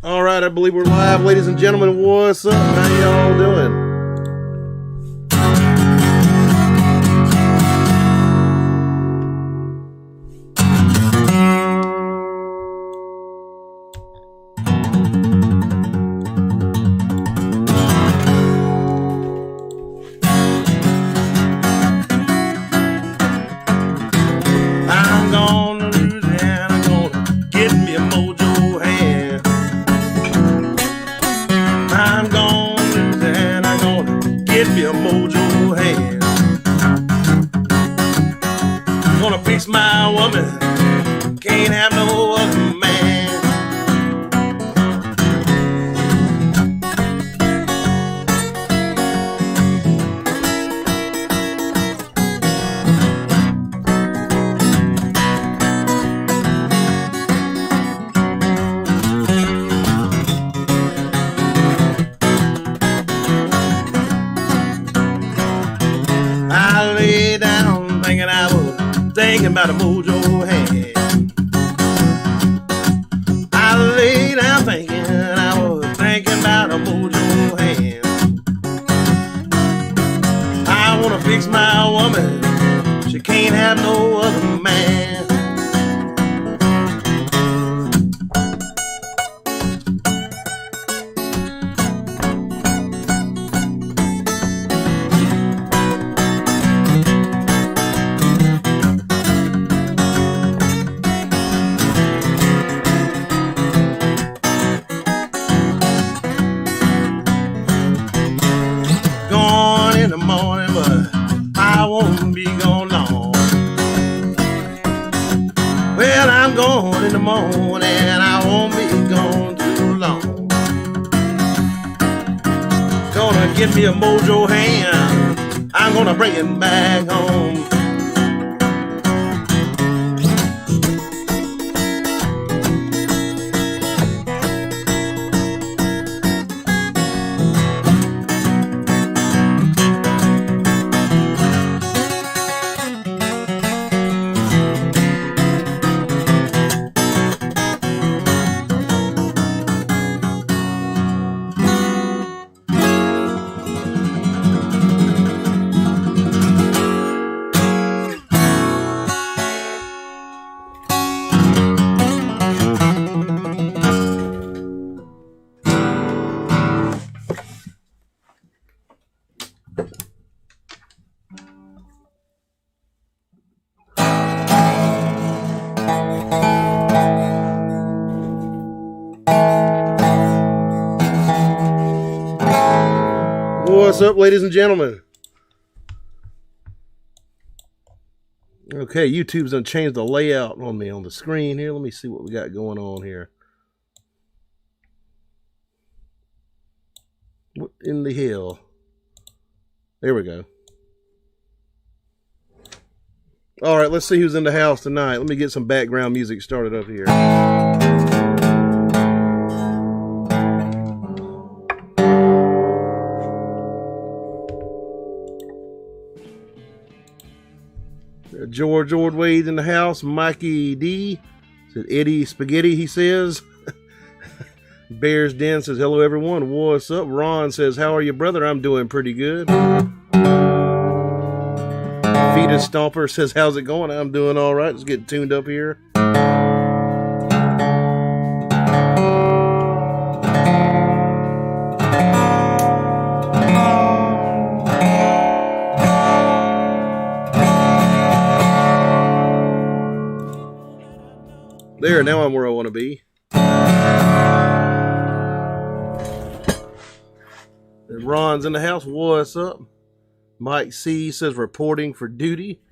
All right, I believe we're live, ladies and gentlemen. What's up? How y'all doing? I'm going to Louisiana, gonna get me a mojo hand. I'm going to Louisiana, gonna get me a mojo hand. Gonna fix my woman, can't have no other man. I lay down thinking I was thinking about a mojo hand. I lay down thinking I was thinking about a mojo hand. I wanna fix my woman, she can't have no other man. Gone in the morning, but I won't be gone long. Well, I'm gone in the morning, I won't be gone too long. Gonna get me a mojo hand, I'm gonna bring it back home. What's up, ladies and gentlemen? Okay, YouTube's gonna change the layout on me on the screen here. Let me see what we got going on here. What in the hell? There we go. All right, let's see who's in the house tonight. Let me get some background music started up here. George Ordway's in the house. Mikey D said Eddie Spaghetti, he says. Bears Den says hello everyone. What's up? Ron says, how are you, brother? I'm doing pretty good. Fetus Stomper says, how's it going? I'm doing all right. Let's get tuned up here. There, now I'm where I want to be. And Ron's in the house. What's up? Mike C says reporting for duty.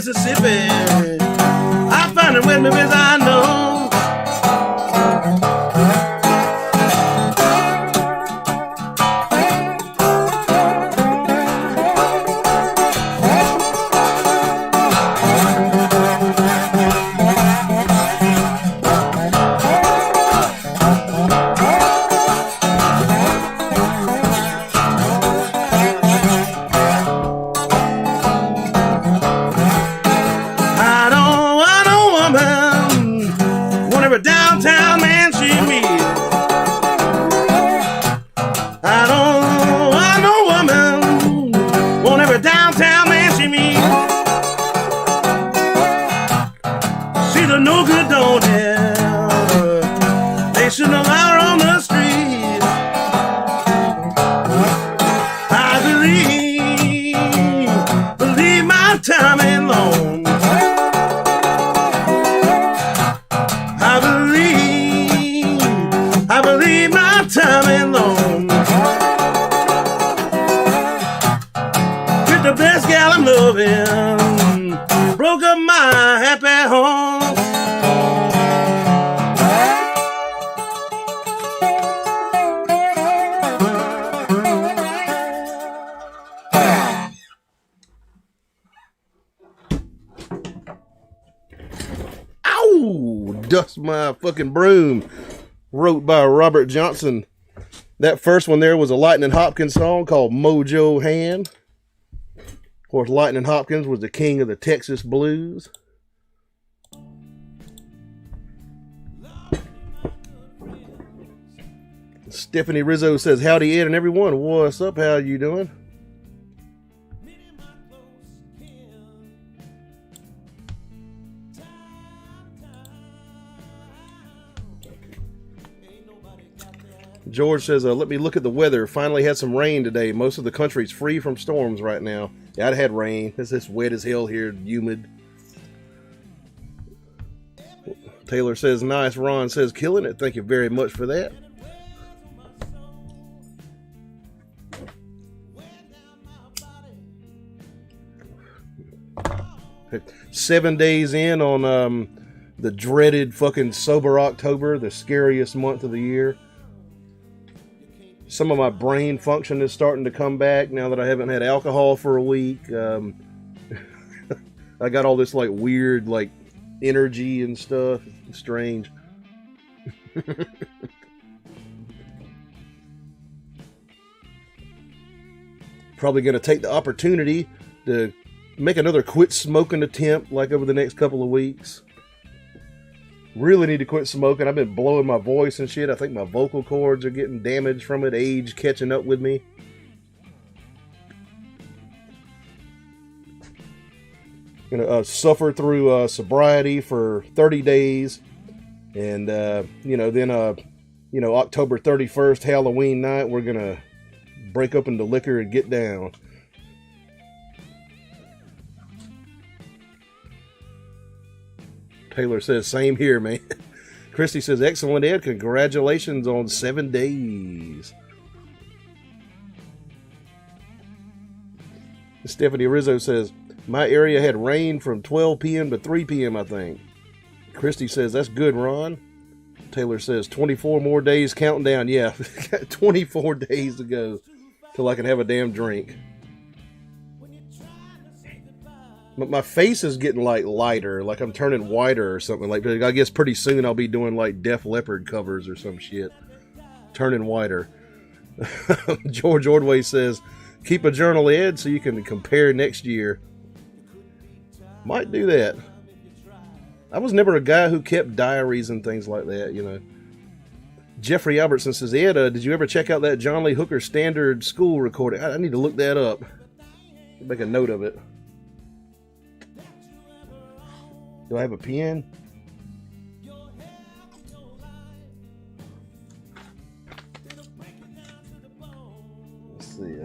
Mississippi. I find it with me as I know. Downtown man she meet. I know woman, want every downtown man she meet. She's a no good don't they shouldn't allow her on the street. I believe my time ain't long. I believe my time ain't long. With the best gal I'm loving, broke up my happy home. Ow! Dust my fucking broom. Wrote by Robert Johnson. That first one there was a Lightning Hopkins song called Mojo Hand. Of course, Lightning Hopkins was the king of the Texas blues. Stephanie Rizzo says, howdy Ed and everyone. What's up? How you doing? George says, let me look at the weather. Finally had some rain today. Most of the country's free from storms right now. Yeah, I'd had rain. It's just wet as hell here, humid. Taylor says, nice. Ron says, killing it. Thank you very much for that. Seven days in on the dreaded fucking sober October, the scariest month of the year. Some of my brain function is starting to come back now that I haven't had alcohol for a week. I got all this like weird like energy and stuff. It's strange. Probably going to take the opportunity to make another quit smoking attempt like over the next couple of weeks. Really need to quit smoking. I've been blowing my voice and shit. I think my vocal cords are getting damaged from it. Age catching up with me. Gonna suffer through sobriety for 30 days. And, then, October 31st, Halloween night, we're gonna break open the liquor and get down. Taylor says, same here, man. Christy says, excellent, Ed. Congratulations on 7 days. Stephanie Rizzo says, my area had rain from 12 p.m. to 3 p.m., I think. Christy says, that's good, Ron. Taylor says, 24 more days counting down. Yeah, 24 days to go till I can have a damn drink. But my face is getting like lighter, like I'm turning whiter or something. Like I guess pretty soon I'll be doing like Def Leppard covers or some shit. Turning whiter. George Ordway says, keep a journal, Ed, so you can compare next year. Might do that. I was never a guy who kept diaries and things like that, you know. Jeffrey Albertson says, Ed, did you ever check out that John Lee Hooker Standard School recording? I need to look that up. Make a note of it. Do I have a pen? Let's see.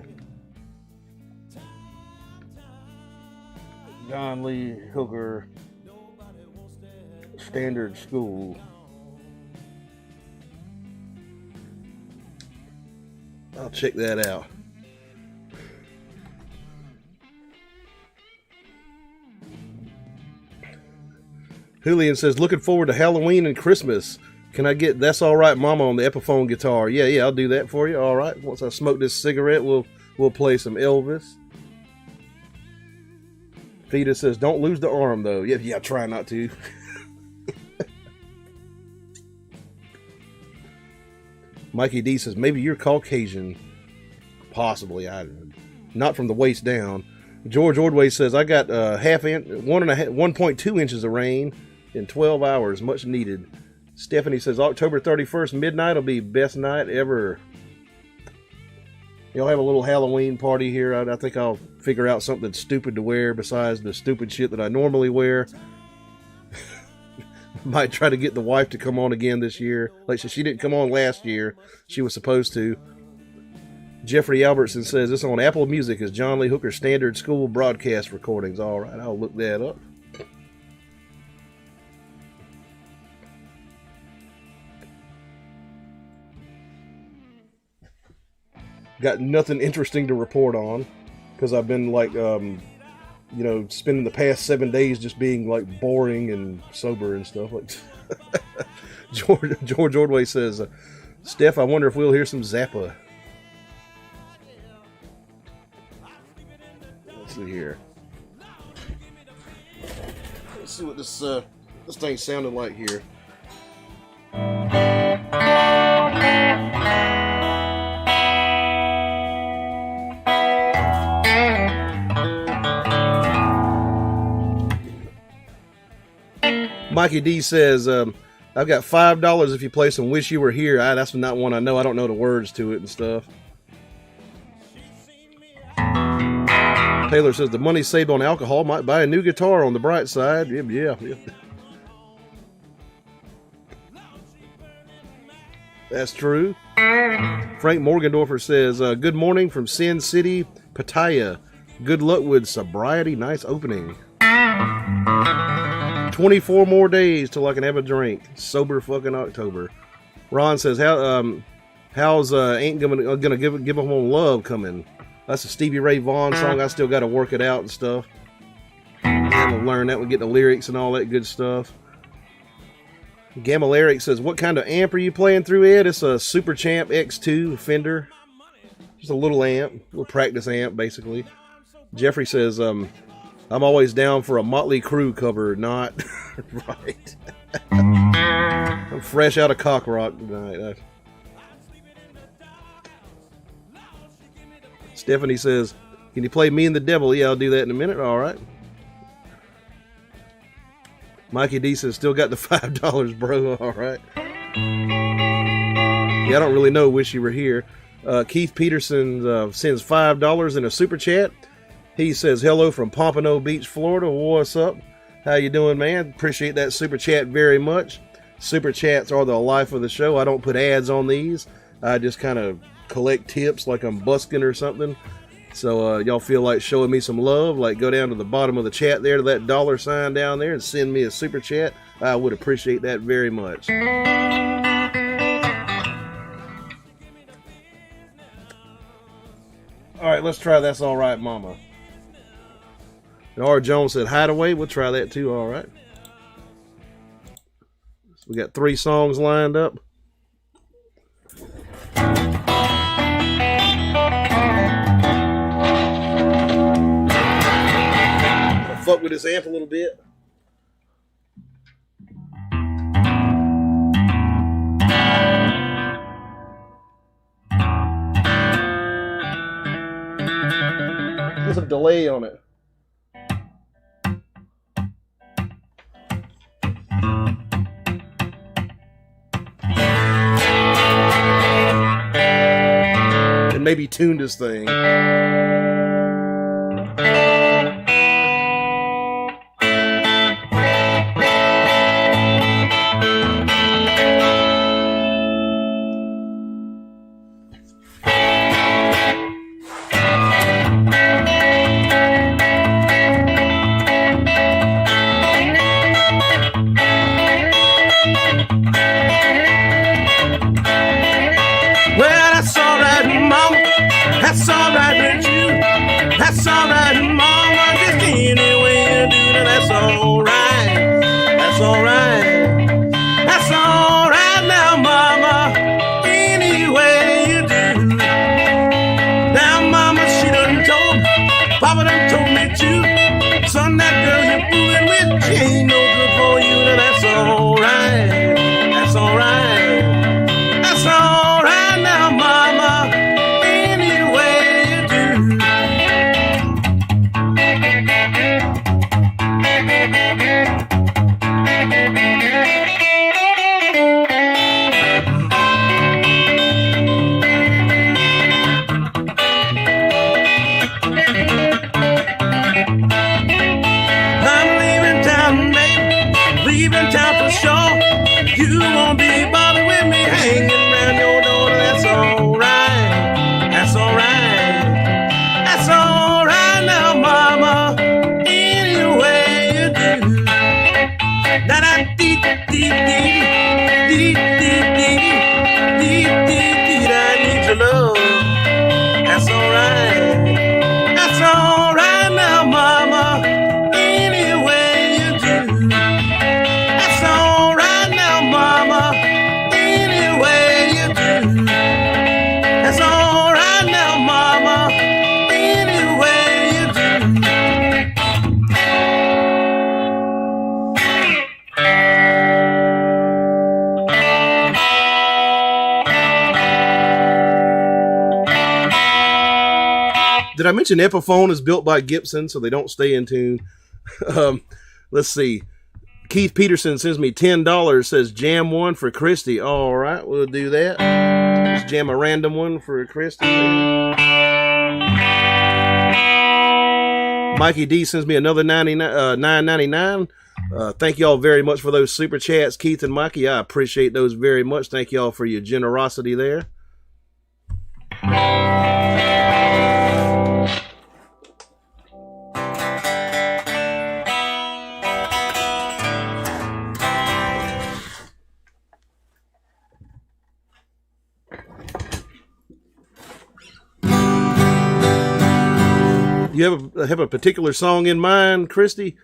John Lee Hooker Standard School. I'll check that out. Julian says, looking forward to Halloween and Christmas. Can I get That's All Right Mama on the Epiphone guitar? Yeah, I'll do that for you. All right. Once I smoke this cigarette, we'll play some Elvis. Fita says, don't lose the arm, though. Yeah, try not to. Mikey D says, maybe you're Caucasian. Possibly. Not from the waist down. George Ordway says, I got 1.2 inches of rain in 12 hours. Much needed. Stephanie says, October 31st, midnight will be best night ever. Y'all have a little Halloween party here. I think I'll figure out something stupid to wear besides the stupid shit that I normally wear. Might try to get the wife to come on again this year. Like she didn't come on last year. She was supposed to. Jeffrey Albertson says, this on Apple Music is John Lee Hooker's standard school broadcast recordings. All right, I'll look that up. Got nothing interesting to report on because I've been like, spending the past 7 days just being like boring and sober and stuff. Like George Ordway says, Steph, I wonder if we'll hear some Zappa. Let's see here. Let's see what this thing sounded like here. Mikey D says, I've got $5 if you play some Wish You Were Here. That's not one I know. I don't know the words to it and stuff. Taylor says, the money saved on alcohol might buy a new guitar on the bright side. Yeah. That's true. Frank Morgendorfer says, good morning from Sin City, Pattaya. Good luck with sobriety. Nice opening. 24 more days till I can have a drink. Sober fucking October. Ron says, how's Ain't Gonna Give Them On Love coming? That's a Stevie Ray Vaughan song. I still got to work it out and stuff. And learn that. We'll get the lyrics and all that good stuff. Gamma Eric says, what kind of amp are you playing through, Ed? It's a Super Champ X2 Fender. Just a little amp. A little practice amp, basically. Jeffrey says, I'm always down for a Motley Crue cover, not right. I'm fresh out of cock rock tonight. Stephanie says, can you play Me and the Devil? Yeah, I'll do that in a minute. All right. Mikey D says, still got the $5, bro. All right. Yeah, I don't really know. Wish You Were Here. Keith Peterson sends $5 in a super chat. He says, hello from Pompano Beach, Florida. What's up? How you doing, man? Appreciate that super chat very much. Super chats are the life of the show. I don't put ads on these. I just kind of collect tips like I'm busking or something. So y'all feel like showing me some love, like go down to the bottom of the chat there to that $sign down there and send me a super chat. I would appreciate that very much. All right, let's try That's All Right Mama. R. Jones said Hideaway. We'll try that too. All right. So we got 3 songs lined up. I'll fuck with this amp a little bit. There's a delay on it. And maybe tune this thing. Well, that's all right, Mama. That's all right with you. You won't be bothered with me hanging around your door. That's alright. That's alright. That's alright now, mama. Any way you do. Da da dee dee dee dee dee dee dee. I need your love. That's alright. That's alright now, mama. Any way you do. That's alright now, mama. Any way you do. That's alright now, mama. Any way you do. Did I mention Epiphone is built by Gibson, so they don't stay in tune? Let's see. Keith Peterson sends me $10, says jam one for Christy. All right, we'll do that. Let's jam a random one for Christy. Mikey D sends me another $9.99. Thank y'all very much for those super chats, Keith and Mikey. I appreciate those very much. Thank y'all for your generosity there. You have a particular song in mind, Christy?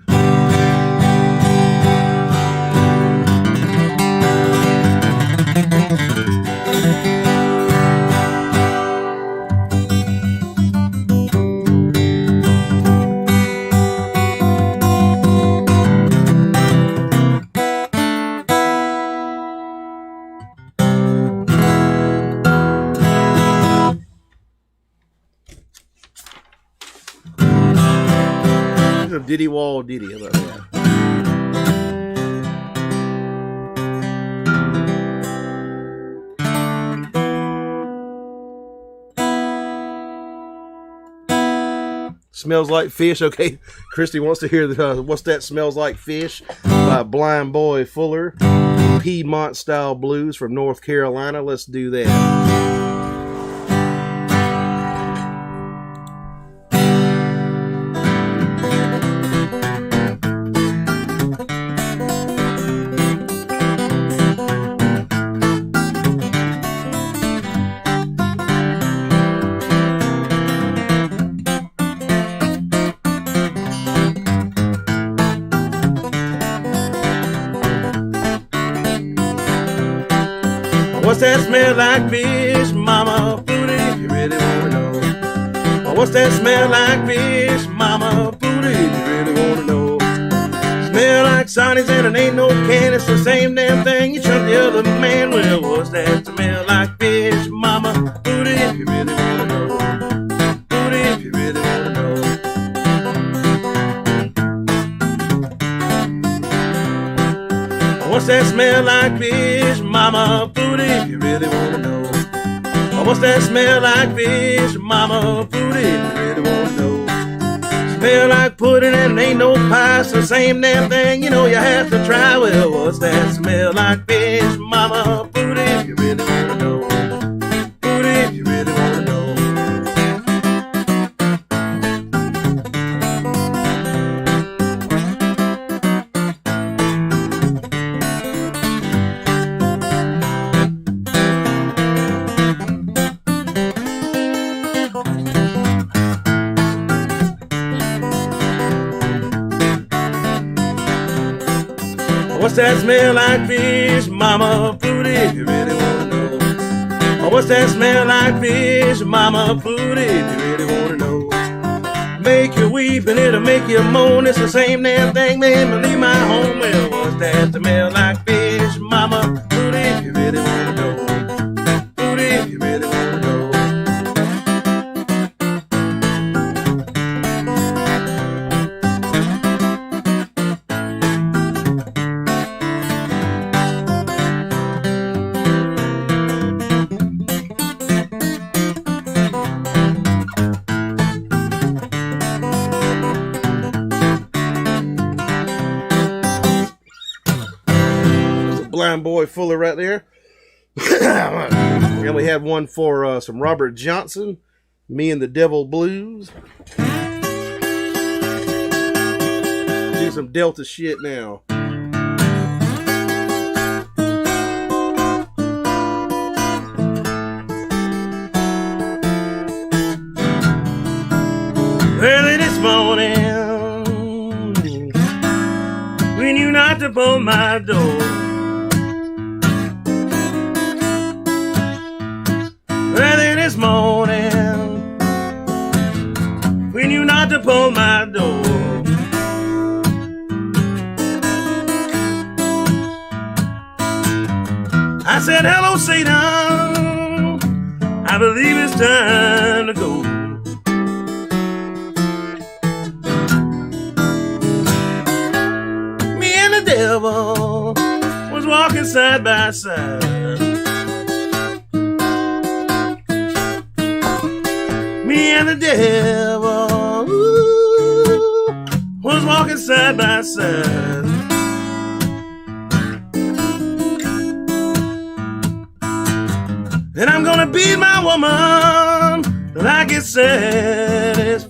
Diddy Wall Diddy, how about that? Smells Like Fish. Okay, Christy wants to hear What's That Smells Like Fish by Blind Boy Fuller. Piedmont style blues from North Carolina. Let's do that. What's that smell like fish, mama? Booty, if you really wanna know. What's that smell like fish, mama? Booty, if you really wanna know. Smell like Sonny's and it ain't no can. It's the same damn thing you chuck the other man. Well, what's that smell like fish, mama? Booty, if you really wanna know. Booty, if you really wanna know. What's that smell like fish, mama? Booty, if you really wanna know. What's that smell like fish, mama? Booty, if you really wanna know. Smell like pudding and ain't no pie. It's the same damn thing, you know you have to try. Well, what's that smell like fish, mama? Booty, if you really wanna know. Booty, if you really wanna know. What's that smell like fish, mama? Booty, if you really wanna know. What's that smell like fish, mama? Booty, if you really wanna know. Make you weep and it'll make you moan. It's the same damn thing made me leave my home. Well, what's that smell like fish, mama? Booty, if you really wanna know. Booty, if you really wanna know. Blind Boy Fuller right there. And we have one for some Robert Johnson, Me and the Devil Blues. Do some Delta shit now. Early this morning, when you knocked upon my door, early this morning, when you knocked upon my door, I said, hello, Satan, I believe it's time to go. Me and the devil was walking side by side. Me and the devil was walking side by side. And I'm gonna beat my woman till I get satisfied.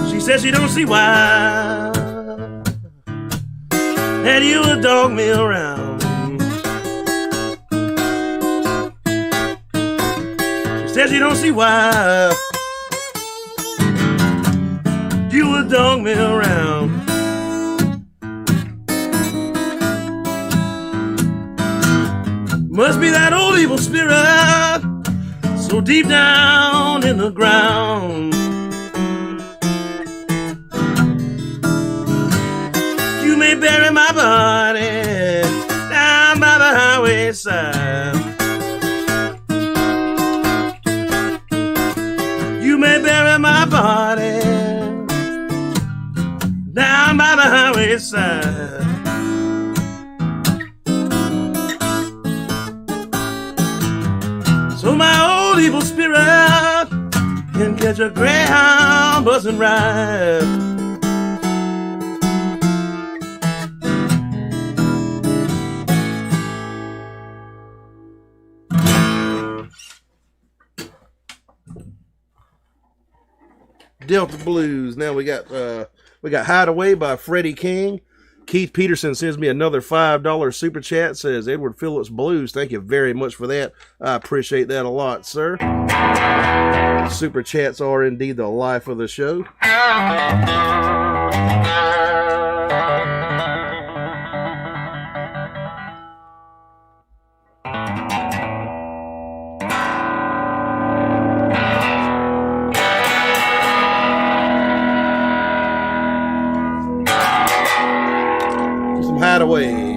She says she don't see why that you would dog me around. She says you don't see why you would dog me around. Must be that old evil spirit so deep down in the ground. You may bury my body down by the highway side. You may bury my body down by the highway side. So my old evil spirit can catch a greyhound buzzing ride. Delta Blues. Now we got Hideaway by Freddie King. Keith Peterson sends me another $5 super chat, says Edward Phillips Blues. Thank you very much for that. I appreciate that a lot, sir. Super chats are indeed the life of the show. Hideaway.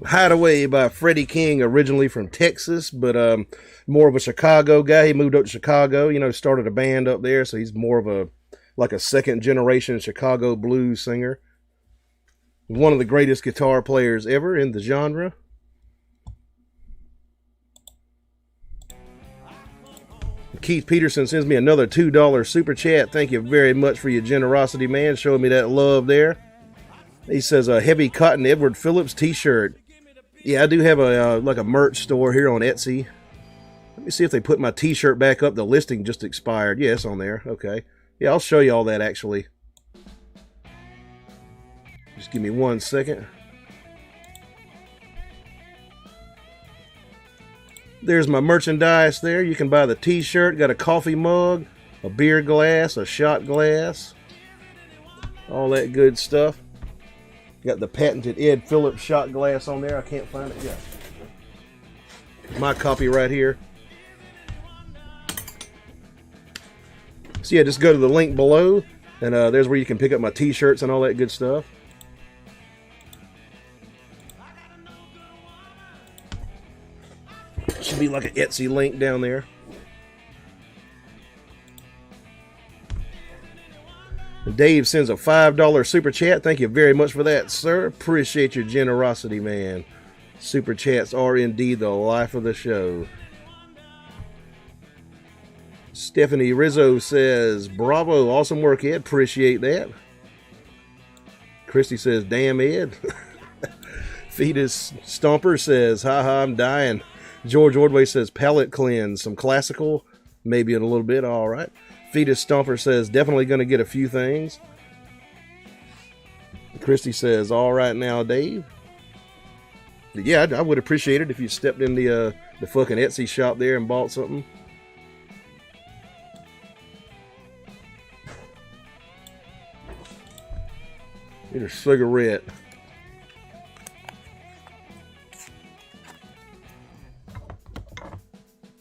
Hideaway by Freddie King, originally from Texas, but more of a Chicago guy. He moved up to Chicago, you know, started a band up there, so he's more of a like a second generation Chicago blues singer. One of the greatest guitar players ever in the genre. Keith Peterson sends me another $2 super chat. Thank you very much for your generosity, man. Showing me that love there. He says a heavy cotton Edward Phillips t-shirt. Yeah, I do have a like a merch store here on Etsy. Let me see if they put my t-shirt back up. The listing just expired. Yeah, it's on there. Okay. Yeah, I'll show you all that actually. Just give me 1 second. There's my merchandise there. You can buy the t-shirt. Got a coffee mug, a beer glass, a shot glass. All that good stuff. Got the patented Ed Phillips shot glass on there. I can't find it yet. My copy right here. So yeah, just go to the link below, and there's where you can pick up my t-shirts and all that good stuff. Should be like an Etsy link down there. Dave sends a $5 super chat. Thank you very much for that, sir. Appreciate your generosity, man. Super chats are indeed the life of the show. Stephanie Rizzo says, bravo, awesome work, Ed. Appreciate that. Christy says, damn, Ed. Fetus Stomper says, haha, I'm dying. George Ordway says, palate cleanse. Some classical, maybe in a little bit. All right. Fetus Stomper says, definitely going to get a few things. Christy says, all right now, Dave. Yeah, I would appreciate it if you stepped in the fucking Etsy shop there and bought something. Get a cigarette.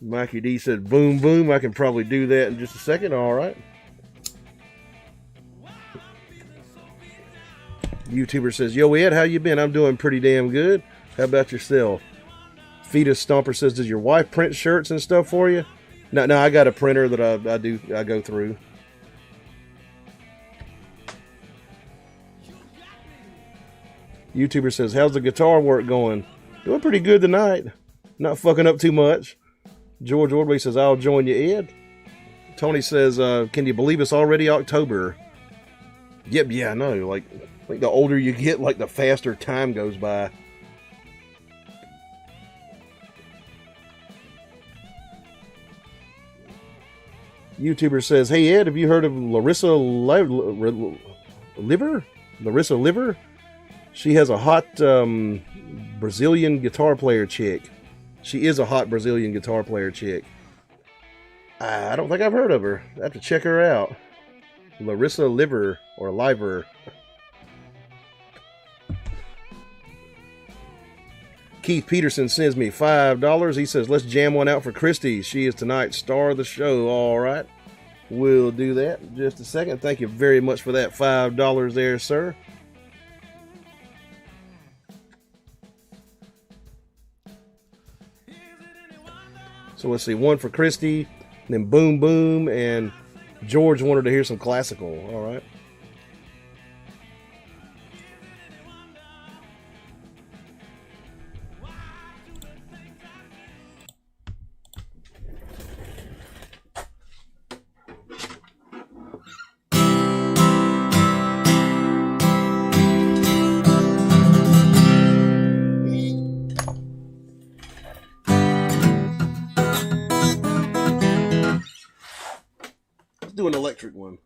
Mikey D said, boom, boom. I can probably do that in just a second. All right. YouTuber says, yo, Ed, how you been? I'm doing pretty damn good. How about yourself? Fetus Stomper says, does your wife print shirts and stuff for you? No, I got a printer that I go through. YouTuber says, how's the guitar work going? Doing pretty good tonight. Not fucking up too much. George Ordway says, I'll join you, Ed. Tony says, can you believe it's already October? Yep, yeah, I know. Like the older you get, like the faster time goes by. YouTuber says, hey, Ed, have you heard of Larissa Liver? Larissa Liver? She has a hot Brazilian guitar player chick. She is a hot Brazilian guitar player chick. I don't think I've heard of her. I have to check her out. Larissa Liver or Liver. Keith Peterson sends me $5. He says, let's jam one out for Christy. She is tonight's star of the show. All right. We'll do that in just a second. Thank you very much for that $5 there, sir. So let's see, one for Christy, then Boom Boom, and George wanted to hear some classical. All right. Do an electric one.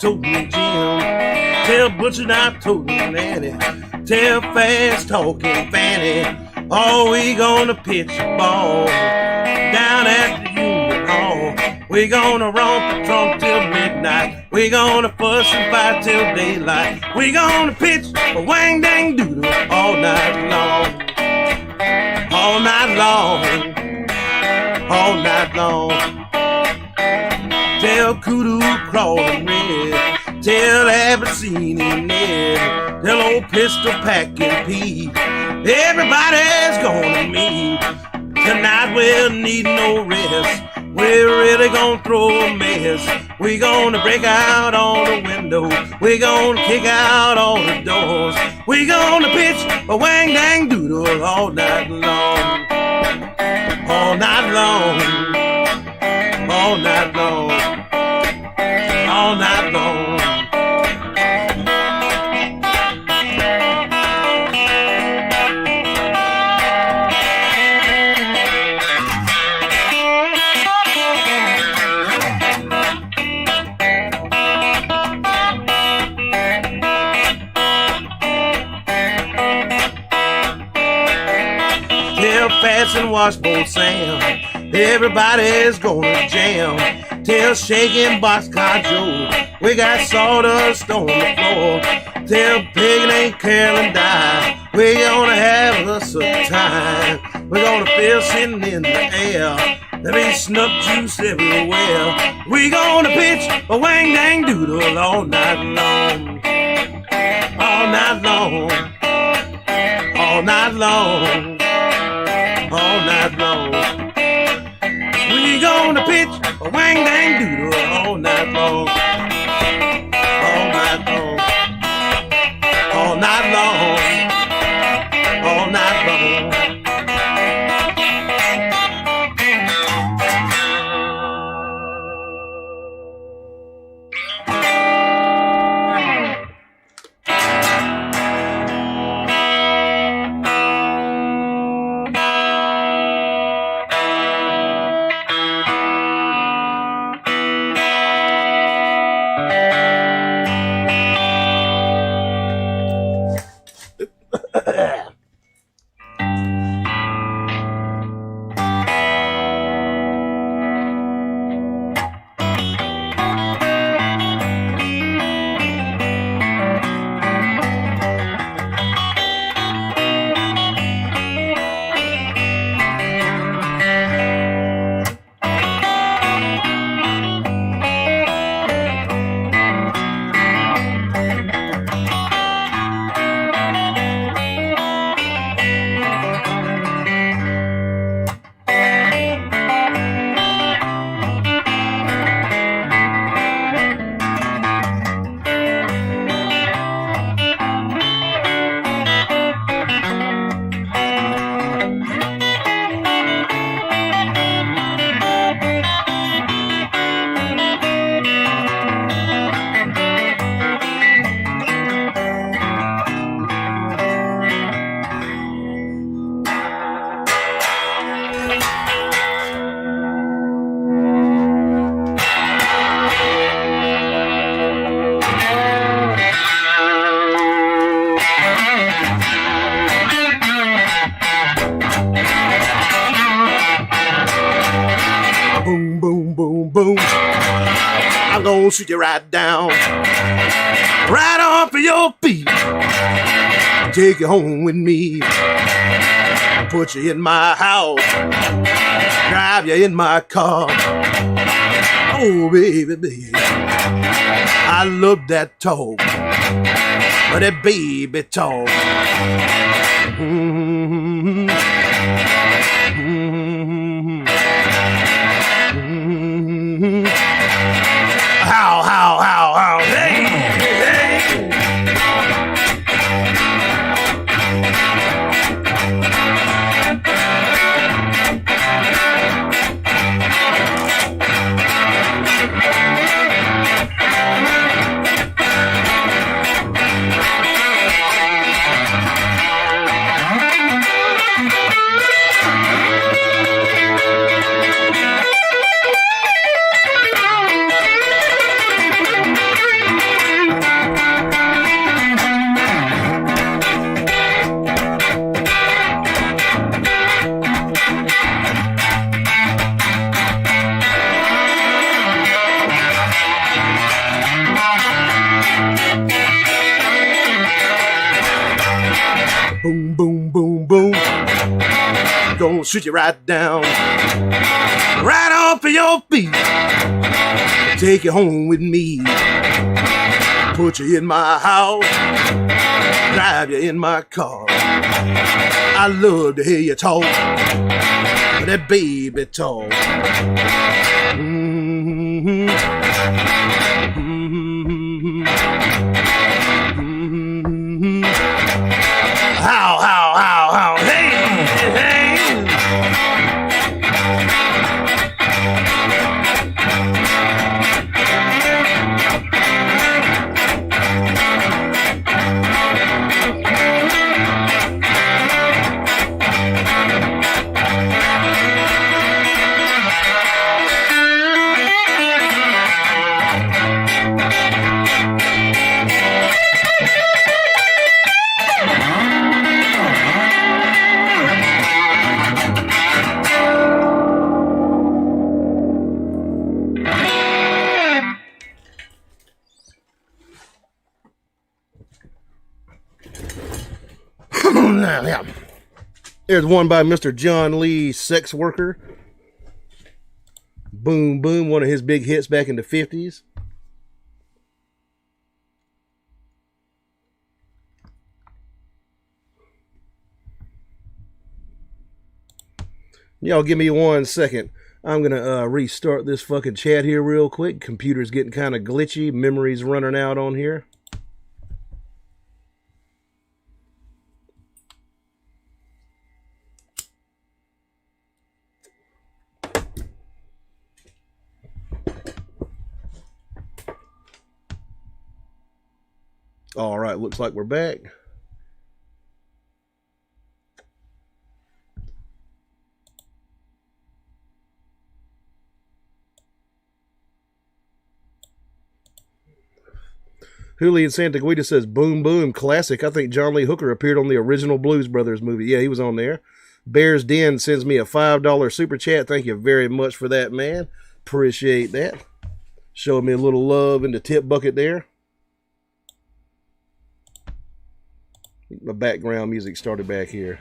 toting Jim. Tell Butcher not toting Annie. Tell Fast Talking Fanny. Oh, we gonna pitch a ball down at the Union Hall. We gonna romp the trunk till midnight. We gonna fuss and fight till daylight. We gonna pitch a wang dang doodle all night long. All night long. All night long. Tell Kudu Crawling Red. Tell Abyssinian Ned. Tell old Pistol Packing Pete. Everybody's gonna meet. Tonight we'll need no rest. We're really gonna throw a mess. We gonna break out all the windows. We gonna kick out all the doors. We gonna pitch a wang dang doodle all night long. All night long. All night long. All night long. Fast and Washboard Sam, everybody's gonna jam. Tell Shaking Boxcar Joe, we got sawdust on the floor. Tell Pig ain't Carolyn die, we gonna have us a time. We're gonna feel sitting in the air, there be snuff juice everywhere. We gonna pitch a wang dang doodle all night long. All night long. All night long. All night long. We gonna pitch a wang dang doodle all night long. All night long. All night long. All night long. I'm gonna shoot you right down, right off of your feet, take you home with me, put you in my house, drive you in my car. Oh, baby, baby, I love that talk, but that baby talk. Mm-hmm. Mm-hmm. Mm-hmm. How, hey, hey. boom, boom, boom. Gonna shoot you right down, right off of your feet. Take you home with me. Put you in my house, drive you in my car. I love to hear you talk, that baby talk. Mm-hmm. Mm-hmm. Mm-hmm. How, hey, hey. Yeah. There's one by Mr. John Lee, Sex Worker. Boom, boom, one of his big hits back in the 50s. Y'all give me 1 second. I'm going to restart this fucking chat here real quick. Computer's getting kind of glitchy. Memory's running out on here. All right, looks like we're back. Julian Santaguita says, boom, boom, classic. I think John Lee Hooker appeared on the original Blues Brothers movie. Yeah, he was on there. Bears Den sends me a $5 super chat. Thank you very much for that, man. Appreciate that. Showing me a little love in the tip bucket there. My background music started back here.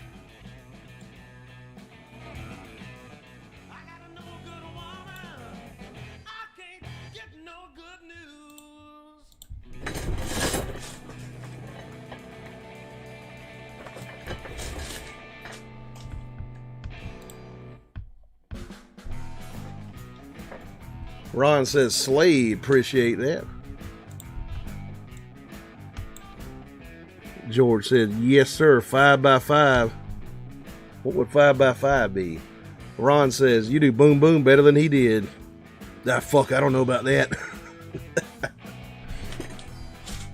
Ron says Slade. Appreciate that. George said, yes, sir, 5x5. What would 5x5 be? Ron says, you do boom, boom better than he did. Ah, fuck, I don't know about that.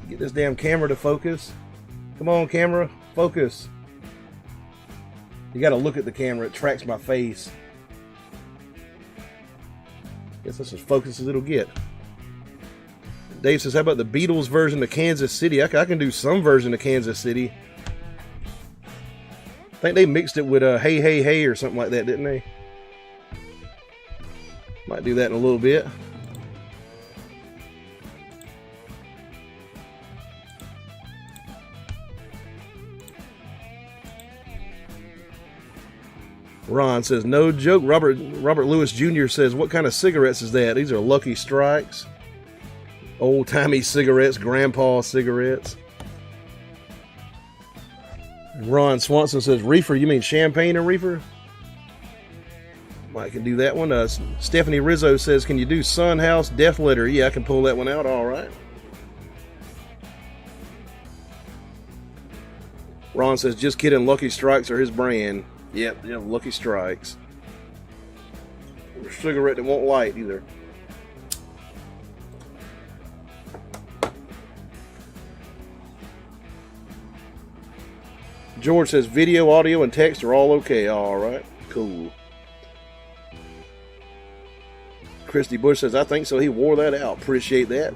Get this damn camera to focus. Come on, camera, focus. You got to look at the camera. It tracks my face. Guess that's as focused as it'll get. Dave says, how about the Beatles version of Kansas City? I can do some version of Kansas City. I think they mixed it with Hey, Hey, Hey or something like that, didn't they? Might do that in a little bit. Ron says, no joke. Robert Lewis Jr. says, what kind of cigarettes is that? These are Lucky Strikes. Old-timey cigarettes, grandpa cigarettes. Ron Swanson says, reefer, you mean champagne and reefer? I can do that one. Stephanie Rizzo says, can you do Sun House Death Letter? Yeah, I can pull that one out. All right. Ron says, just kidding. Lucky Strikes are his brand. Yep, Lucky Strikes. A cigarette that won't light either. George says, video, audio, and text are all okay. All right, cool. Christy Bush says, I think so. He wore that out. Appreciate that.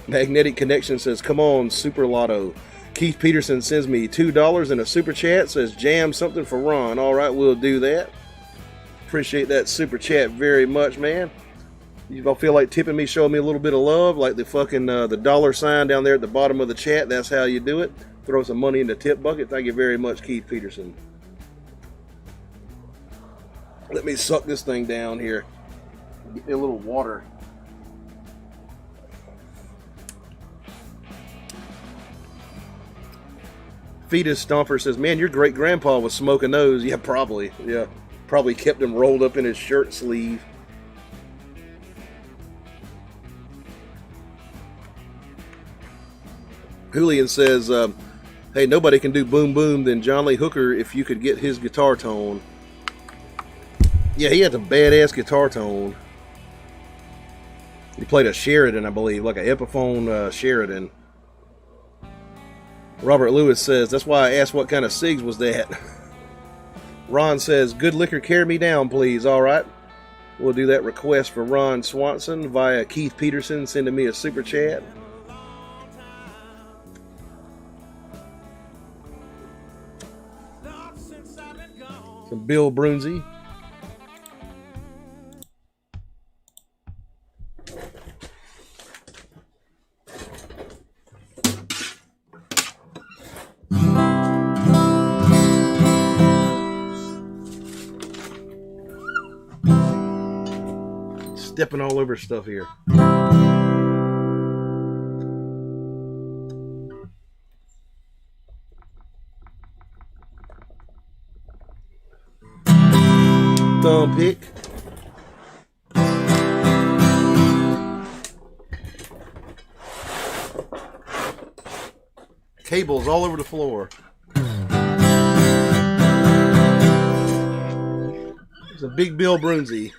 Magnetic Connection says, come on, Super Lotto. Keith Peterson sends me $2 in a super chat. Says, jam something for Ron. All right, we'll do that. Appreciate that super chat very much, man. You all feel like tipping me, showing me a little bit of love, like the fucking the dollar sign down there at the bottom of the chat. That's how you do it. Throw some money in the tip bucket. Thank you very much, Keith Peterson. Let me suck this thing down here. Get me a little water. Fetus Stomper says, man, your great grandpa was smoking those. Yeah, probably. Yeah, probably kept them rolled up in his shirt sleeve. Julian says, hey, nobody can do boom boom than John Lee Hooker if you could get his guitar tone. Yeah, he had a badass guitar tone. He played a Sheridan, I believe, like an Epiphone Sheridan. Robert Lewis says, that's why I asked what kind of cigs was that. Ron says, good liquor, carry me down, please. All right. We'll do that request for Ron Swanson via Keith Peterson sending me a super chat. Some Bill Brunzi. Stepping all over stuff here. Thumb pick. Cables all over the floor. It's a big Bill Brunzi.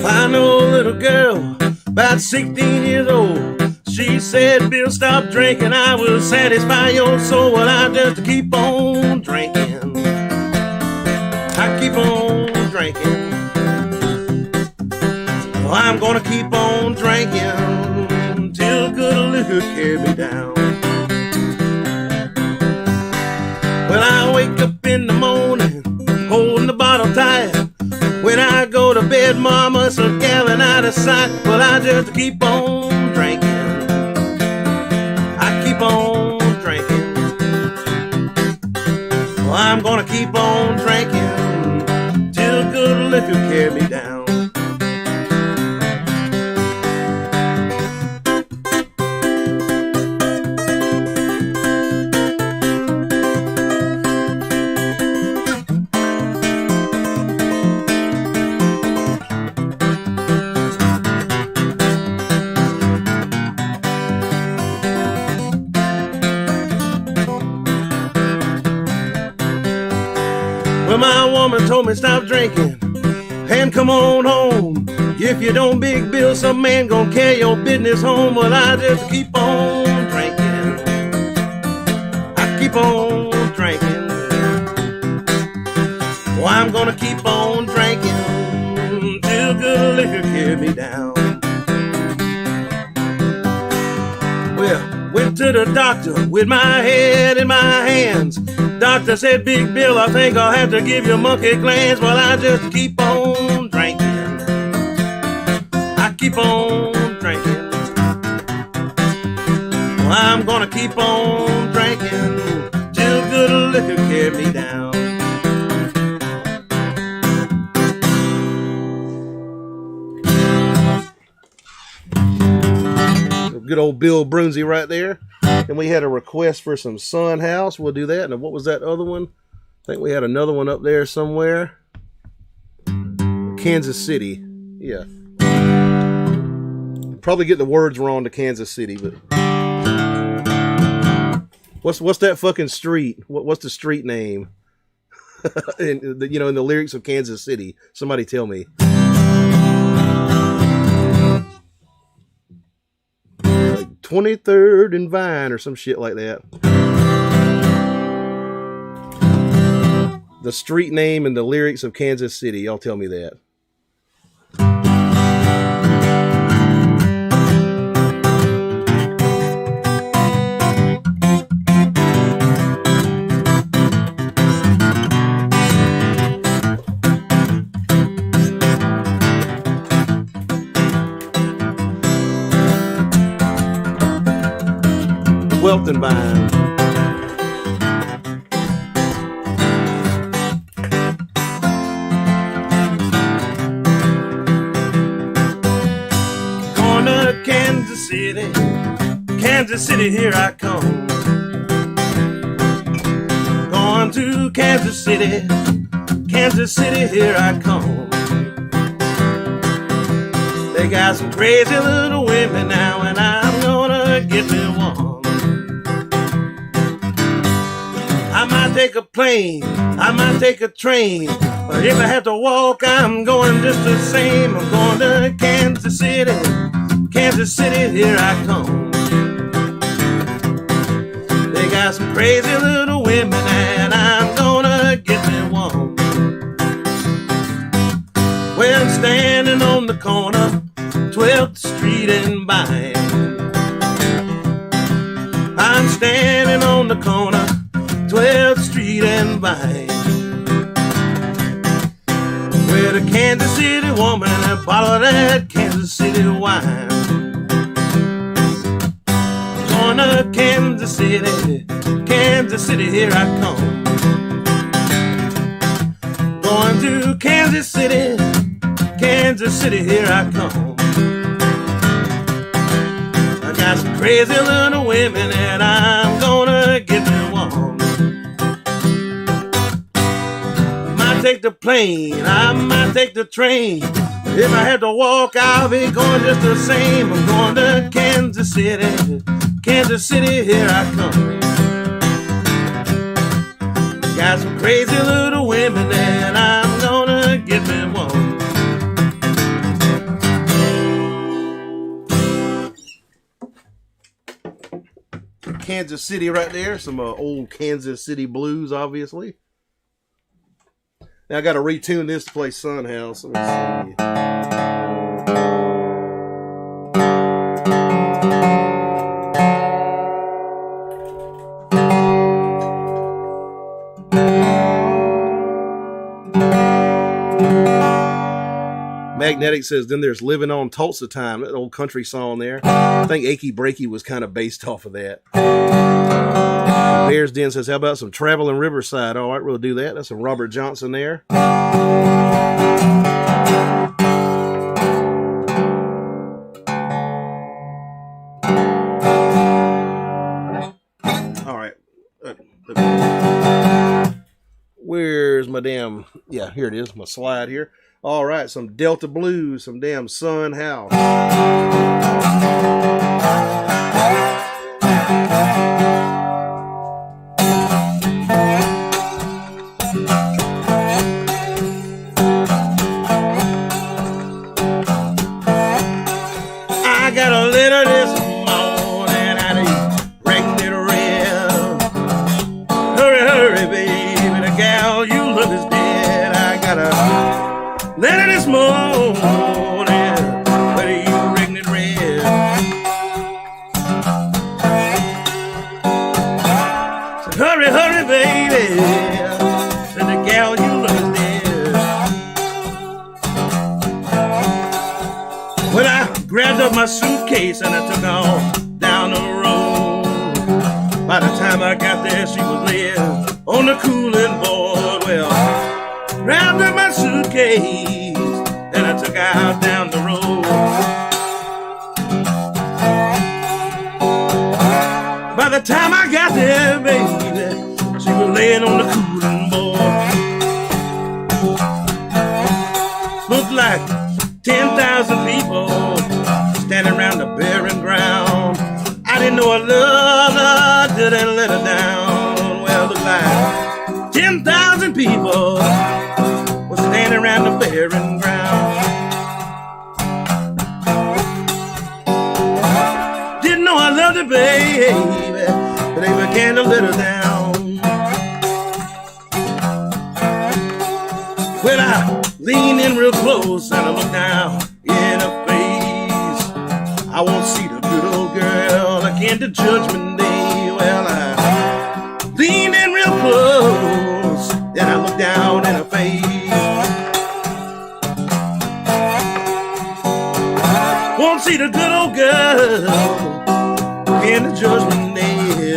I know a little girl, about 16 years old. She said, Bill, stop drinking, I will satisfy your soul. Well, I just keep on drinking. I keep on drinking. Well, I'm gonna keep on drinking till good liquor carry me down. Well, I wake up in the morning, holding the bottle tight. When I go to bed, mama's a gallon out of sight. Well, I just keep on drinking. I keep on drinking. Well, I'm gonna keep on drinking till good liquor carry me down. Well, my woman told me stop drinking and come on home. If you don't, Big Bill, some man gonna carry your business home. Well, I just keep on drinking. I keep on drinking. Well, I'm gonna keep on drinking till good liquor carry me down. Well, went to the doctor with my head in my hands. Doctor said, Big Bill, I think I'll have to give you monkey glands. Well, I just keep on drinking. I keep on drinking. Well, I'm gonna keep on drinking till good liquor carry me down. Good old Bill Brunzi right there. And we had a request for some Sun House. We'll do that. And what was that other one? I think we had another one up there somewhere. Kansas City. Yeah. Probably get the words wrong to Kansas City, but what's that fucking street? What's the street name? in the lyrics of Kansas City. Somebody tell me. 23rd and Vine or some shit like that. The street name and the lyrics of Kansas City. Y'all tell me that. Shelton Vine. Going to Kansas City, Kansas City, here I come. Going to Kansas City, Kansas City, here I come. They got some crazy little women now, and I'm gonna get me one. I might take a plane, I might take a train, but if I have to walk, I'm going just the same. I'm going to Kansas City, Kansas City, here I come. They got some crazy little women, and I'm gonna get me one. Well, I'm standing on the corner, 12th Street and Vine. I'm standing on the corner, 12th Street and Vine, with a Kansas City woman and a bottle of that Kansas City wine. Going to Kansas City, Kansas City, here I come. Going to Kansas City, Kansas City, here I come. I got some crazy little women, and I'm gonna get me one. I might take the plane, I might take the train. If I had to walk, I'll be going just the same. I'm going to Kansas City, Kansas City, here I come. Got some crazy little women, and I'm gonna get me one. Kansas City right there. Some old Kansas City blues, obviously. Now I got to retune this to play Sun House. Let me see. Magnetic says, then there's Living on Tulsa Time, that old country song there. I think Achy Breaky was kind of based off of that. Bears Den says, how about some Traveling Riverside? All right, we'll do that. That's some Robert Johnson there. All right. Where's my damn... Yeah, here it is, my slide here. All right, some Delta Blues, some damn Sun House. I got a letter this morning out of pregnant red. Hurry, hurry, baby, the gal you love is dead. I got a letter this morning, where you pregnant red. Said, hurry, hurry, baby, said the gal you love is dead. When I grabbed up my suitcase and I took off down the road, by the time I got there, she was laying on the cooling board. Well, grabbed up my suitcase and I took out down the road. By the time I got there, baby, she was laying on the cooling board. Looked like 10,000 people standing around the barren ground. I didn't know her love her, didn't let her down. Well, looked like 10,000 people standing around the barren ground. Didn't know I loved her, baby, but they began to let her down. Well, I leaned in real close and I looked down in her face. I won't see the good old girl again to Judgment Day. Well, I leaned in real close and I looked down in her face. Won't see the good old girl in the Judgment Day.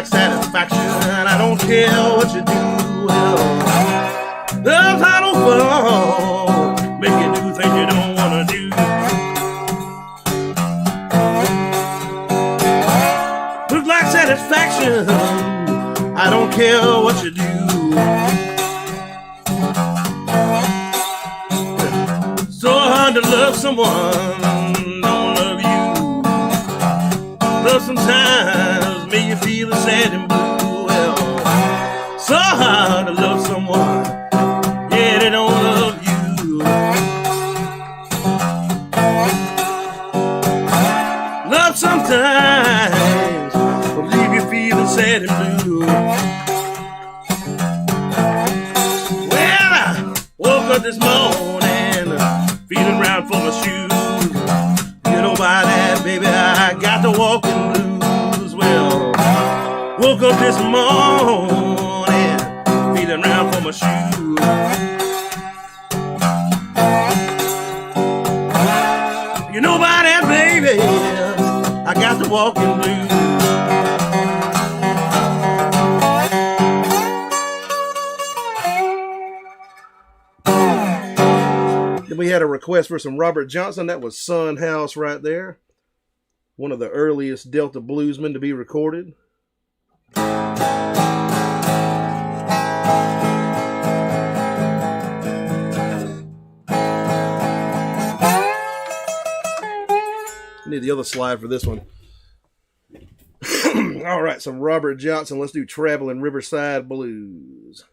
satisfaction. I don't care what you do. Well, love's not over. Make you do things you don't want to do. Looks like satisfaction. I don't care what you do. So hard to love someone, don't love you. Love sometimes make you feel sad and blue. Well, so hard to love someone, yeah, they don't love you. Love sometimes will leave you feeling sad and blue. Well, I woke up this morning feeling round for my shoes. You know by that, baby, I got the walking blues. Well, woke up this morning feeling round for my shoes. You know by that, baby, I got the walking blues. We had a request for some Robert Johnson. That was Sun House right there. One of the earliest Delta bluesmen to be recorded. Need the other slide for this one. All right, some Robert Johnson. Let's do Traveling Riverside Blues.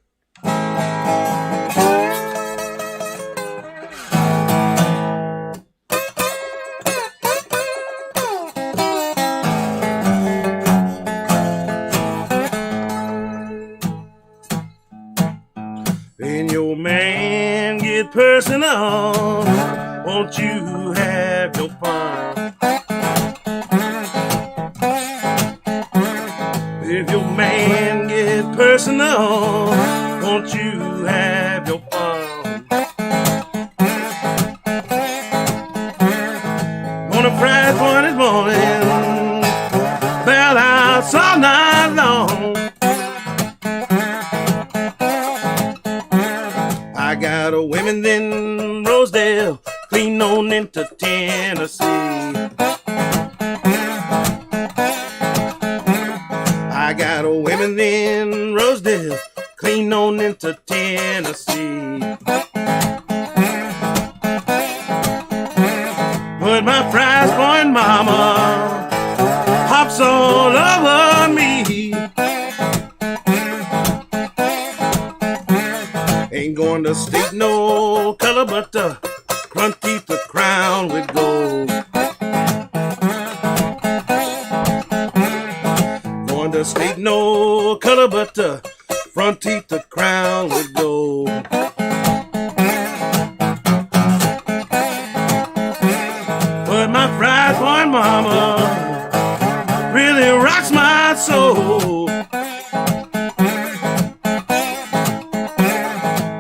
When your man get personal, won't you have your fun? If your man get personal, won't you have your fun? On a Friday morning, bell outs all night long. I got a women in Rosedale, clean on into Tennessee. I got a women in Rosedale, clean on into Tennessee. But my prize point mama hops all over me. Ain't going to state no color but the front teeth, the crown with gold. Going to state no color but the front teeth, the crown with gold. But my prize point mama really rocks my soul.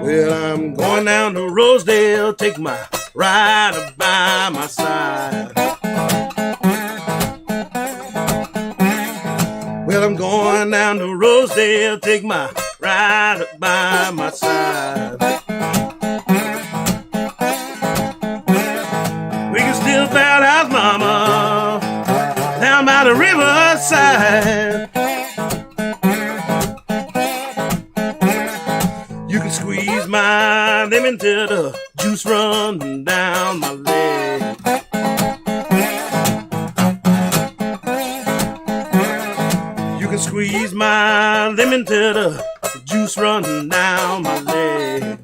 Well, I'm going down to Rosedale, take my rider by my side. Well, I'm going down to Rosedale, take my rider by my side. We can still bow out, mama, down by the riverside. You can squeeze my lemon till the juice run down my leg. You can squeeze my lemon till the juice run down my leg.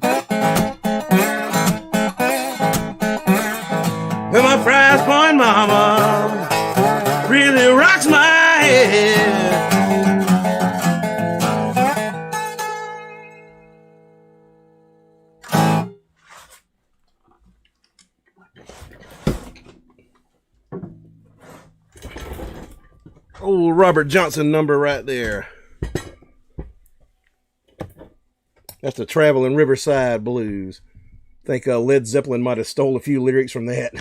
Well, my prize point mama really rocks my head. Old Robert Johnson number right there. That's the Traveling Riverside Blues. I think Led Zeppelin might have stole a few lyrics from that.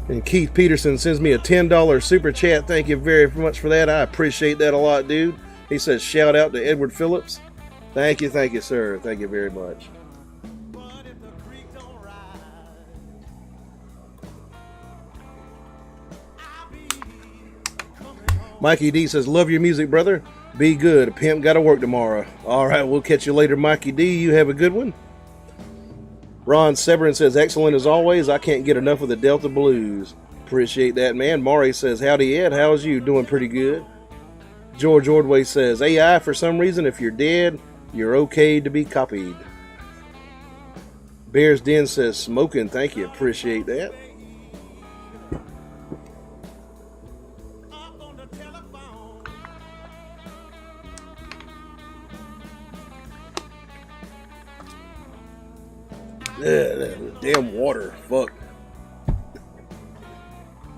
And Keith Peterson sends me a $10 super chat. Thank you very much for that. I appreciate that a lot, dude. He says, shout out to Edward Phillips. Thank you, sir. Thank you very much. Mikey D says, love your music, brother. Be good. A pimp got to work tomorrow. All right, we'll catch you later, Mikey D. You have a good one. Ron Severin says, excellent as always. I can't get enough of the Delta Blues. Appreciate that, man. Maury says, howdy, Ed. How's you? Doing pretty good. George Ordway says, AI, for some reason, if you're dead, you're okay to be copied. Bears Den says, smoking. Thank you. Appreciate that. Damn water. Fuck.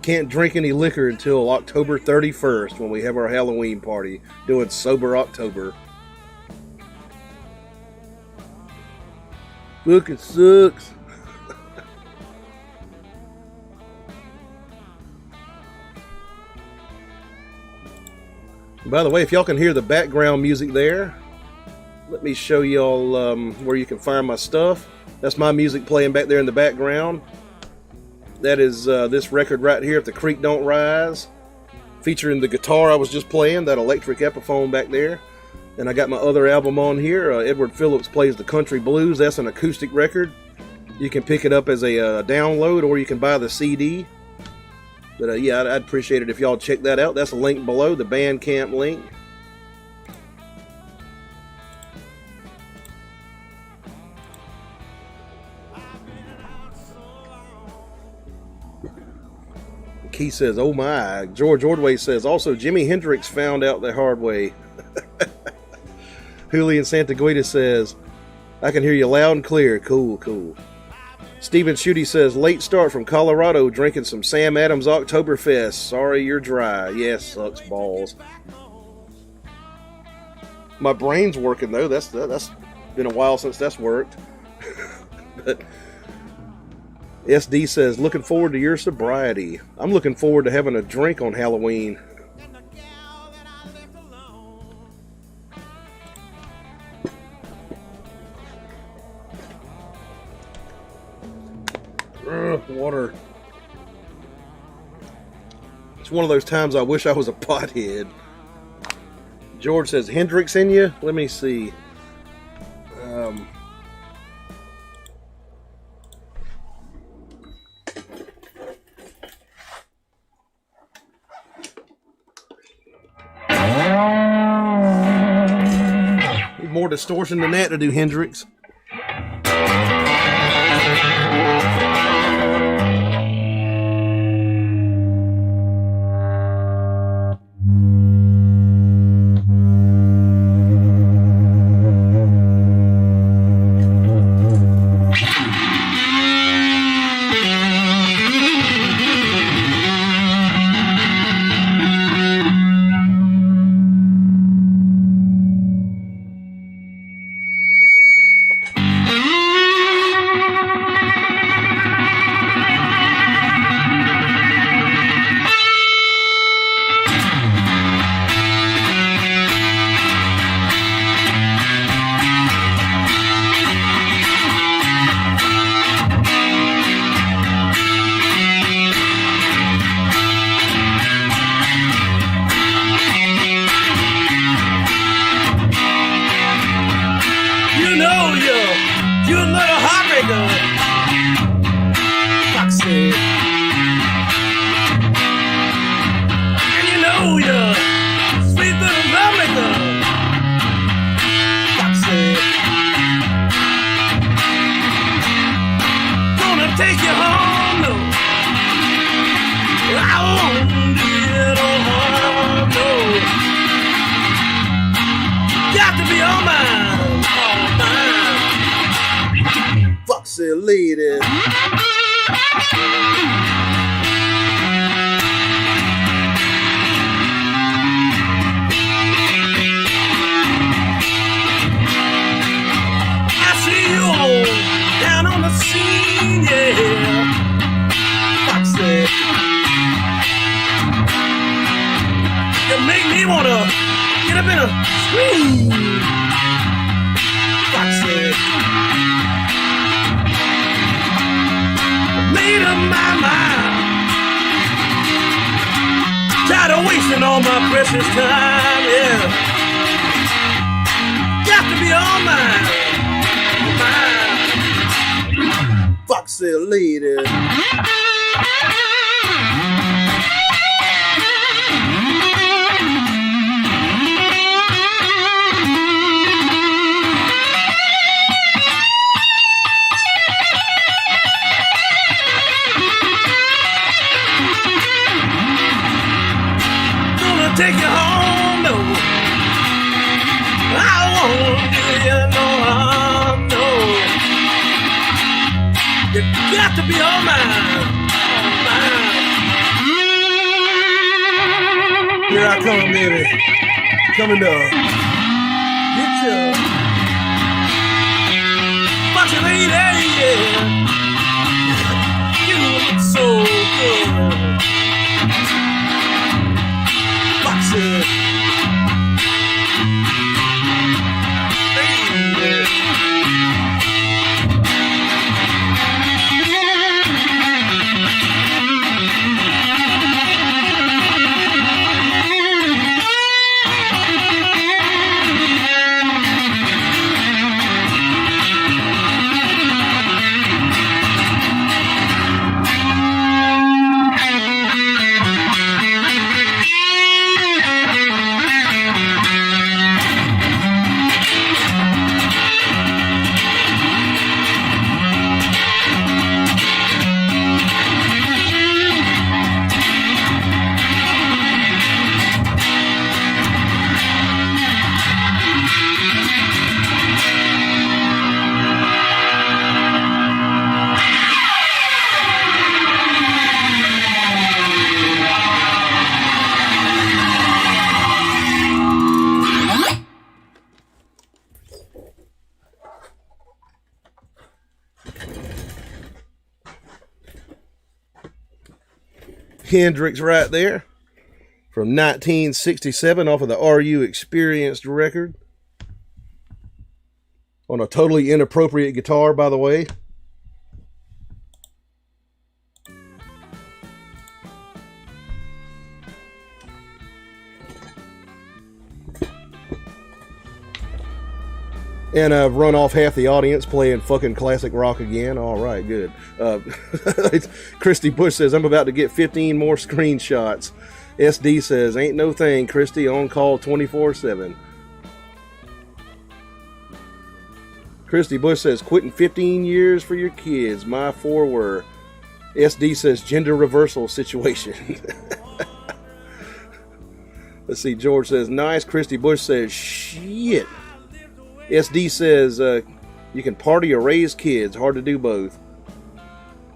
Can't drink any liquor until October 31st when we have our Halloween party. Doing Sober October. Fucking sucks. By the way, if y'all can hear the background music there, let me show y'all where you can find my stuff. That's my music playing back there in the background. That is this record right here, If the Creek Don't Rise, featuring the guitar I was just playing, that electric Epiphone back there. And I got my other album on here, Edward Phillips Plays the Country Blues. That's an acoustic record. You can pick it up as a download, or you can buy the CD. But yeah, I'd appreciate it if y'all check that out. That's a link below, the Bandcamp link. He says, oh my. George Ordway says, also Jimi Hendrix found out the hard way. Julian Santaguida says, I can hear you loud and clear. Cool, cool. Stephen Schutte says, late start from Colorado, drinking some Sam Adams Oktoberfest. Sorry you're dry. Yes, sucks balls. My brain's working though. That's been a while since that's worked. But SD says, looking forward to your sobriety. I'm looking forward to having a drink on Halloween. Water. It's one of those times I wish I was a pothead. George says, Hendrix in you? Let me see. Need more distortion than that to do Hendrix. Lady. I see you down on the scene, yeah. Foxy. wanna get up in a scream. Fox said, made up my mind. Tired of wasting all my precious time, yeah. Got to be all mine. Fox said, lady. Take you home, no. I won't do you no harm, no. You got to be all mine, all mine. Here I come, baby. Coming up. Get you. Watch it, lady, yeah. You look so good. Said, Hendrix right there from 1967 off of the RU Experienced record on a totally inappropriate guitar, by the way. And I've run off half the audience playing fucking classic rock again. All right, good. Christy Bush says, I'm about to get 15 more screenshots. SD says, ain't no thing, Christy, on call 24/7. Christy Bush says, quitting 15 years for your kids. My four were. SD says, gender reversal situation. Let's see, George says, nice. Christy Bush says, shit. SD says, you can party or raise kids. Hard to do both.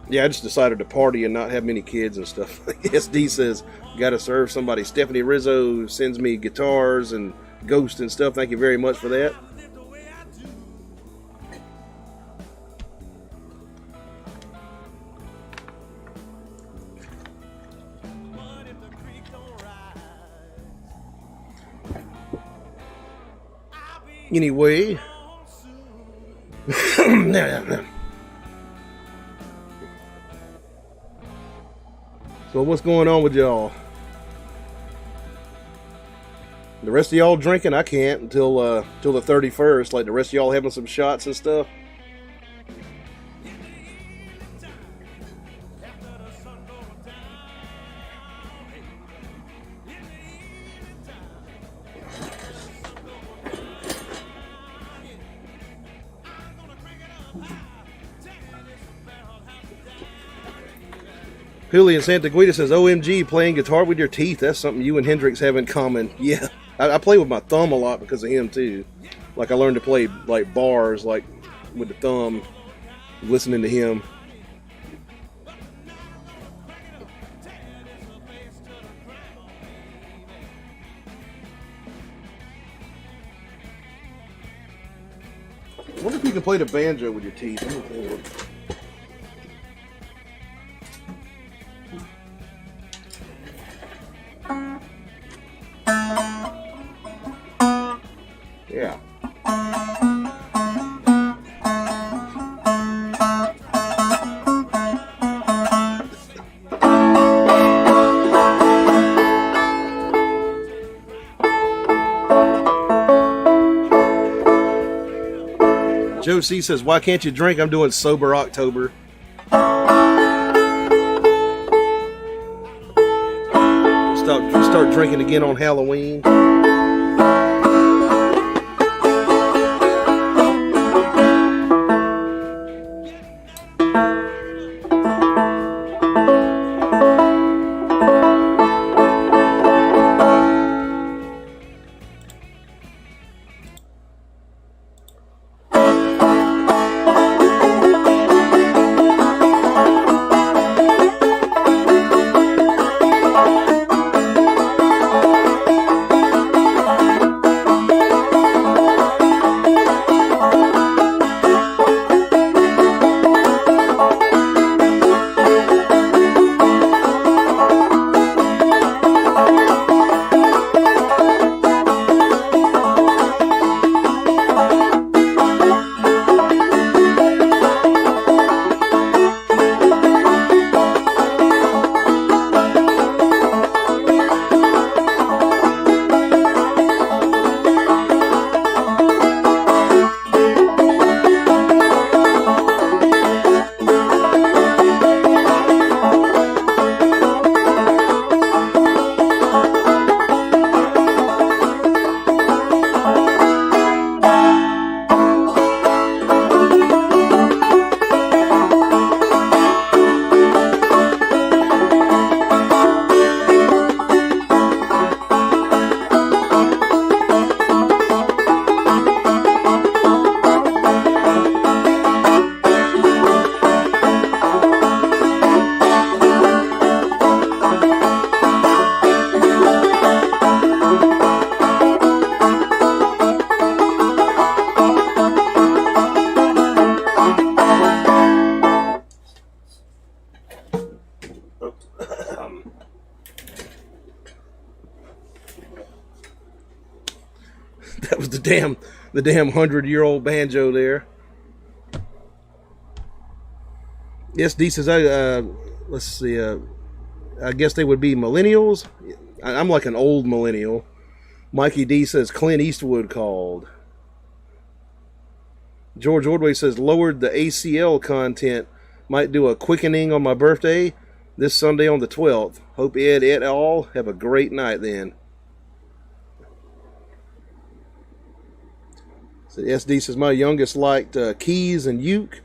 Yeah, I just decided to party and not have many kids and stuff. SD says, gotta serve somebody. Stephanie Rizzo sends me guitars and ghosts and stuff. Thank you very much for that. Anyway. So what's going on with y'all? The rest of y'all drinking? I can't until the 31st. Like the rest of y'all having some shots and stuff. Julian Santaguida says, OMG, playing guitar with your teeth. That's something you and Hendrix have in common. Yeah, I play with my thumb a lot because of him, too. Like, I learned to play, like, bars, like, with the thumb, listening to him. I wonder if you can play the banjo with your teeth. Joe C says, why can't you drink? I'm doing sober October. Start drinking again on Halloween. That was the damn 100-year-old banjo there. SD says, let's see, I guess they would be millennials. I'm like an old millennial. Mikey D says Clint Eastwood called. George Ordway says lowered the ACL content. Might do a quickening on my birthday this Sunday on the 12th. Hope Ed et al. Have a great night then. So SD says my youngest liked keys and uke.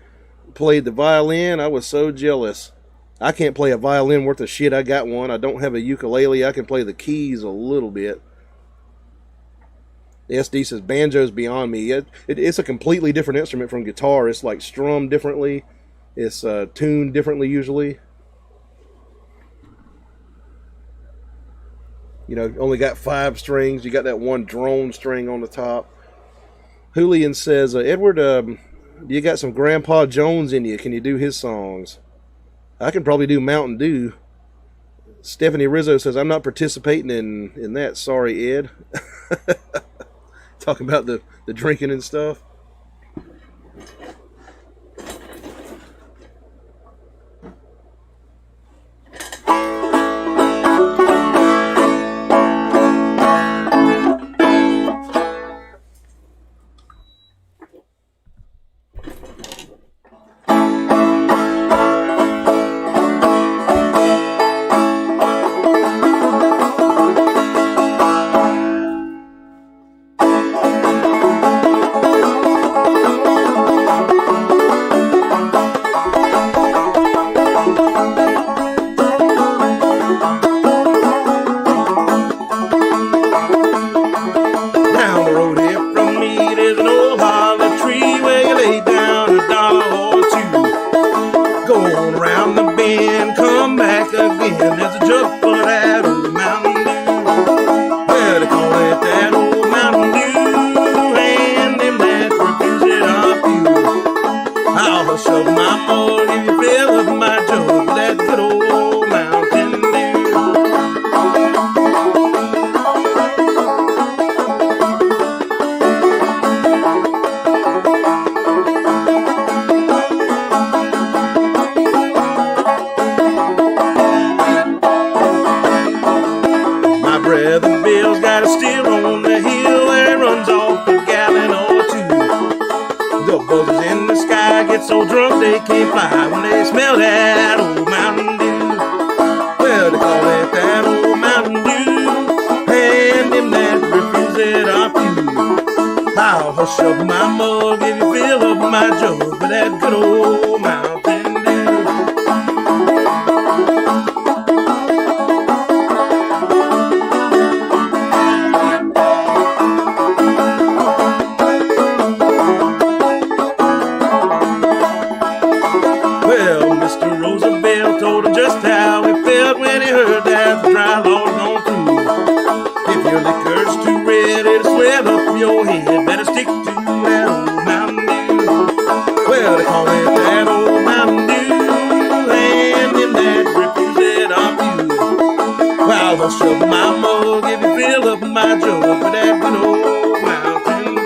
Played the violin. I was so jealous. I can't play a violin worth of shit. I got one. I don't have a ukulele. I can play the keys a little bit. SD says banjo's beyond me. It's a completely different instrument from guitar. It's like strummed differently. It's tuned differently usually. You know, only got 5 strings. You got that one drone string on the top. Julian says, Edward, you got some Grandpa Jones in you. Can you do his songs? I can probably do Mountain Dew. Stephanie Rizzo says, I'm not participating in that. Sorry, Ed. Talking about the drinking and stuff. buzzers in the sky get so drunk they can't fly when they smell that old Mountain Dew. Well, they call it that old Mountain Dew, and them that refuse it are few. I'll hush up my mug if you fill up my jug with that good old Mountain Dew. Well, Mr. Roosevelt told him just how he felt when he heard that the dry law's gone through. If your liquor's too red, it'll swell up your head. Better stick to that old Mountain Dew. Well, they call it that old Mountain Dew, and them that refuse it are few. Well, I'll shove my mug if you fill up my jug with that good old Mountain Dew.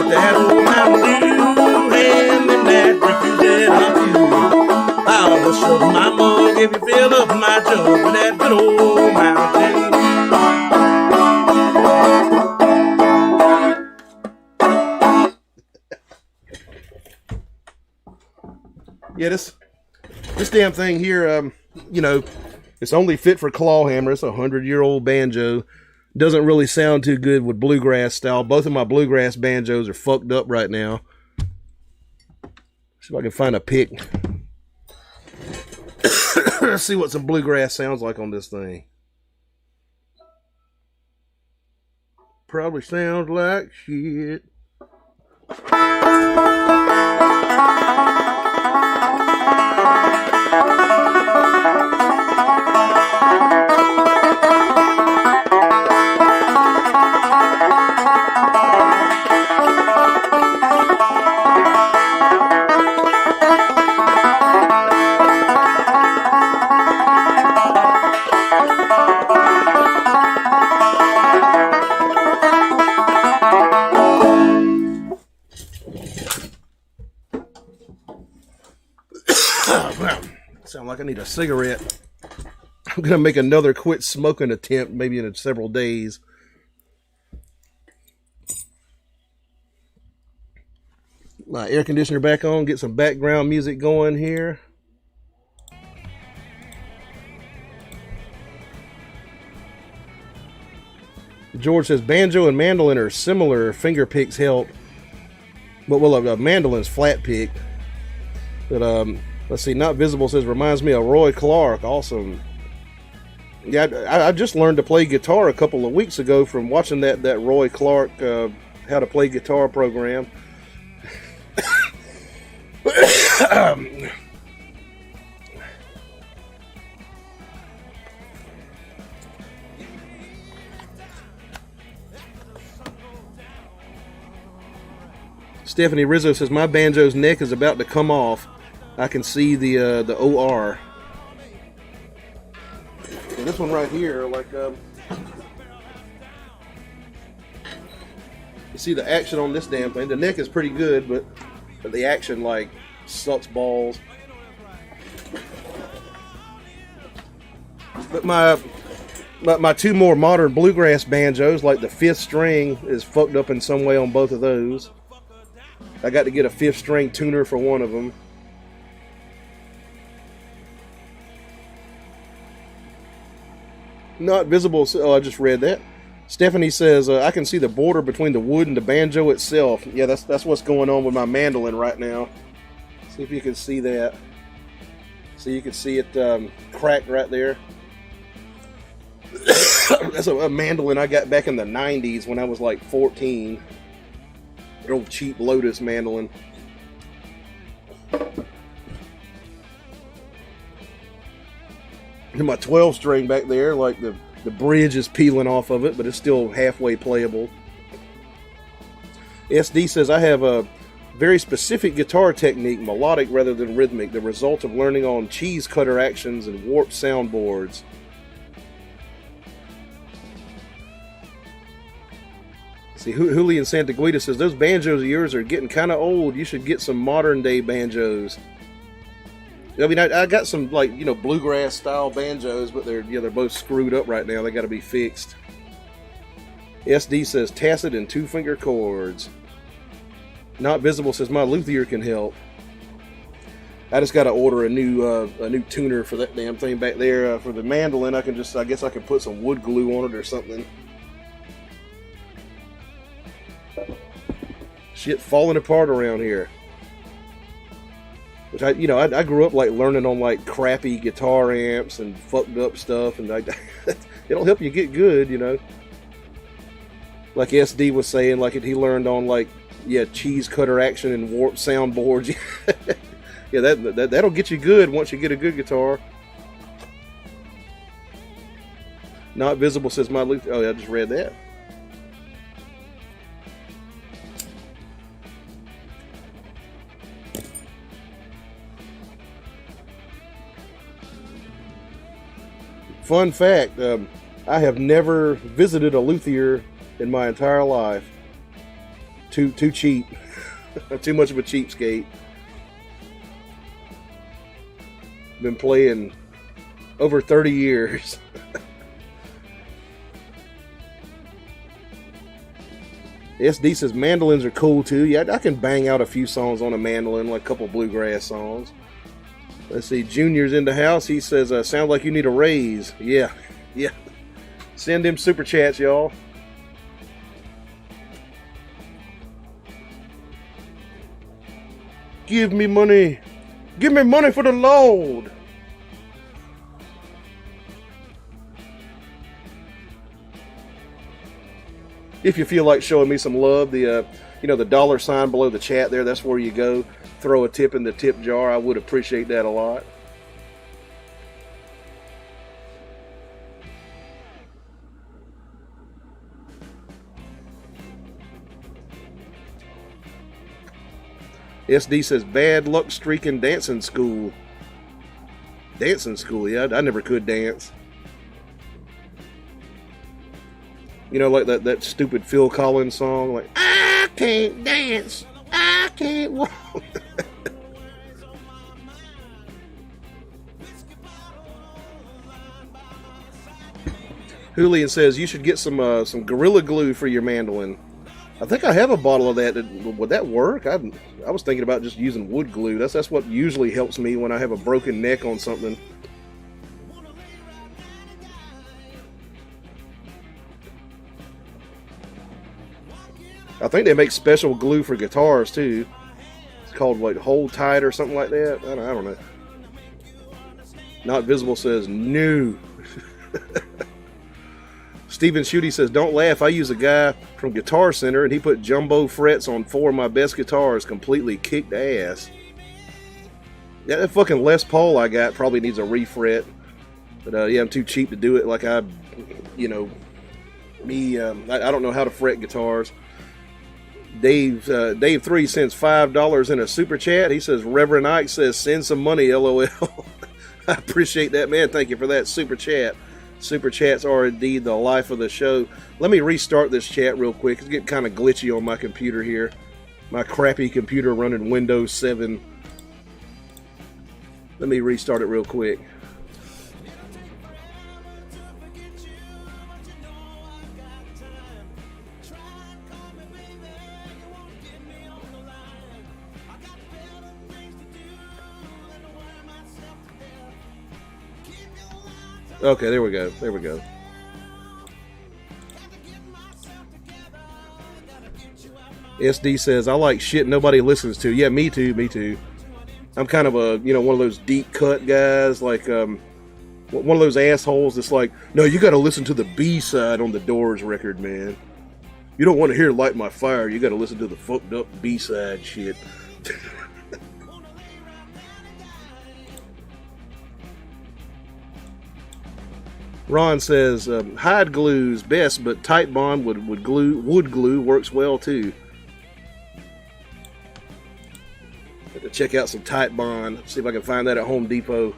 That old Mountain Dew, and them that refuse it are few. I'll shove my mug if you fill up my jug with that good old Mountain Dew. Yeah, this damn thing here, you know, it's only fit for claw hammer. It's a 100-year-old banjo. Doesn't really sound too good with bluegrass style. Both of my bluegrass banjos are fucked up right now. See if I can find a pick. Let's see what some bluegrass sounds like on this thing. Probably sounds like shit. Sound like I need a cigarette. I'm gonna make another quit smoking attempt maybe in several days. My air conditioner back on, get some background music going here. George says banjo and mandolin are similar. Finger picks help, but well, a mandolin's flat pick. But let's see. Not visible says reminds me of Roy Clark. Awesome. Yeah, I just learned to play guitar a couple of weeks ago from watching that Roy Clark how to play guitar program. Stephanie Rizzo says my banjo's neck is about to come off. I can see the OR. And this one right here, like you see the action on this damn thing. The neck is pretty good, but the action like sucks balls. But my two more modern bluegrass banjos, like the 5th string, is fucked up in some way on both of those. I got to get a 5th string tuner for one of them. Not visible. Oh, I just read that. Stephanie says, I can see the border between the wood and the banjo itself. Yeah, that's what's going on with my mandolin right now. See if you can see that. So you can see it cracked right there. That's a mandolin I got back in the 90s when I was like 14. An old cheap Lotus mandolin. And my 12 string back there, like the bridge is peeling off of it, but it's still halfway playable. SD says, I have a very specific guitar technique, melodic rather than rhythmic, the result of learning on cheese cutter actions and warped soundboards. See, Julian Santaguita says, those banjos of yours are getting kind of old. You should get some modern day banjos. I mean, I got some, like, you know, bluegrass style banjos, but they're both screwed up right now. They got to be fixed. SD says, tacit and 2-finger chords. Not Visible says, my luthier can help. I just got to order a new tuner for that damn thing back there. For the mandolin, I guess I can put some wood glue on it or something. Shit falling apart around here. Which I grew up like learning on like crappy guitar amps and fucked up stuff, and it'll help you get good, you know. Like SD was saying, like he learned on like cheese cutter action and warp soundboards. Yeah, that'll get you good once you get a good guitar. Not Visible says my Luther. Oh, yeah, I just read that. Fun fact, I have never visited a luthier in my entire life. Too cheap. Too much of a cheapskate. Been playing over 30 years. SD says mandolins are cool too. Yeah, I can bang out a few songs on a mandolin, like a couple bluegrass songs. Let's see, Junior's in the house. He says, sound like you need a raise. Yeah. Send him super chats, y'all. Give me money. Give me money for the Lord. If you feel like showing me some love, the $sign below the chat there, that's where you go. Throw a tip in the tip jar. I would appreciate that a lot. SD says, bad luck streak in dancing school. Dancing school, yeah, I never could dance. You know, like that stupid Phil Collins song, like, I can't dance, I can't walk. Julian says, you should get some Gorilla Glue for your mandolin. I think I have a bottle of that. Would that work? I was thinking about just using wood glue. That's what usually helps me when I have a broken neck on something. I think they make special glue for guitars too. It's called like Hold Tight or something like that. I don't know. Not Visible says no. Steven Schutte says, don't laugh. I use a guy from Guitar Center and he put jumbo frets on 4 of my best guitars. Completely kicked ass. Yeah, that fucking Les Paul I got probably needs a refret. But yeah, I'm too cheap to do it. Like I don't know how to fret guitars. Dave 3 sends $5 in a super chat. He says, Reverend Ike says, send some money, LOL. I appreciate that, man. Thank you for that super chat. Super chats are indeed the life of the show. Let me restart this chat real quick. It's getting kind of glitchy on my computer here. My crappy computer running Windows 7. Let me restart it real quick. Okay, there we go. There we go. SD says, I like shit nobody listens to. Yeah, me too, me too. I'm kind of a, one of those deep cut guys, like one of those assholes that's like, no, you got to listen to the B-side on the Doors record, man. You don't want to hear Light My Fire. You got to listen to the fucked up B-side shit. Ron says, hide glue's best, but tight bond wood glue works well too. Have to check out some tight bond. See if I can find that at Home Depot.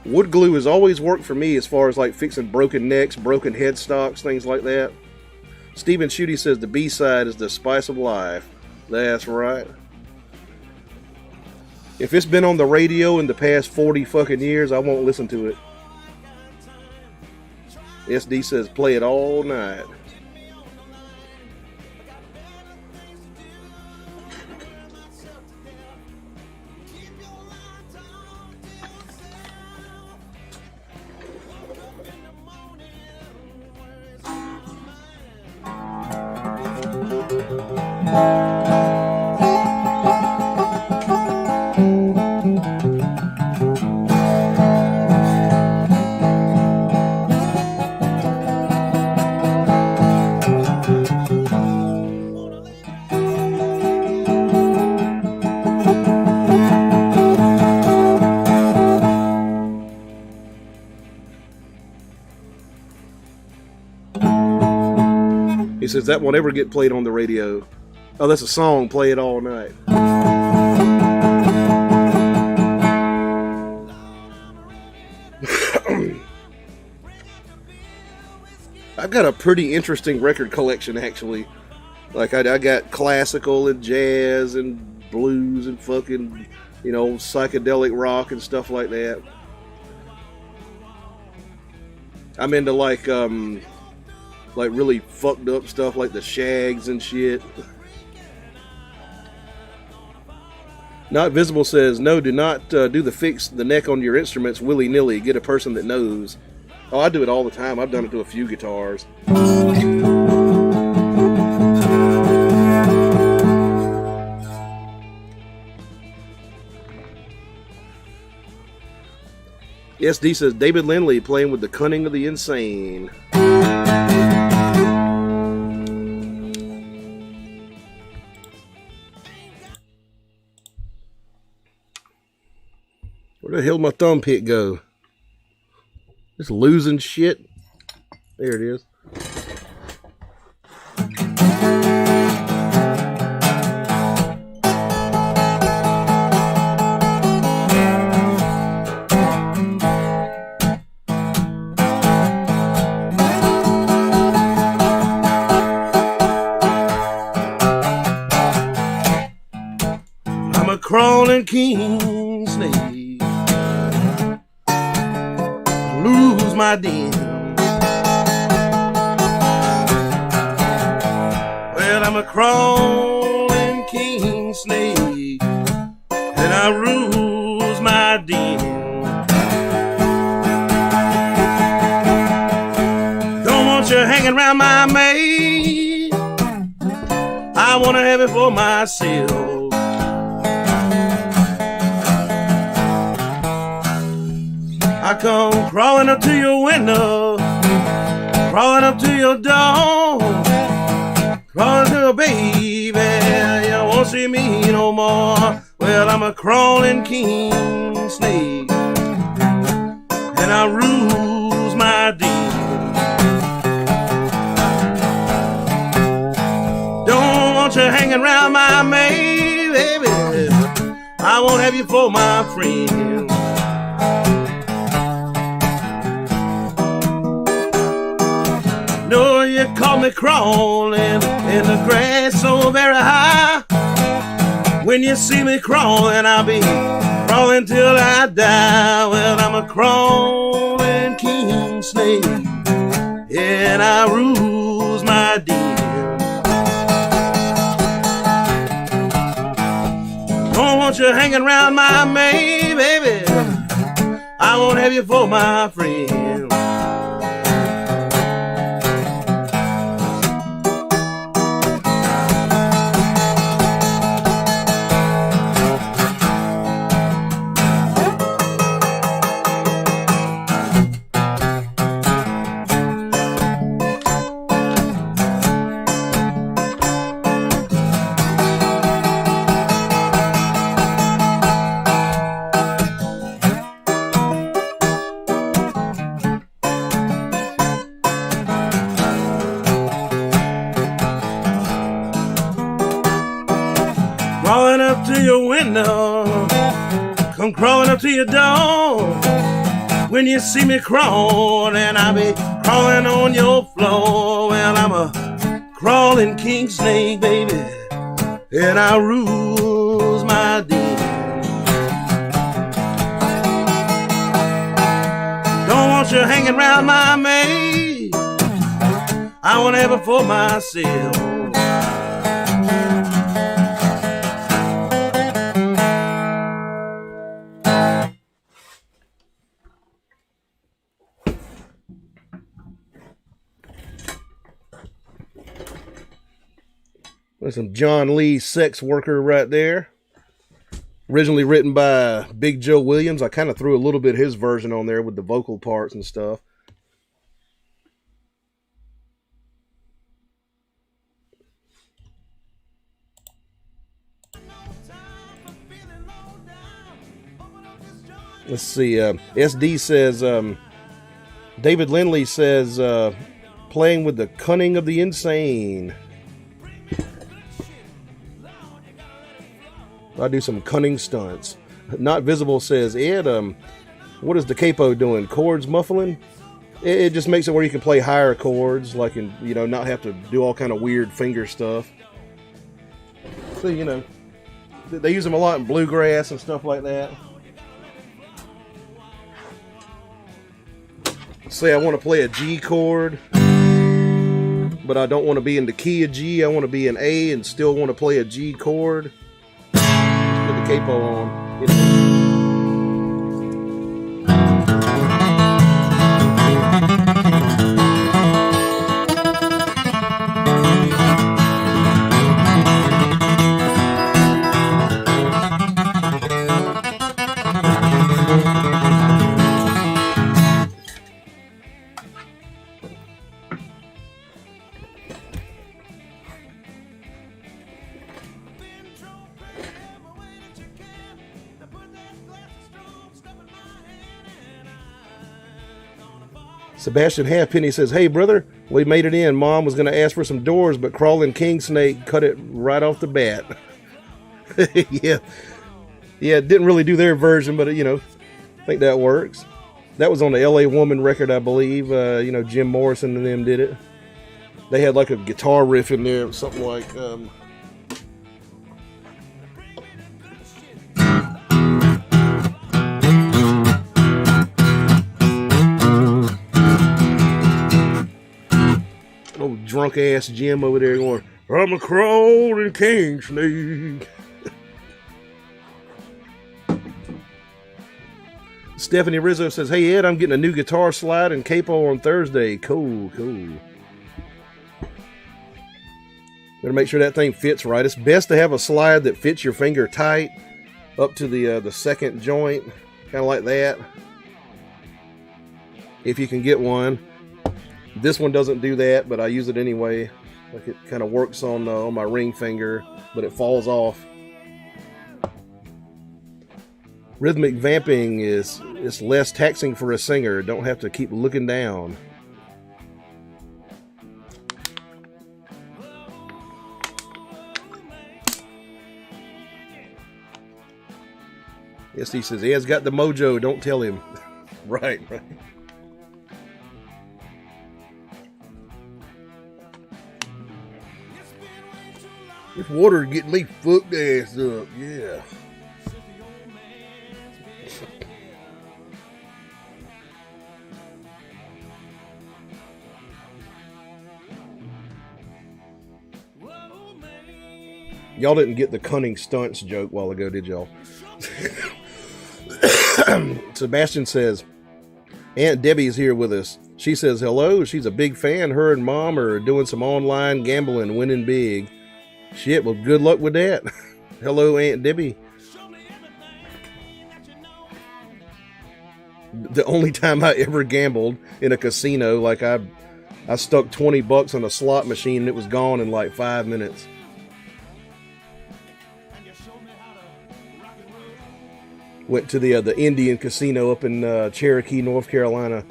Wood glue has always worked for me as far as like fixing broken necks, broken headstocks, things like that. Stephen Schutte says the B-side is the spice of life. That's right. If it's been on the radio in the past 40 fucking years, I won't listen to it. SD says play it all night. He says that won't ever get played on the radio. Oh, that's a song, play it all night. I've got a pretty interesting record collection, actually. Like, I got classical and jazz and blues and fucking, you know, psychedelic rock and stuff like that. I'm into, like really fucked up stuff like the Shags and shit. Not Visible says, no, do not do the fix the neck on your instruments willy-nilly. Get a person that knows. Oh, I do it all the time. I've done it to a few guitars. SD says, David Lindley playing with the cunning of the insane. Where the hell did my thumb pick go? Just losing shit. There it is. I'm a crawling king snake. Lose my den. Well, I'm a crawling king snake, and I lose my den. Don't want you hanging around my maid. I want to have it for myself. I come crawling up to your window, crawling up to your door, crawling to your baby. You won't see me no more. Well, I'm a crawling king snake, and I lose my den. Don't want you hanging around my maid, baby. I won't have you for my friend. No, you caught me crawling in the grass so very high. When you see me crawling, I'll be crawling till I die. Well, I'm a crawling king snake, and I lose my den. Don't want you hanging around my maid, baby. I won't have you for my friend. Crawling up to your window, come crawling up to your door. When you see me crawling, I'll be crawling on your floor. Well, I'm a crawling king snake, baby, and I rules my den. Don't want you hanging around my maid. I want heaven for myself. There's some John Lee Sex Worker right there. Originally written by Big Joe Williams. I kind of threw a little bit of his version on there with the vocal parts and stuff. Let's see. SD says, David Lindley says, playing with the cunning of the insane. I do some cunning stunts. Not Visible says, Ed, what is the capo doing? Chords muffling? It just makes it where you can play higher chords, like, and not have to do all kind of weird finger stuff. So, they use them a lot in bluegrass and stuff like that. Say I want to play a G chord, but I don't want to be in the key of G. I want to be in A and still want to play a G chord. Put the capo on. Sebastian Halfpenny says, hey, brother, we made it in. Mom was going to ask for some doors, but crawling king snake cut it right off the bat. Yeah, didn't really do their version, but, I think that works. That was on the LA Woman record, I believe. Jim Morrison and them did it. They had like a guitar riff in there, something like... drunk ass Jim over there going, I'm a crawling king snake. Stephanie Rizzo says, hey Ed, I'm getting a new guitar slide and capo on Thursday. Cool. Better make sure that thing fits right. It's best to have a slide that fits your finger tight up to the second joint, kind of like that. If you can get one. This one doesn't do that, but I use it anyway. Like it kind of works on my ring finger, but it falls off. Rhythmic vamping is less taxing for a singer. Don't have to keep looking down. Yes, he says, Ed's got the mojo, don't tell him. Right. This water getting me fucked ass up, yeah. Y'all didn't get the cunning stunts joke a while ago, did y'all? Sebastian says, Aunt Debbie's here with us. She says hello. She's a big fan. Her and Mom are doing some online gambling, winning big. Shit, well, good luck with that. Hello, Aunt Debbie. The only time I ever gambled in a casino, like I stuck $20 on a slot machine and it was gone in like 5 minutes. Went to the Indian casino up in Cherokee, North Carolina.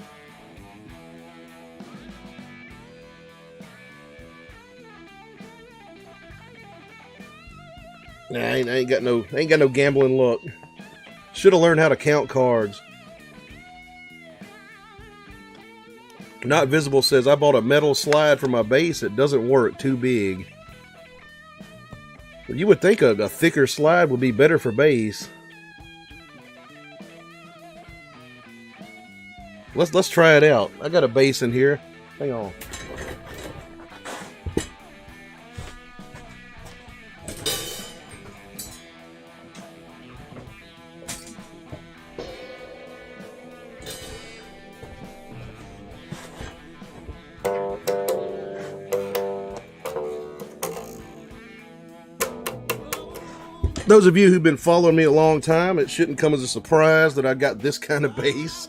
Nah, I ain't got no gambling luck. Should have learned how to count cards. Not Visible says, I bought a metal slide for my bass. It doesn't work. Too big. You would think a thicker slide would be better for bass. Let's try it out. I got a bass in here. Hang on. Those of you who've been following me a long time, it shouldn't come as a surprise that I got this kind of bass.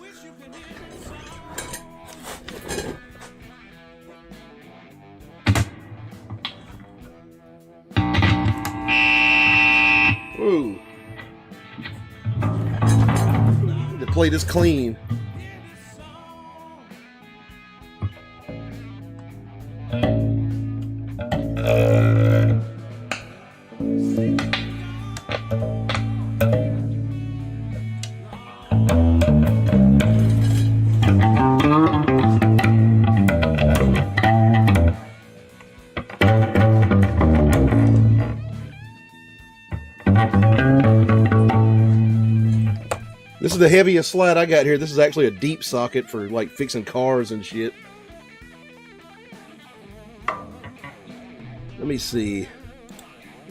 Ooh. Need to play this clean. This is the heaviest slide I got here. This is actually a deep socket for like fixing cars and shit. Let me see.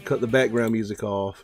Cut the background music off.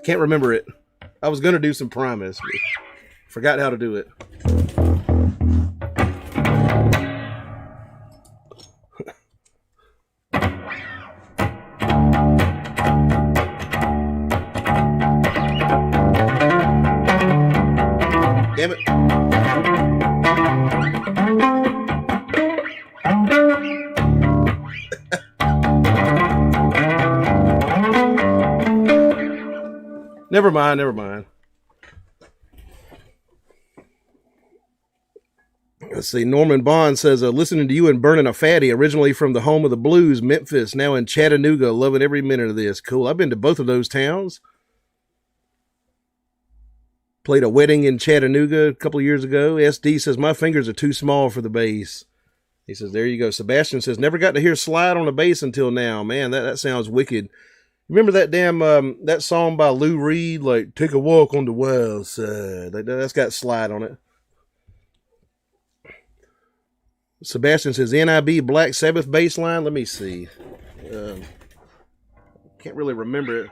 Can't remember it. I was going to do some Primus, but forgot how to do it. Damn it. Never mind, never mind. Let's see. Norman Bond says, listening to you and burning a fatty, originally from the home of the blues, Memphis, now in Chattanooga, loving every minute of this. Cool. I've been to both of those towns. Played a wedding in Chattanooga a couple of years ago. SD says, my fingers are too small for the bass. He says, there you go. Sebastian says, never got to hear slide on a bass until now. Man, that sounds wicked. Remember that damn, that song by Lou Reed, like, Take a Walk on the Wild Side? That's got slide on it. Sebastian says, NIB Black Sabbath bass line. Let me see. Can't really remember it.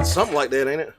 Something like that, ain't it?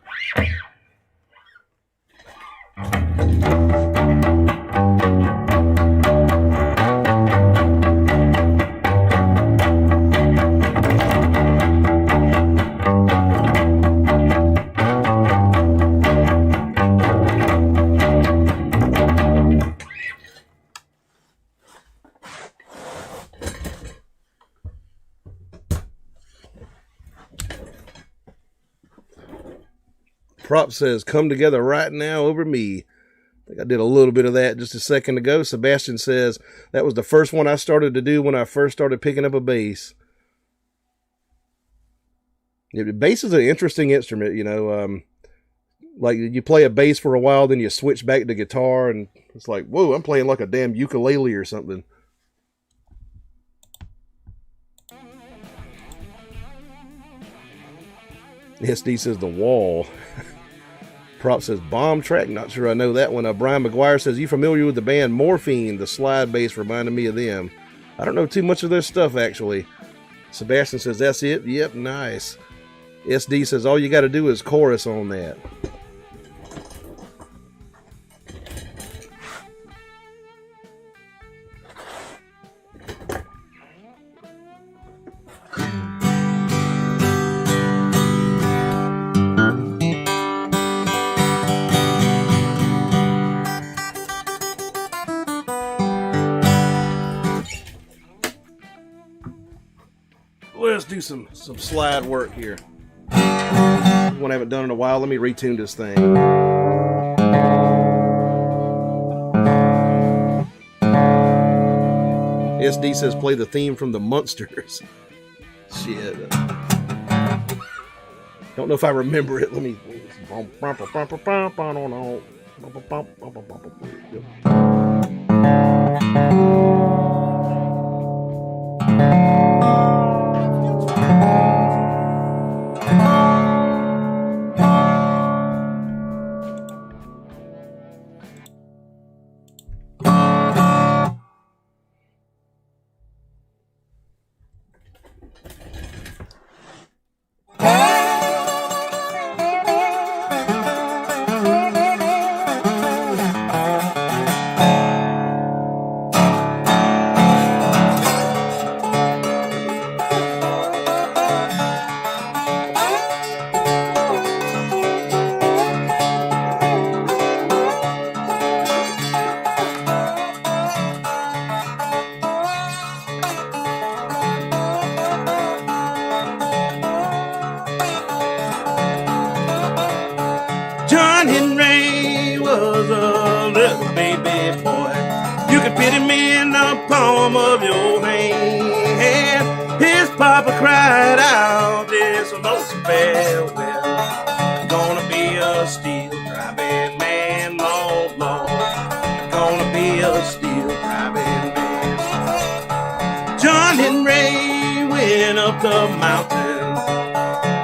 Prop says, come together right now over me. I think I did a little bit of that just a second ago. Sebastian says, that was the first one I started to do when I first started picking up a bass. Yeah, bass is an interesting instrument, you know. Like you play a bass for a while, then you switch back to guitar, and it's like, whoa, I'm playing like a damn ukulele or something. SD says The Wall. Prop says bomb track. Not sure I know that one. Brian McGuire says, you familiar with the band Morphine? The slide bass reminded me of them. I don't know too much of their stuff, actually. Sebastian says, that's it? Yep, nice. SD says, all you got to do is chorus on that. Let's do some slide work here. One I haven't done in a while. Let me retune this thing. SD says play the theme from the Munsters. Shit. Don't know if I remember it. Let me. John Henry was a little baby boy. You could fit him in the palm of your hand. His papa cried out, this lonesome farewell. Gonna be a steel driving man, Lord, Lord. Gonna be a steel driving man. John Henry went up the mountain,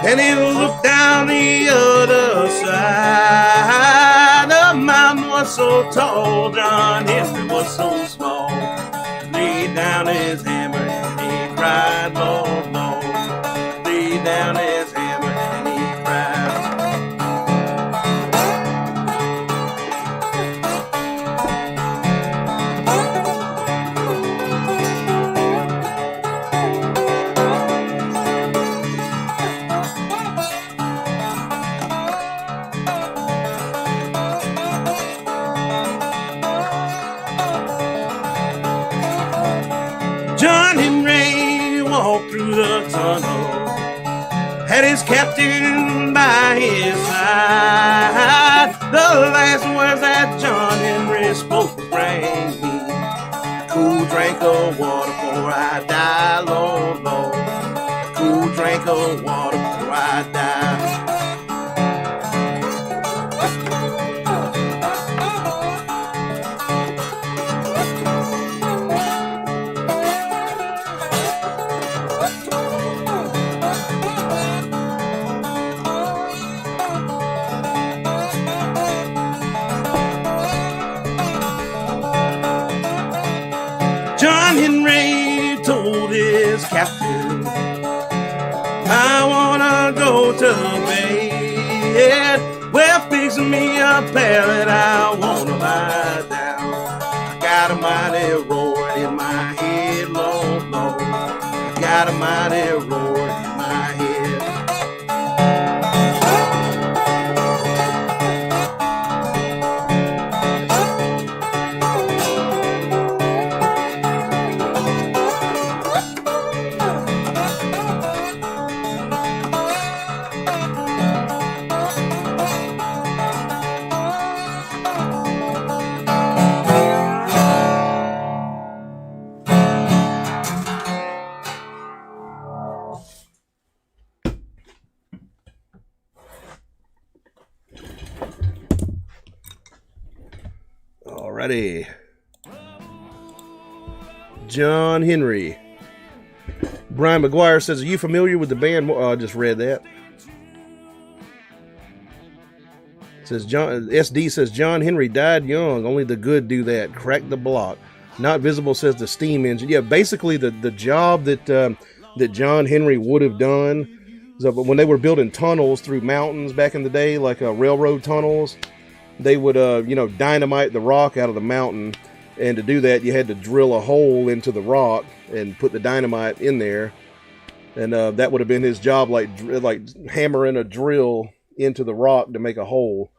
and he looked down the other side. The mountain was so tall, John Henry was so small. He laid down his hammer and he cried, Lord, Lord. Laid down his hammer and he cried. John Henry walked through the tunnel, had his captain by his side. The last words that John Henry spoke rang me. Cool drink of water before I die, Lord, Lord. Cool drink of water before I die. John Henry told his captain, I wanna go to bed. Well, fix me a pallet, I wanna lie down. I got a mighty roar in my head, Lord, Lord. I got a mighty roar in my head. Alrighty. John Henry. Brian McGuire says, are you familiar with the band? I just read that. Says John SD says John Henry died young. Only the good do that. Crack the block. Not visible says the steam engine. Yeah, basically the job that that John Henry would have done is when they were building tunnels through mountains back in the day, like railroad tunnels. They would dynamite the rock out of the mountain, and to do that you had to drill a hole into the rock and put the dynamite in there, and that would have been his job, like hammering a drill into the rock to make a hole.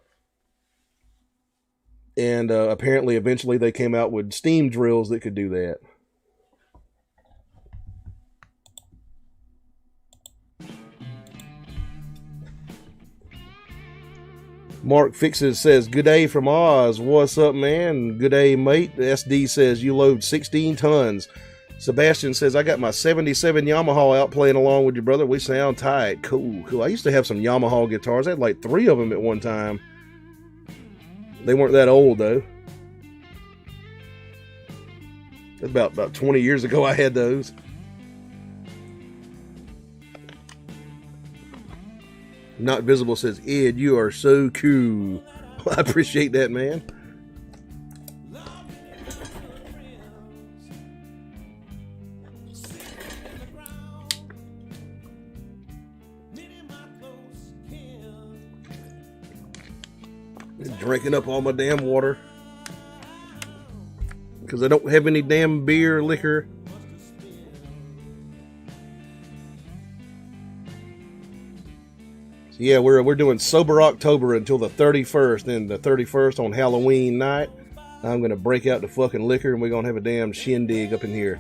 And apparently, eventually, they came out with steam drills that could do that. Mark Fixes says, good day from Oz. What's up, man? Good day, mate. SD says, you load 16 tons. Sebastian says, I got my 77 Yamaha out playing along with your brother. We sound tight. Cool. I used to have some Yamaha guitars. I had like 3 of them at one time. They weren't that old, though. About 20 years ago, I had those. Not Visible says, Ed, you are so cool. I appreciate that, man. Drinking up all my damn water because I don't have any damn beer or liquor. So yeah, we're doing Sober October until the 31st. Then the 31st on Halloween night, I'm gonna break out the fucking liquor and we're gonna have a damn shindig up in here.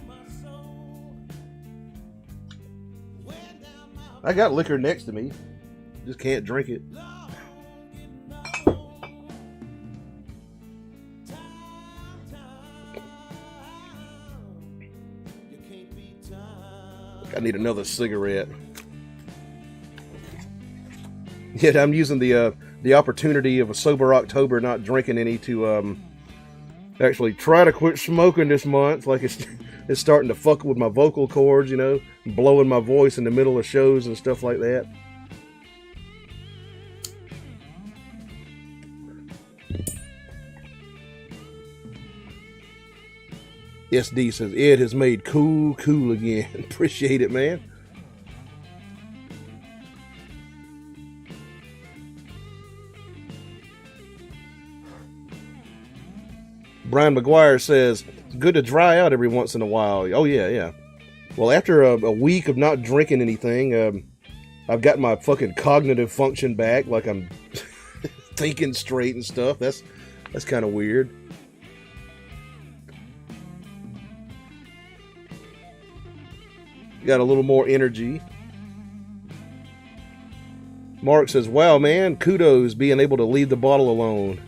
I got liquor next to me, just can't drink it. I need another cigarette. Yet I'm using the opportunity of a Sober October, not drinking any, to actually try to quit smoking this month. Like it's starting to fuck with my vocal cords, blowing my voice in the middle of shows and stuff like that. SD says, Ed has made cool again. Appreciate it, man. Brian McGuire says, it's good to dry out every once in a while. Oh, yeah. Well, after a week of not drinking anything, I've got my fucking cognitive function back. Like I'm thinking straight and stuff. That's kind of weird. Got a little more energy. Mark says, wow, man, kudos being able to leave the bottle alone.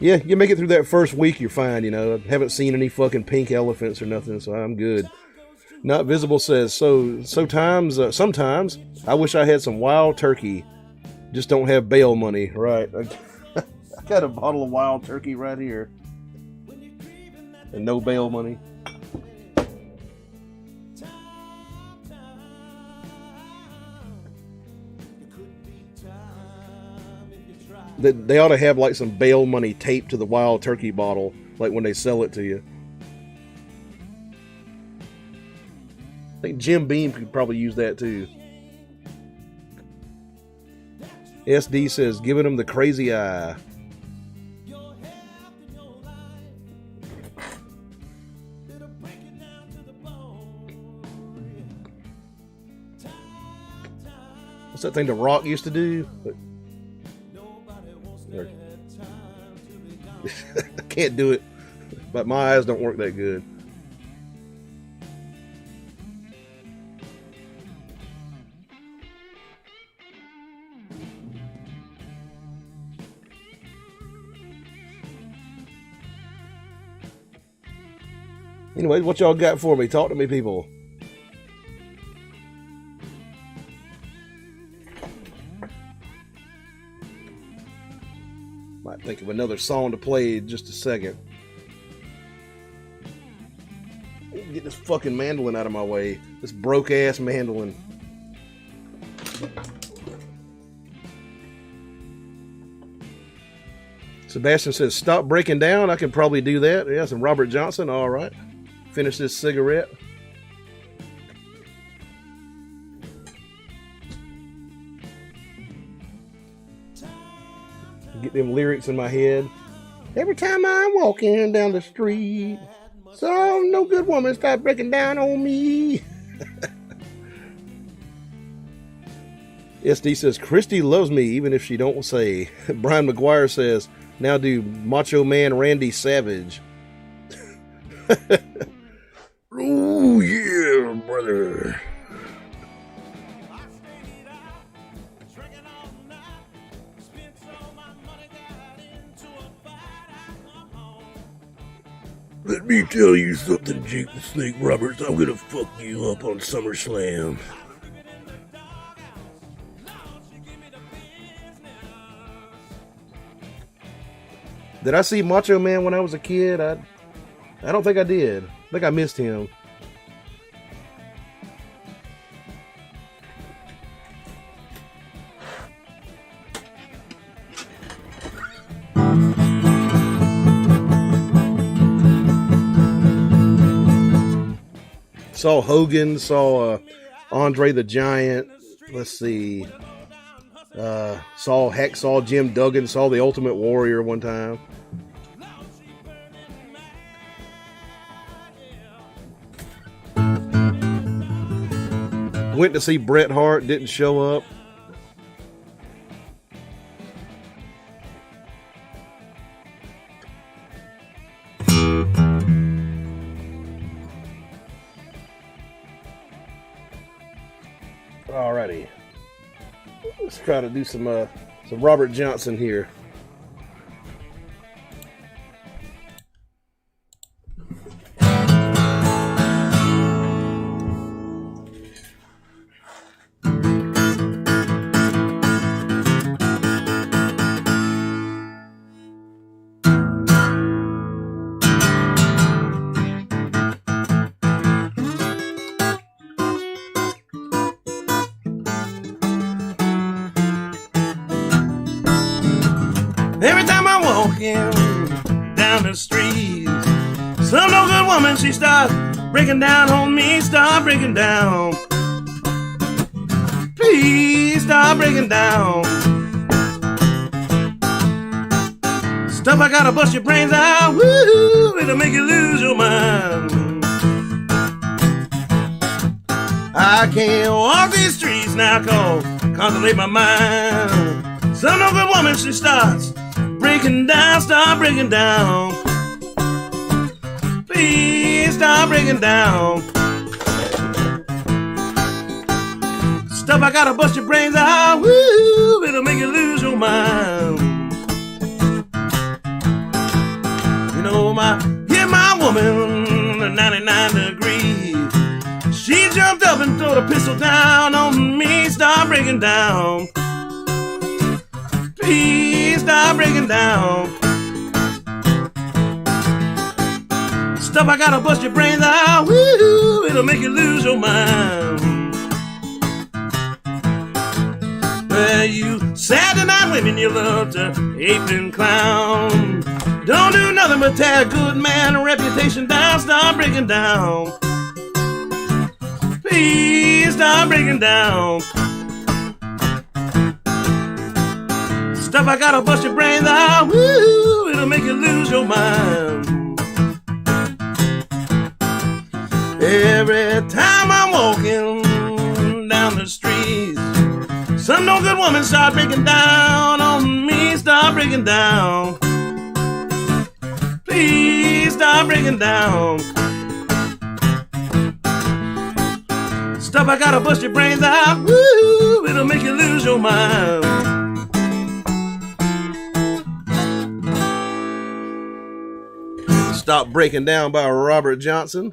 Yeah, you make it through that first week, you're fine, I haven't seen any fucking pink elephants or nothing, so I'm good. Not Visible says, sometimes I wish I had some wild turkey. Just don't have bail money. Right. I got a bottle of wild turkey right here. And no bail money. They ought to have like some bail money taped to the wild turkey bottle, like when they sell it to you. I think Jim Beam could probably use that too. SD says, giving him the crazy eye. What's that thing The Rock used to do? I can't do it, but my eyes don't work that good. Anyway, what y'all got for me? Talk to me, people. Might think of another song to play in just a second. Get this fucking mandolin out of my way. This broke ass mandolin. Sebastian says, stop breaking down. I can probably do that. Yeah, some Robert Johnson. All right. Finish this cigarette. Get them lyrics in my head. Every time I'm walking down the street, some no good woman start breaking down on me. SD says, Christy loves me even if she don't say. Brian McGuire says, now do Macho Man Randy Savage. Oh yeah, brother. Let me tell you something, Jake the Snake Roberts. I'm gonna fuck you up on SummerSlam. Did I see Macho Man when I was a kid? I don't think I did. I think I missed him. Saw Hogan, saw Andre the Giant. Let's see. Saw Jim Duggan, saw the Ultimate Warrior one time. Went to see Bret Hart, didn't show up. Alrighty. Let's try to do some Robert Johnson here. Every time I'm walking down the street, some no good woman, she starts breaking down on me. Start breaking down. Please start breaking down. Stuff I gotta bust your brains out. Woo, it'll make you lose your mind. I can't walk these streets now, cause contemplate my mind. Some no good woman, she starts breaking down, start breaking down. Please start breaking down. Stuff I gotta bust your brains out. Woo, it'll make you lose your mind. You know, my woman, a 99 degrees. She jumped up and threw the pistol down on me. Start breaking down. Please start breaking down. Stuff I gotta bust your brains out. Woo, it'll make you lose your mind. Well, you Saturday night women, you love to ape and clown. Don't do nothing but tear a good man a reputation down. Start breaking down. Please start breaking down. Stuff I gotta bust your brains out. Woo, it'll make you lose your mind. Every time I'm walking down the street, some no good woman start breaking down on me. Start breaking down. Please start breaking down. Stuff I gotta bust your brains out. Woo, it'll make you lose your mind. Stop Breaking Down by Robert Johnson.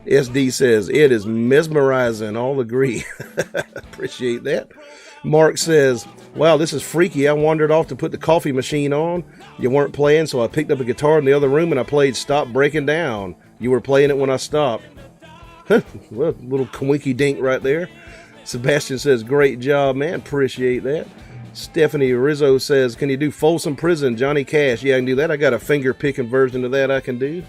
SD says, it is mesmerizing. All agree. Appreciate that. Mark says, wow, this is freaky. I wandered off to put the coffee machine on. You weren't playing, so I picked up a guitar in the other room and I played Stop Breaking Down. You were playing it when I stopped. Well, little quinky dink right there. Sebastian says, great job, man. Appreciate that. Stephanie Rizzo says, can you do Folsom Prison, Johnny Cash? Yeah, I can do that. I got a finger-picking version of that I can do.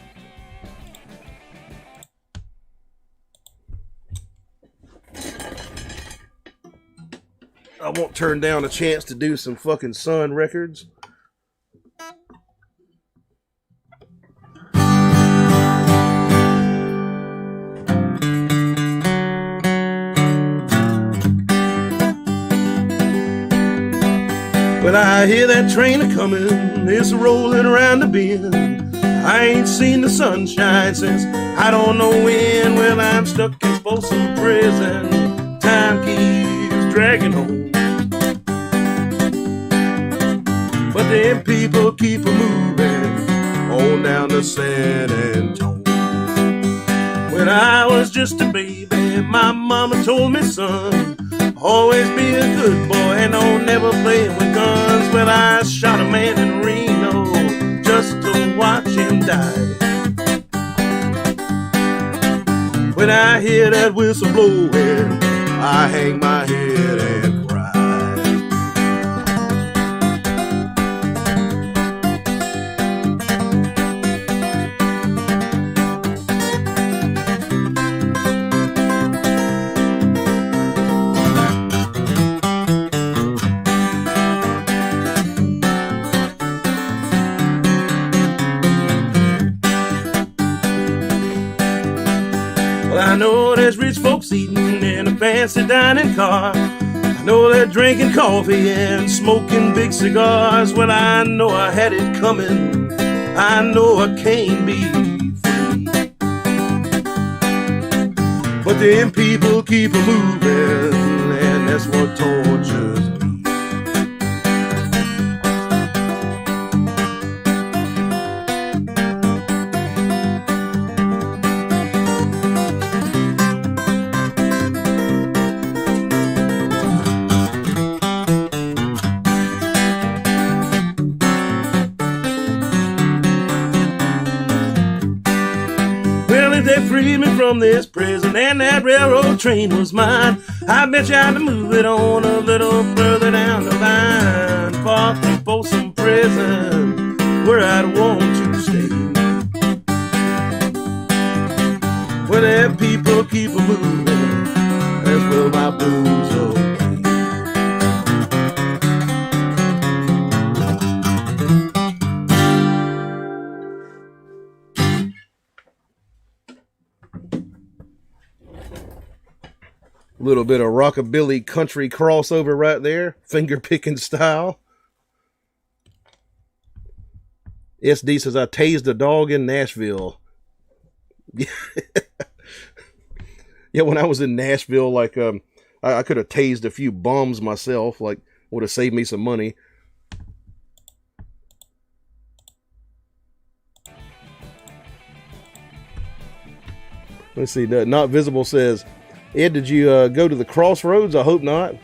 I won't turn down a chance to do some fucking Sun records. When I hear that train a-comin', it's rolling around the bend. I ain't seen the sunshine since I don't know when. Well, I'm stuck in Folsom Prison. Time keeps dragging on. But them people keep a-moving on down to San Antonio. When I was just a baby, my mama told me, son, always be a good boy and don't never play with guns. Well, I shot a man in Reno just to watch him die. When I hear that whistle blowing, I hang my head and cry. I know there's rich folks eating in a fancy dining car. I know they're drinking coffee and smoking big cigars. Well, I know I had it coming. I know I can't be free. But them people keep moving, and that's what tortures me. They freed me from this prison and that railroad train was mine. I bet you I'd move it on a little further down the line, far from Folsom Prison, where I'd want to stay. Where that people keep a moving, that's where my blues are. Little bit of rockabilly country crossover right there, finger picking style. SD says, I tased a dog in Nashville. Yeah, when I was in Nashville, like I could have tased a few bums myself, like would have saved me some money. Let's see, Not Visible says, Ed, did you go to the Crossroads? I hope not.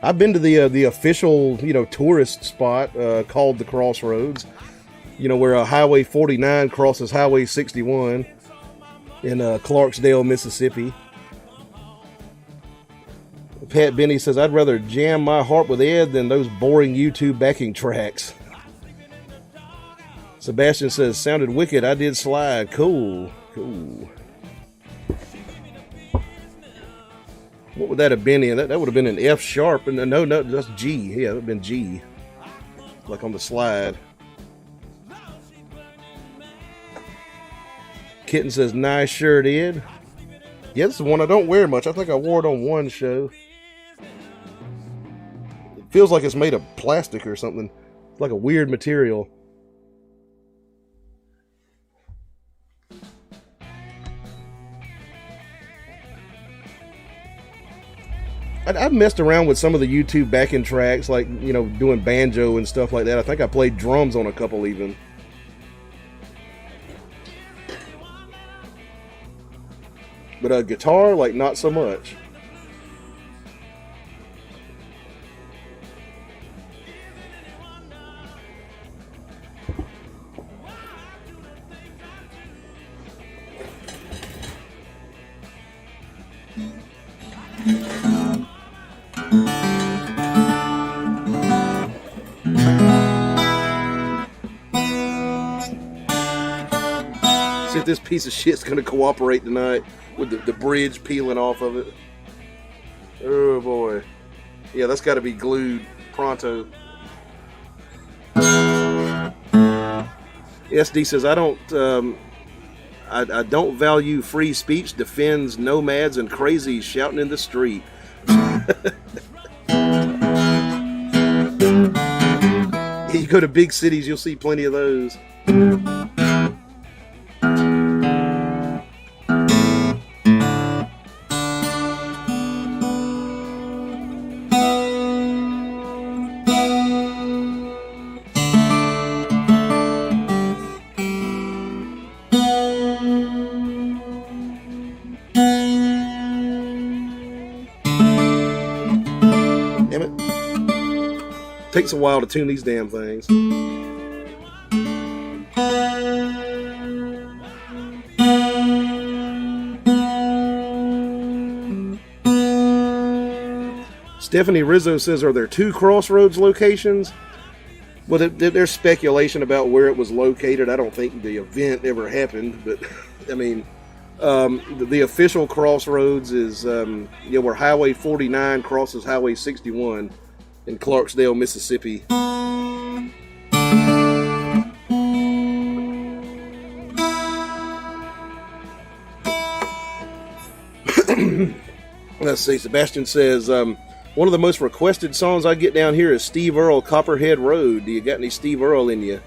I've been to the official, tourist spot called the Crossroads. Where Highway 49 crosses Highway 61 in Clarksdale, Mississippi. Pat Benny says, I'd rather jam my heart with Ed than those boring YouTube backing tracks. Sebastian says, sounded wicked. I did slide. Cool. What would that have been in? That would have been an F sharp. And no, that's G. Yeah, that would have been G. Like on the slide. Kitten says, nice shirt, Ed. Yeah, this is one I don't wear much. I think I wore it on one show. It feels like it's made of plastic or something. It's like a weird material. I've messed around with some of the YouTube backing tracks, like, doing banjo and stuff like that. I think I played drums on a couple even. But a guitar, like, not so much. See if this piece of shit's gonna cooperate tonight with the bridge peeling off of it. Oh boy. Yeah, that's gotta be glued pronto. SD says, I don't value free speech, defends nomads and crazies shouting in the street. You go to big cities, you'll see plenty of those. Damn it. Takes a while to tune these damn things. Stephanie Rizzo says, are there two Crossroads locations? Well, there's speculation about where it was located. I don't think the event ever happened, but I mean, the official Crossroads is where Highway 49 crosses Highway 61 in Clarksdale, Mississippi. Let's see. Sebastian says, one of the most requested songs I get down here is Steve Earle, Copperhead Road. Do you got any Steve Earle in you?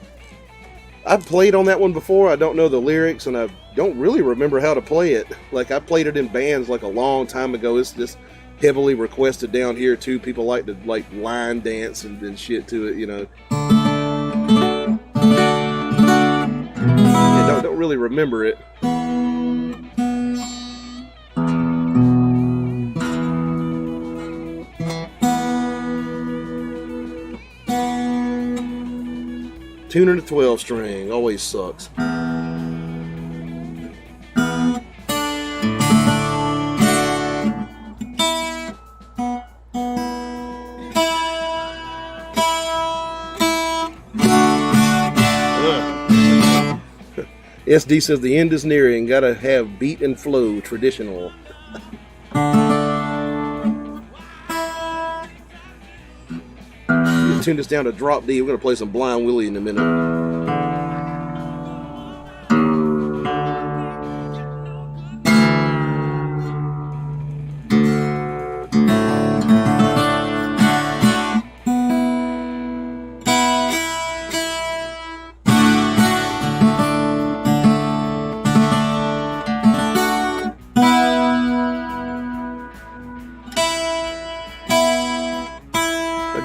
I've played on that one before. I don't know the lyrics, and I don't really remember how to play it. Like, I played it in bands like a long time ago. It's just heavily requested down here too. People like to line dance and shit to it, you know. Yeah, don't really remember it. Tuning a 12 string always sucks. SD says the end is nearing. Gotta have beat and flow, traditional. Tune this down to drop D. We're gonna play some Blind Willie in a minute.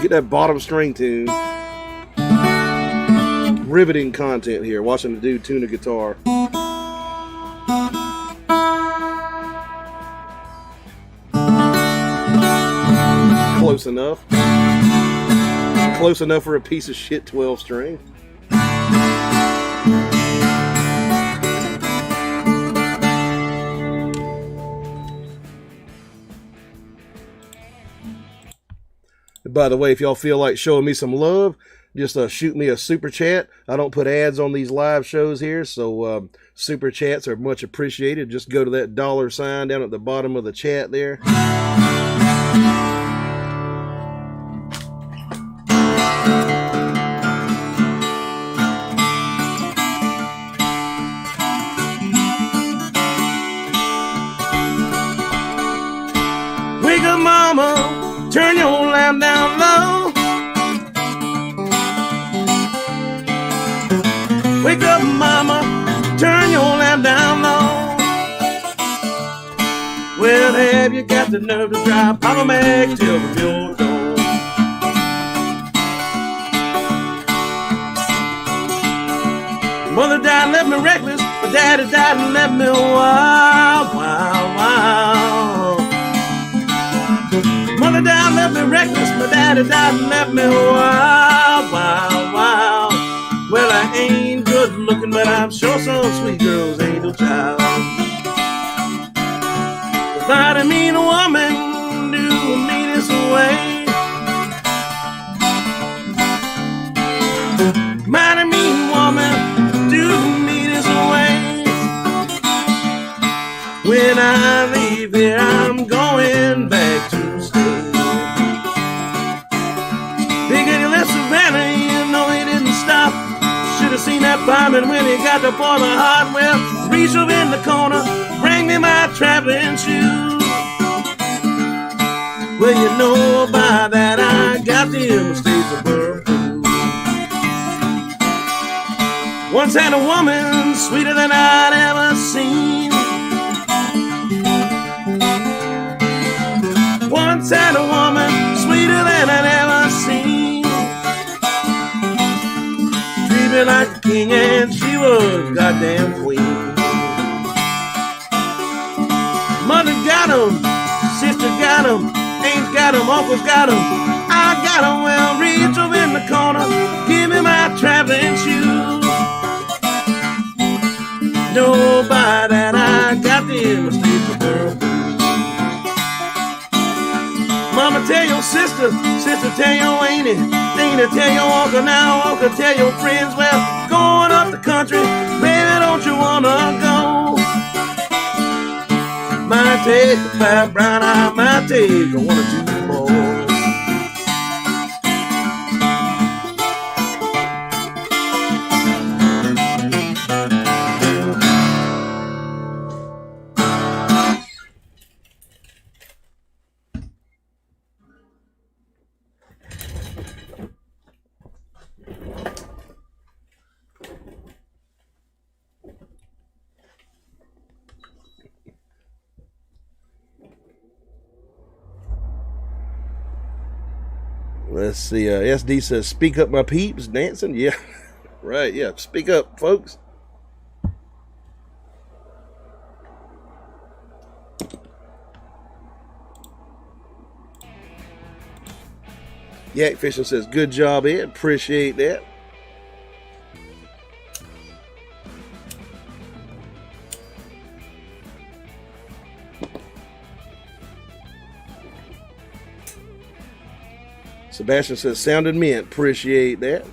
Get that bottom string tune. Riveting content here. Watching the dude tune a guitar. Close enough. Close enough for a piece of shit 12 string. By the way, if y'all feel like showing me some love, just shoot me a super chat. I don't put ads on these live shows here, so super chats are much appreciated. Just go to that $sign down at the bottom of the chat there. Wake up, mama, turn your lamp down low. Wake up, mama, turn your lamp down low. Well, have you got the nerve to drive Papa Mac till the your door? Mother died and left me reckless, but daddy died and left me wild, wild, wild. daddy died and left me wild, wild, wild. Well, I ain't good looking, but I'm sure some sweet girl's angel child. Mighty mean woman do me this way. Mighty mean woman do me this way. When I leave here, I'm going back to stay. Big Eddie left Savannah, you know he didn't stop. Should have seen that bombing when he got to pour my heart. Well, reach over in the corner, bring me my traveling shoes. Well, you know by that I got them states of birth. Once had a woman sweeter than I'd ever seen. Once had a woman sweeter than I'd ever seen. Treated me like a king and she was goddamn queen. Mother got him, sister got him, aunts got him, uncles got him. I got him, well, reach over in the corner, give me my traveling shoes. Know by that I got them states of birth. Mama tell your sister, sister tell your auntie, auntie tell your uncle, now uncle tell your friends. Well, going up the country, baby, don't you wanna go? Might take a fat brown eye, might take a one or two more. Let's see. SD says, "Speak up, my peeps, dancing." Yeah, right. Yeah, speak up, folks. Yak Fishing says, "Good job, Ed. Appreciate that." Sebastian says, "Sounded mint." Appreciate that.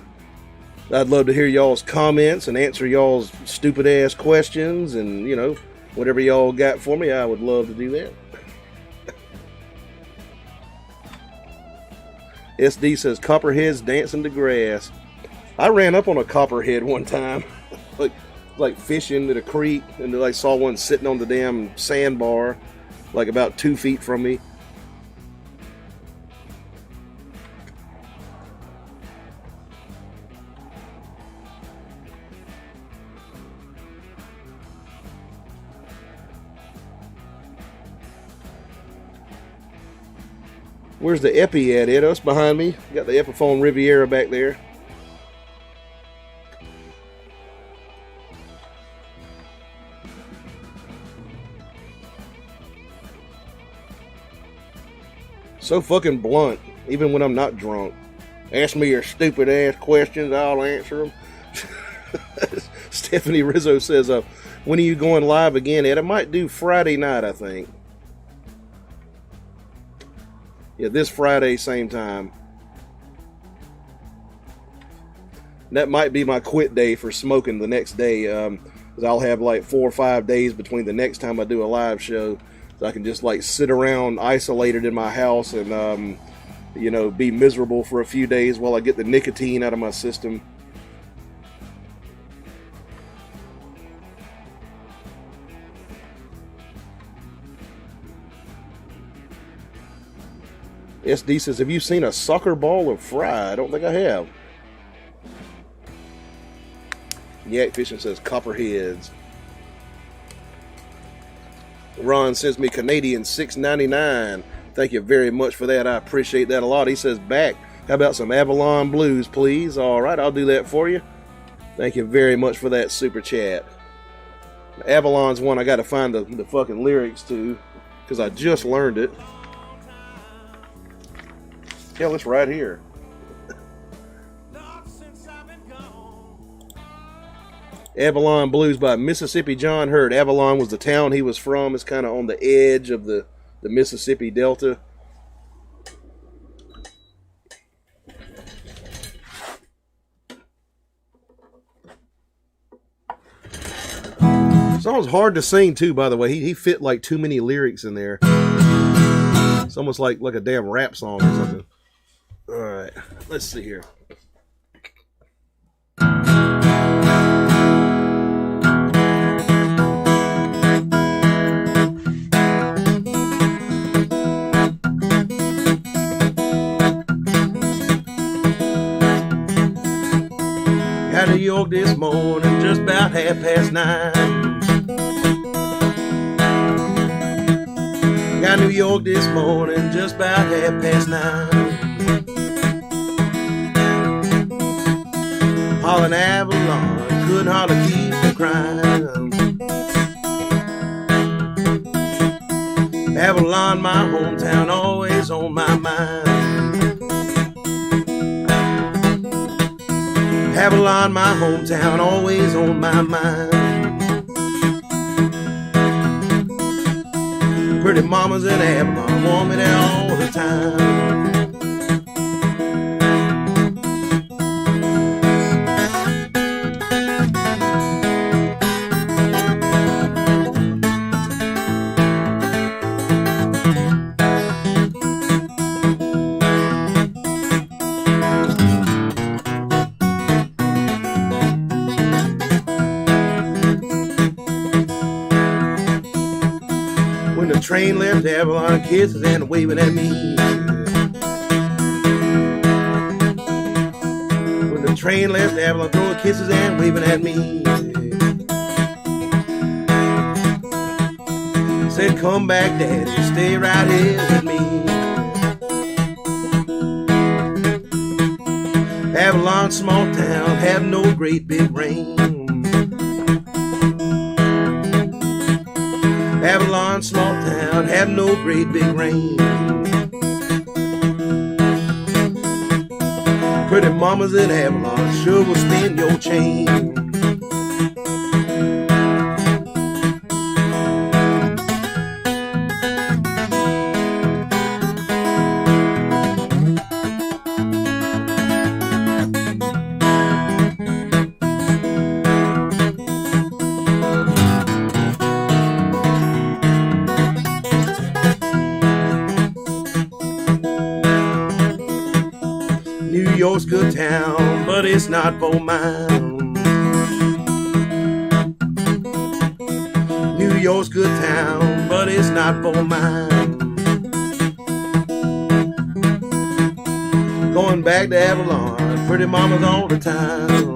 I'd love to hear y'all's comments and answer y'all's stupid ass questions, and you know, whatever y'all got for me, I would love to do that. SD says, "Copperheads dancing to grass." I ran up on a copperhead one time, like fishing at a creek, and I saw one sitting on the damn sandbar, like about 2 feet from me. Where's the Epi at, Ed? It's behind me. Got the Epiphone Riviera back there. So fucking blunt, even when I'm not drunk. Ask me your stupid ass questions, I'll answer them. Stephanie Rizzo says, "When are you going live again, Ed?" I might do Friday night, I think. Yeah, this Friday, same time. That might be my quit day for smoking the next day. Because I'll have like 4 or 5 days between the next time I do a live show. So I can just like sit around isolated in my house and, you know, be miserable for a few days while I get the nicotine out of my system. SD says, "Have you seen a soccer ball of fry?" I don't think I have. Yak Fishing says, "Copperheads." Ron sends me Canadian $6.99. Thank you very much for that. I appreciate that a lot. He says, "Back. How about some Avalon Blues, please?" All right, I'll do that for you. Thank you very much for that super chat. Avalon's one I got to find the fucking lyrics to, because I just learned it. Hell, it's right here. Avalon Blues by Mississippi John Hurt. Avalon was the town he was from. It's kind of on the edge of the Mississippi Delta. The song's hard to sing too, by the way. He fit like too many lyrics in there. It's almost like a damn rap song or something. All right, let's see here. Got to New York this morning, just about 9:30. Got New York this morning, just about 9:30. Hollin' Avalon, couldn't hardly keep from crying. Avalon, my hometown, always on my mind. Avalon, my hometown, always on my mind. Pretty mamas in Avalon want me there all the time. When the train left Avalon, kisses and waving at me. When the train left Avalon, throwing kisses and waving at me. Said, come back, Daddy, stay right here with me. Avalon, small town, have no great big rain. Avalon, small town, have no great big rain. Pretty mamas in Avalon sure will spin your chain. New York's good town, but it's not for mine. New York's good town, but it's not for mine. Going back to Avalon, pretty mamas all the time.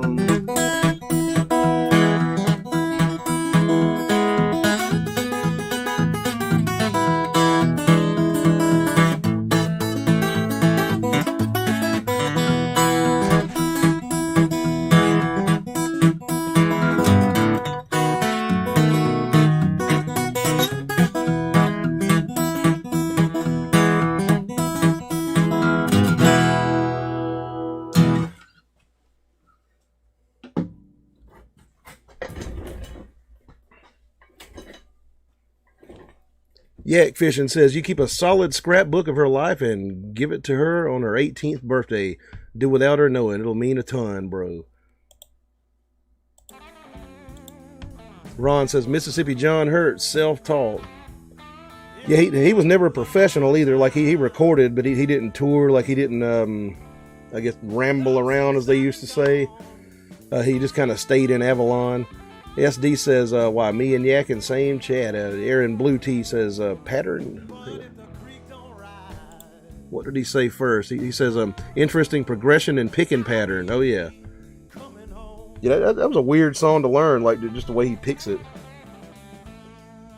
Yak Fishing says, you keep a solid scrapbook of her life and give it to her on her 18th birthday. Do without her knowing. It'll mean a ton, bro. Ron says, Mississippi John Hurt, self-taught. Yeah, he was never a professional either. Like, he recorded, but he didn't tour. Like, he didn't, I guess, ramble around, as they used to say. He just kind of stayed in Avalon. SD says, why, me and Yak in same chat. Aaron Blue Tea says, pattern. What did he say first? He says, interesting progression and picking pattern. Oh, yeah. Yeah, that was a weird song to learn, like, just the way he picks it.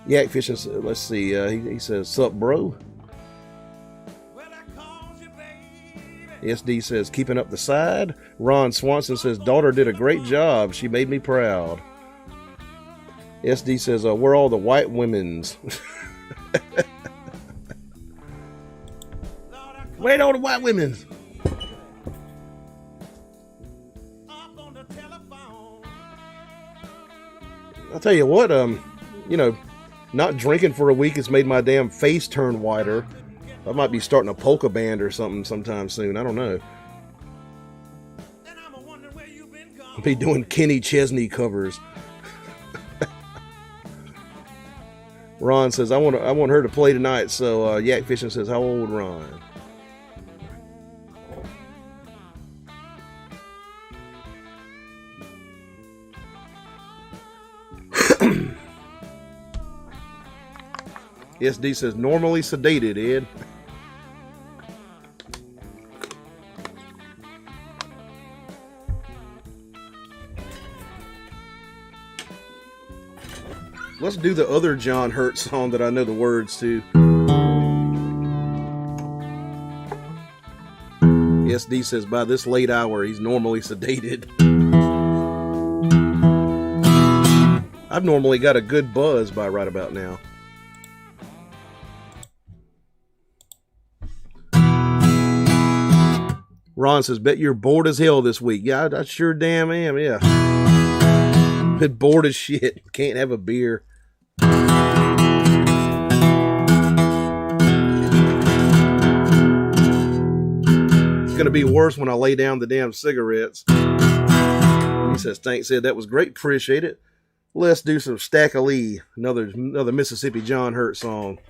Yak Fishing, let's see, he says, sup, bro? SD says, keeping up the side. Ron Swanson says, daughter did a great job. She made me proud. SD says, we're all the white women's. Wait on the white women. I'll tell you what, you know, not drinking for a week has made my damn face turn whiter. I might be starting a polka band or something sometime soon. I don't know. I'll be doing Kenny Chesney covers. Ron says, I want her to play tonight. So Yak Fishing says, how old, Ron? SD says, normally sedated, Ed. Let's do the other John Hurt song that I know the words to. SD says, by this late hour, he's normally sedated. I've normally got a good buzz by right about now. Ron says, bet you're bored as hell this week. Yeah, I sure damn am, yeah. Been bored as shit. Can't have a beer. It's going to be worse when I lay down the damn cigarettes. He says, thanks, Ed. That was great. Appreciate it. Let's do some Stack of Lee. Another Mississippi John Hurt song.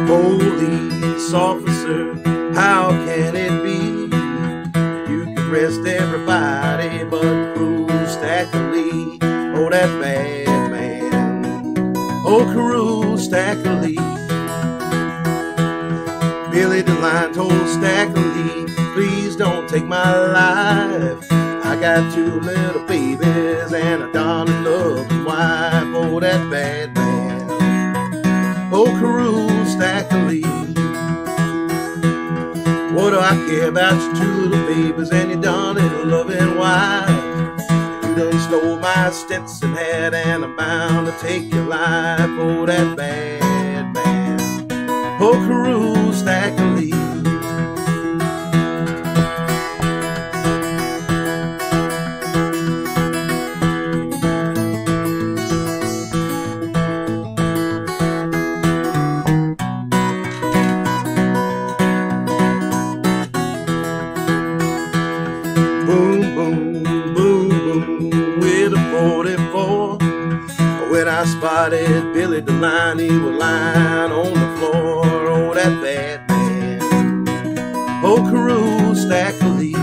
Police officer, how can it be? You can arrest everybody but Crew Stack of Lee. Oh, that bad man. Oh, Crew Stack of Lee. Billy DeLine told Stack of Lee, please don't take my life. I got 2 little babies and a darling loving wife. Oh, that bad man. Oh, Crew Stack of Lee. What do I care about your 2 little babies and your darling loving wife? You done stole my Stetson hat and I'm bound to take your life. Oh, that bad man. Oh, Crew Stack of Lee. Boom, boom, boom, boom, with a 44. When I spotted Billy DeLine, he was lying on the floor. Oh, that bad man. Oh, Crew Stack of Lee.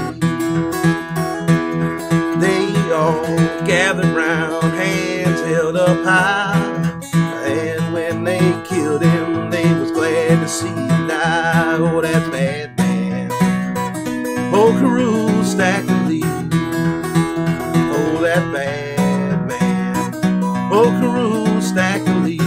They all gathered round, hands held up high. And when they killed him, they was glad to see him die. Oh, that bad man. Oh, Crew Stack of Lee. Oh, that bad man. Oh, Crew Stack of Lee.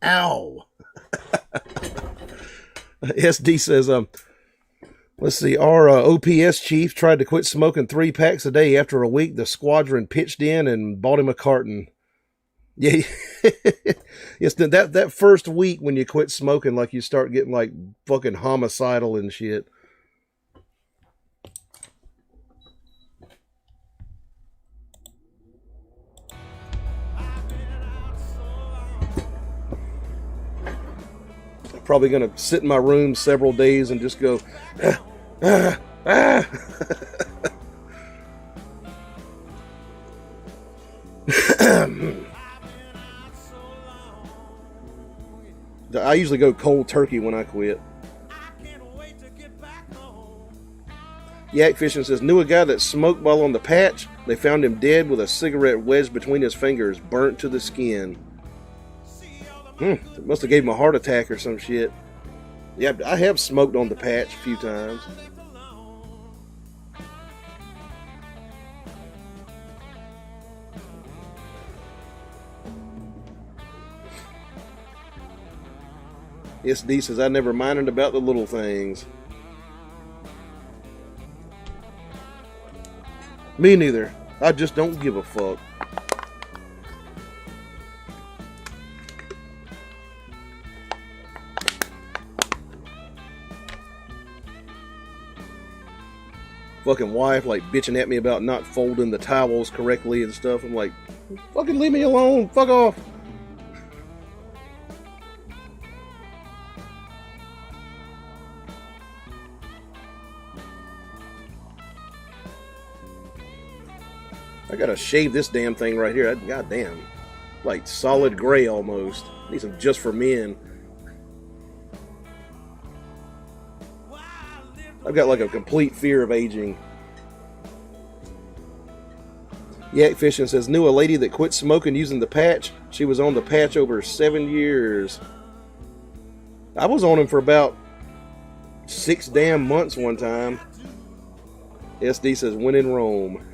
Ow. SD says, let's see, our OPS chief tried to quit smoking 3 packs a day. After a week, the squadron pitched in and bought him a carton. Yeah, yes. That first week when you quit smoking, like you start getting like fucking homicidal and shit. I'm probably gonna sit in my room several days and just go, ah. I usually go cold turkey when I quit. Yak Fishing says, knew a guy that smoked while on the patch. They found him dead with a cigarette wedged between his fingers, burnt to the skin. It must have gave him a heart attack or some shit. Yeah, I have smoked on the patch a few times. SD says, I never minded about the little things. Me neither. I just don't give a fuck. Fucking wife like bitching at me about not folding the towels correctly and stuff. I'm like, fucking leave me alone. Fuck off. I gotta shave this damn thing right here. Goddamn. Like solid gray almost. Need some just for men. I've got like a complete fear of aging. Yak Fishing says, knew a lady that quit smoking using the patch. She was on the patch over 7 years. I was on him for about 6 damn months one time. SD says, when in Rome.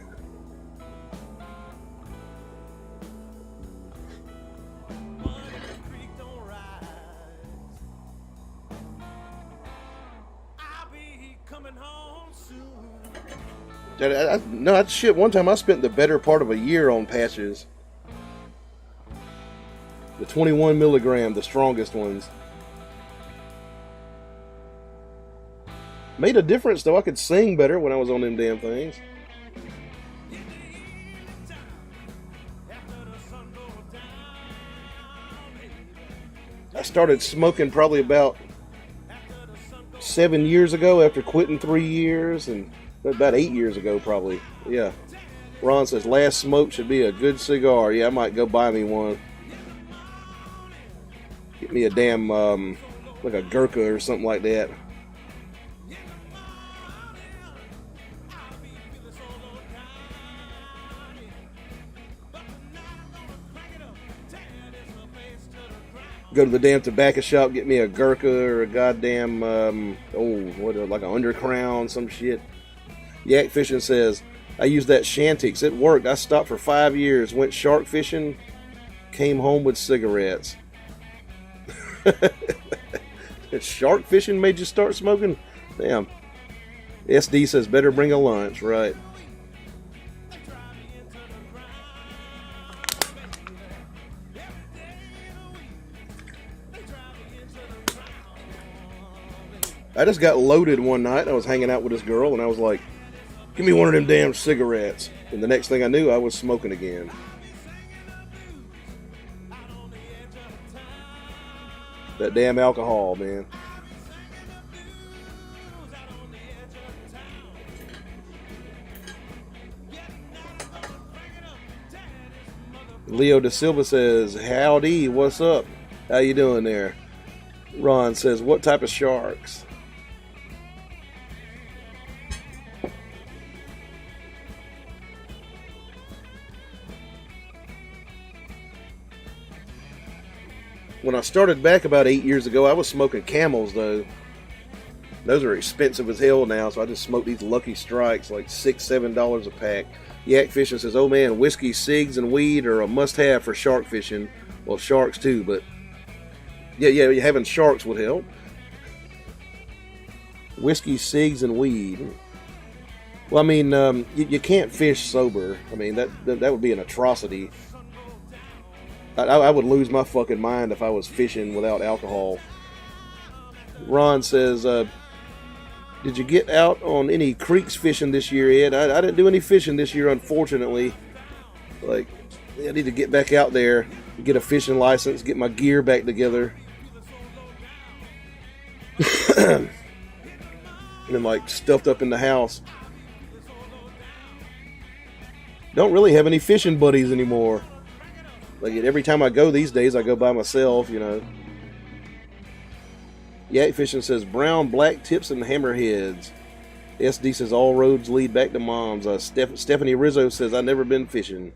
No, that shit. One time I spent the better part of a year on patches. The 21 milligram, the strongest ones. Made a difference though. I could sing better when I was on them damn things. I started smoking probably about 7 years ago after quitting 3 years, and about 8 years ago probably. Yeah. Ron says last smoke should be a good cigar. Yeah, I might go buy me one. Get me a damn like a Gurkha or something like that. Go to the damn tobacco shop, get me a Gurkha or a goddamn like an Undercrown, some shit. Yak Fishing says, I used that Shantix. It worked. I stopped for 5 years, went shark fishing, came home with cigarettes. Shark fishing made you start smoking? Damn. SD says, better bring a lunch, right? I just got loaded one night. I was hanging out with this girl, and I was like, give me one of them damn cigarettes. And the next thing I knew, I was smoking again. That damn alcohol, man. Leo Da Silva says, howdy, what's up? How you doing there? Ron says, what type of sharks? When I started back about 8 years ago, I was smoking Camels, though. Those are expensive as hell now, so I just smoke these Lucky Strikes, like $6, $7 a pack. Yak Fishing says, oh man, whiskey, cigs, and weed are a must-have for shark fishing. Well, sharks too, but Yeah, having sharks would help. Whiskey, cigs, and weed. Well, I mean, you can't fish sober. I mean, that would be an atrocity. I would lose my fucking mind if I was fishing without alcohol. Ron says, did you get out on any creeks fishing this year, Ed? I didn't do any fishing this year, unfortunately. Like, I need to get back out there, get a fishing license, get my gear back together. And then, like, stuffed up in the house. Don't really have any fishing buddies anymore. Like, every time I go these days, I go by myself, you know. Yak Fishing says, brown, black tips, and hammerheads. SD says, all roads lead back to mom's. Stephanie Rizzo says, I've never been fishing.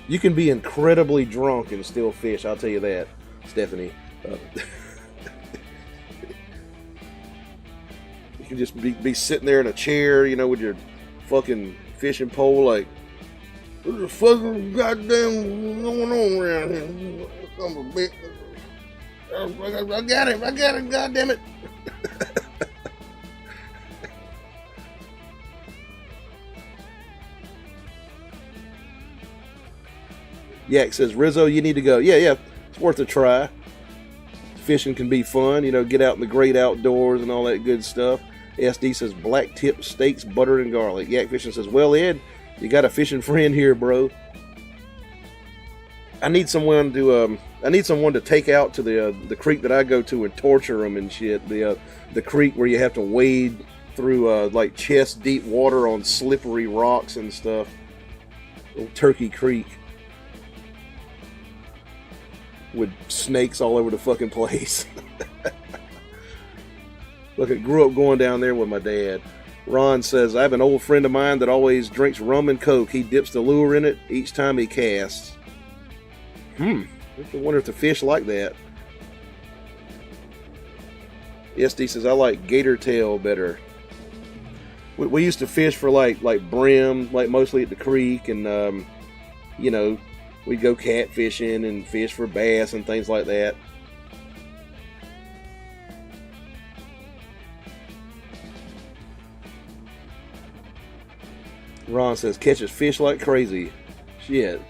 You can be incredibly drunk and still fish, I'll tell you that, Stephanie. You can just be sitting there in a chair, you know, with your fucking fishing pole, like, what the fucking goddamn going on around here? I got it, goddamn it. Yak says, Rizzo, you need to go. Yeah, it's worth a try. Fishing can be fun, you know, get out in the great outdoors and all that good stuff. SD says, black tip steaks, butter, and garlic. Yak Fishing says, well, Ed, you got a fishing friend here, bro. I need someone to take out to the creek that I go to and torture them and shit. The creek where you have to wade through like chest deep water on slippery rocks and stuff. Old Turkey Creek. With snakes all over the fucking place. Look, I grew up going down there with my dad. Ron says, I have an old friend of mine that always drinks rum and coke. He dips the lure in it each time he casts. I wonder if the fish like that. SD says, I like gator tail better. We used to fish for like brim, like mostly at the creek, and you know, we'd go catfishing and fish for bass and things like that. Ron says, catches fish like crazy. Shit.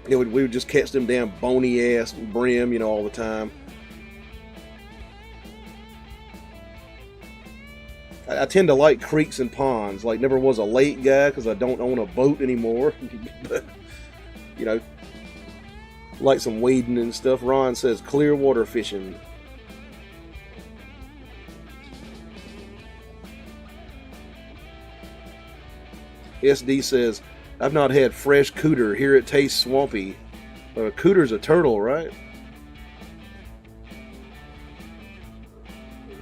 Yeah, we would just catch them damn bony ass brim, you know, all the time. I tend to like creeks and ponds. Like, never was a lake guy because I don't own a boat anymore. But, you know, like some wading and stuff. Ron says, clear water fishing. SD says, I've not had fresh cooter. Here it tastes swampy. Cooter's a turtle, right?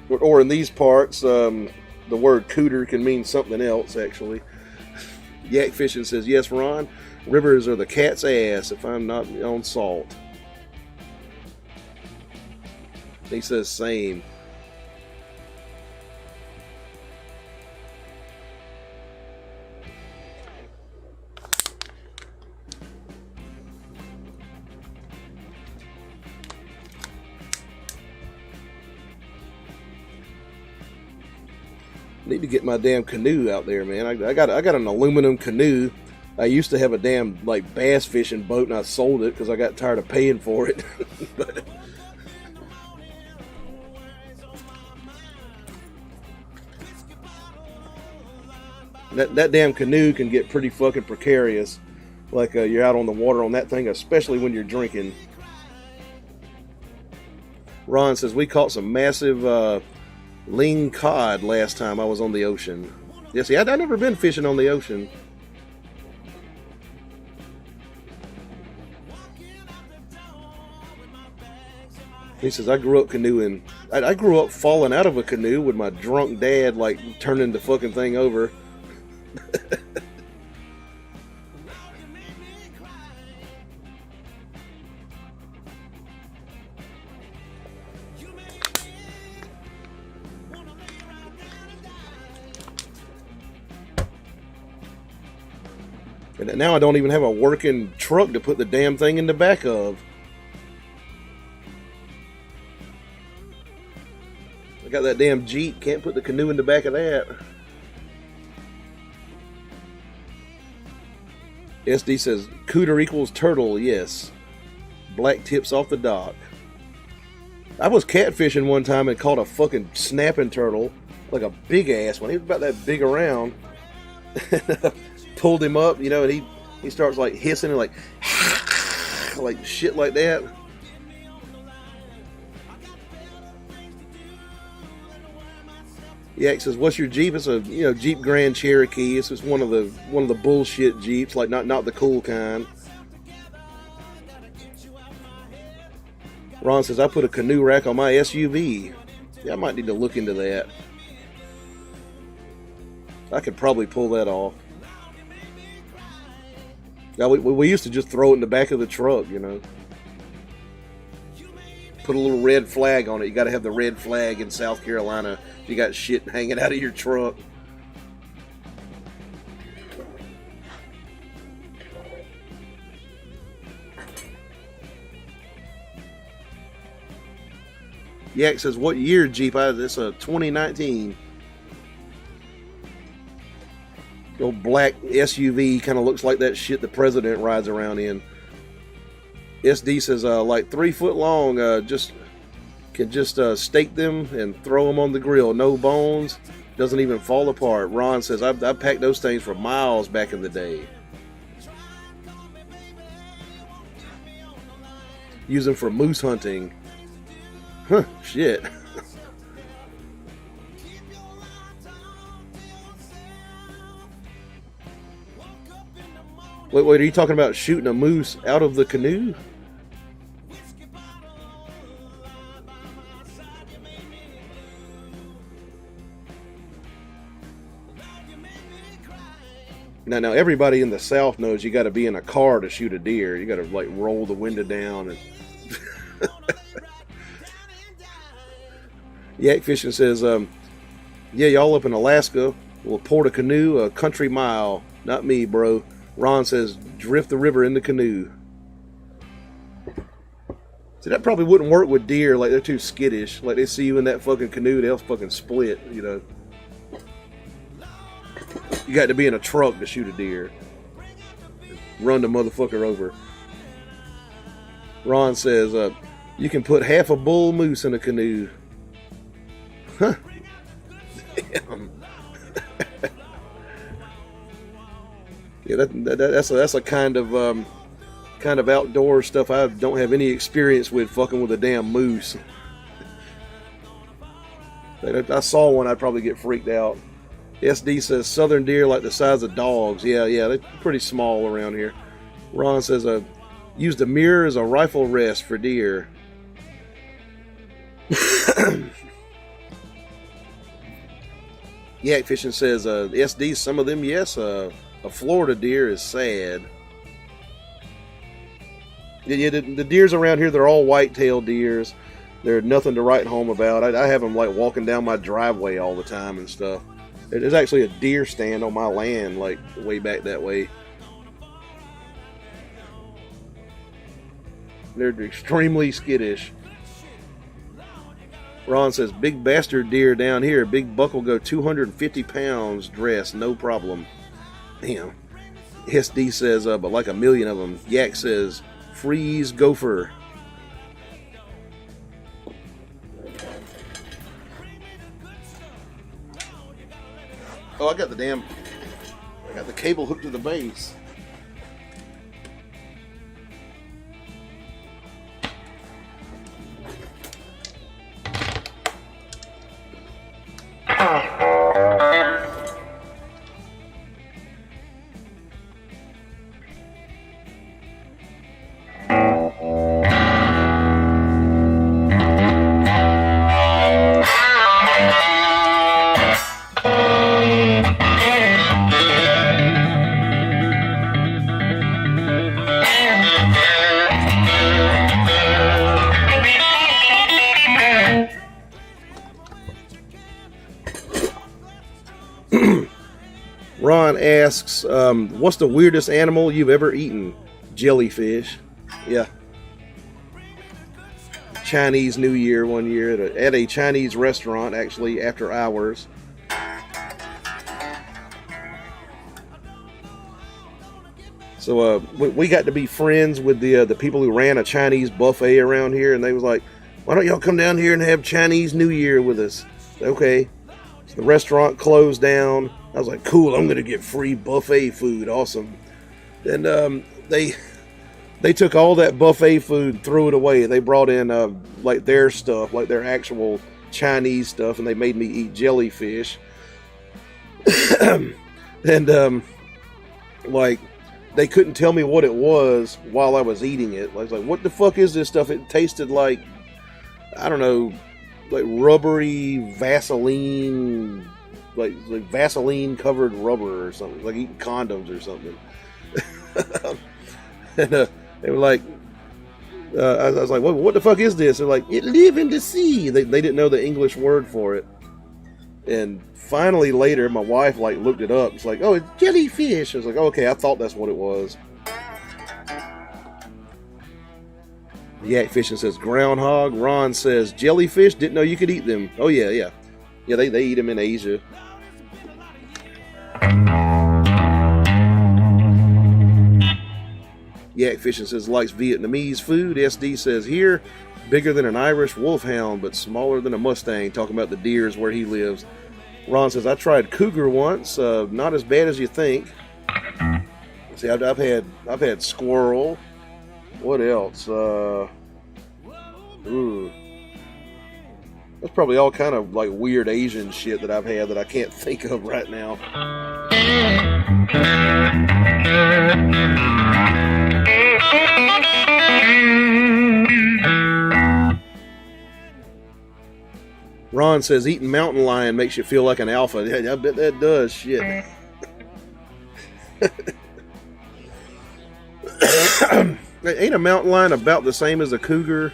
Or in these parts, the word cooter can mean something else, actually. Yak Fishing says, yes, Ron, rivers are the cat's ass if I'm not on salt. He says, same. Need to get my damn canoe out there, man. I got an aluminum canoe. I used to have a damn like bass fishing boat, and I sold it because I got tired of paying for it. But that damn canoe can get pretty fucking precarious. Like you're out on the water on that thing, especially when you're drinking. Ron says we caught some massive ling cod last time I was on the ocean. Yeah, see, I've never been fishing on the ocean. He says, I grew up canoeing. I grew up falling out of a canoe with my drunk dad, like, turning the fucking thing over. And now I don't even have a working truck to put the damn thing in the back of. I got that damn Jeep. Can't put the canoe in the back of that. SD says, cooter equals turtle, yes. Black tips off the dock. I was catfishing one time and caught a fucking snapping turtle. Like a big ass one. He was about that big around. Pulled him up, you know, and he starts like hissing and like like shit like that. Yak says, "What's your Jeep?" It's a Jeep Grand Cherokee. It's just one of the bullshit Jeeps, like not the cool kind. Ron says, "I put a canoe rack on my SUV." Yeah, I might need to look into that. I could probably pull that off. Now we used to just throw it in the back of the truck, you know. Put a little red flag on it. You got to have the red flag in South Carolina. If you got shit hanging out of your truck. Yak says, "What year Jeep?" It's a 2019. The old black SUV, kind of looks like that shit the president rides around in. SD says, like 3 foot long, can just stake them and throw them on the grill. No bones, doesn't even fall apart. Ron says, I packed those things for miles back in the day. Use them for moose hunting. Huh, shit. Wait, are you talking about shooting a moose out of the canoe? Now everybody in the South knows you got to be in a car to shoot a deer. You got to like roll the window down and. Yak Fishing says, yeah, y'all up in Alaska will port a canoe a country mile. Not me, bro. Ron says, drift the river in the canoe. See, that probably wouldn't work with deer. Like, they're too skittish. Like, they see you in that fucking canoe, they'll fucking split, you know. You got to be in a truck to shoot a deer. Run the motherfucker over. Ron says, you can put half a bull moose in a canoe. Huh. Damn. Yeah, that's a kind of outdoor stuff I don't have any experience with, fucking with a damn moose. If I saw one, I'd probably get freaked out. SD says southern deer like the size of dogs. Yeah, they're pretty small around here. Ron says used a mirror as a rifle rest for deer. Yak Fishing says SD, some of them, yes. A Florida deer is sad. Yeah, the deers around here, they're all white-tailed deers. They're nothing to write home about. I have them like walking down my driveway all the time and stuff. There's actually a deer stand on my land, like way back that way. They're extremely skittish. Ron says, big bastard deer down here. Big buck will go 250 pounds dressed, no problem. Damn. SD says, but like a million of them. Yak says, freeze gopher. Oh, I got the cable hooked to the base. Ron asks, what's the weirdest animal you've ever eaten? Jellyfish. Yeah. Chinese New Year one year at a Chinese restaurant, actually, after hours. So we got to be friends with the people who ran a Chinese buffet around here, and they was like, why don't y'all come down here and have Chinese New Year with us? Okay. So the restaurant closed down. I was like, cool, I'm going to get free buffet food. Awesome. And they took all that buffet food and threw it away. They brought in like their stuff, like their actual Chinese stuff, and they made me eat jellyfish. And like they couldn't tell me what it was while I was eating it. I was like, what the fuck is this stuff? It tasted like, I don't know, like rubbery Vaseline, like Vaseline covered rubber or something, like eating condoms or something. And they were like, I was like, what the fuck is this? They're like, it live in the sea. They didn't know the English word for it. And finally later, my wife like looked it up. It's like, oh, it's jellyfish. I was like, oh, okay, I thought that's what it was. Yak Fishing says groundhog. Ron says jellyfish. Didn't know you could eat them. Oh yeah. They eat them in Asia. Yak Fishing says likes Vietnamese food. SD says here, bigger than an Irish wolfhound, but smaller than a Mustang. Talking about the deers where he lives. Ron says I tried cougar once. Not as bad as you think. See, I've had squirrel. What else? That's probably all kind of like weird Asian shit that I've had that I can't think of right now. Ron says eating mountain lion makes you feel like an alpha. Yeah, I bet that does. Shit. Ain't a mountain lion about the same as a cougar?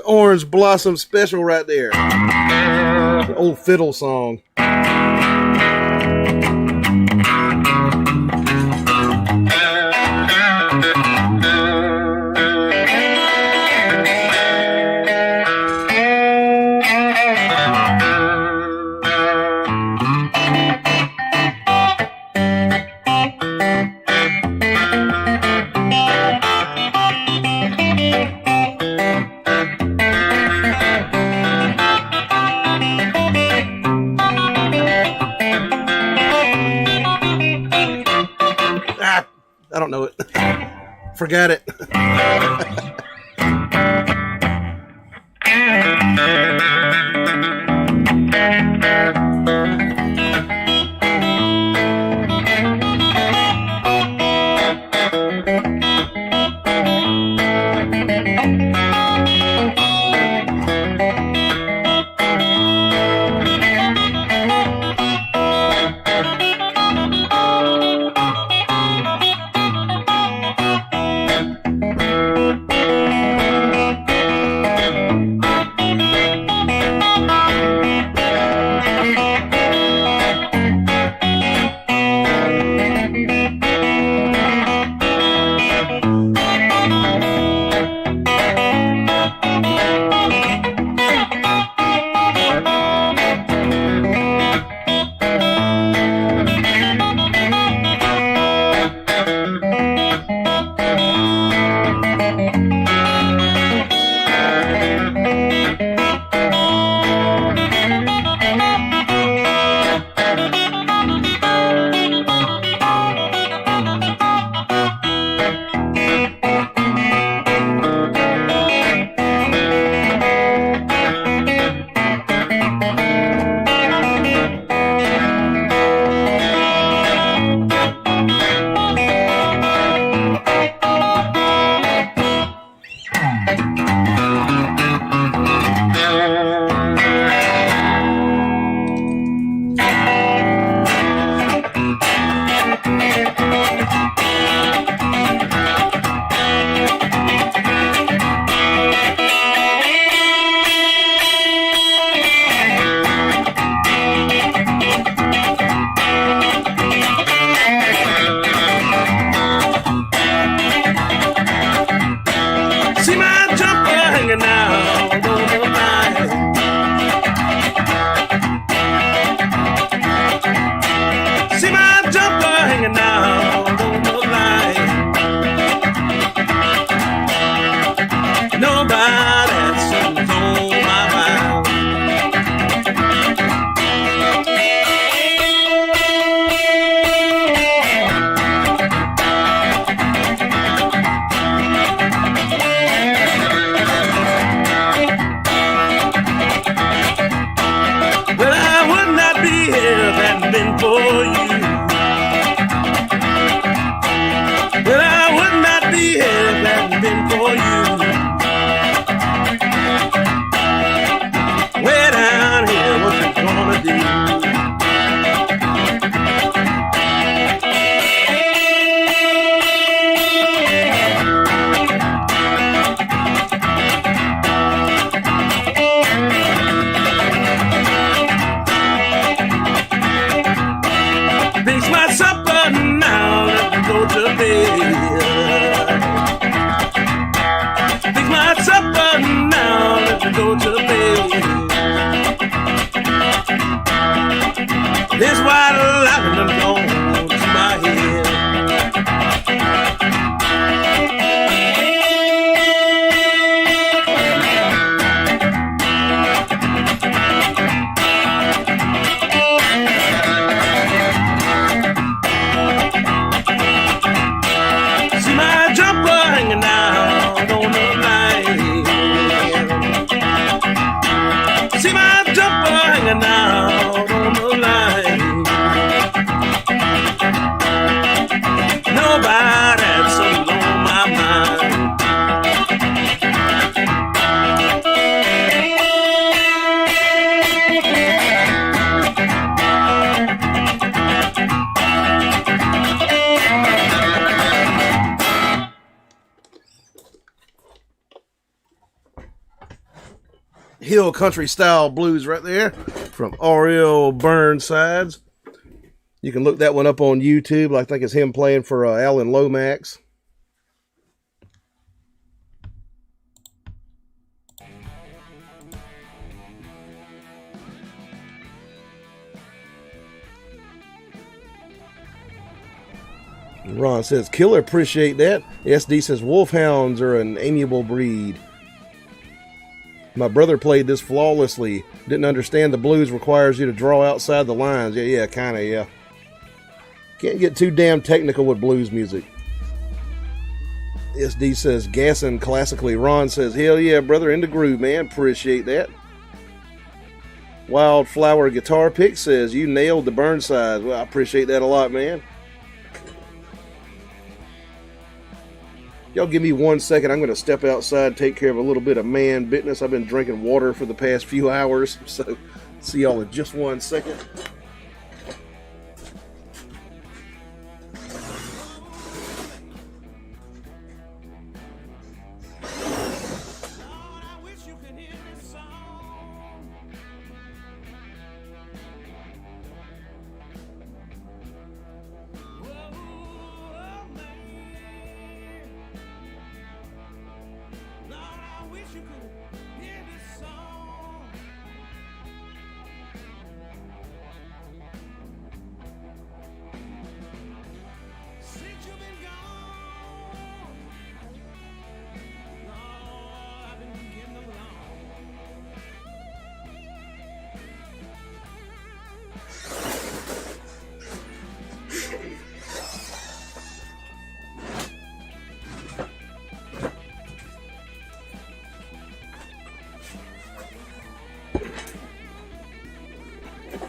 Orange Blossom Special right there. The old fiddle song. I don't know it. Forgot it. hill country style blues right there from R.L. Burnsides. You can look that one up on YouTube. I think it's him playing for Alan Lomax. Ron says, Killer, appreciate that. SD says, Wolfhounds are an amiable breed. My brother played this flawlessly. Didn't understand the blues requires you to draw outside the lines. Yeah, kind of, yeah. Can't get too damn technical with blues music. SD says, gassing classically. Ron says, hell yeah, brother, in the groove, man. Appreciate that. Wildflower Guitar Pick says, you nailed the Burnside. Well, I appreciate that a lot, man. Y'all give me 1 second. I'm going to step outside, take care of a little bit of man business. I've been drinking water for the past few hours, so see y'all in just 1 second.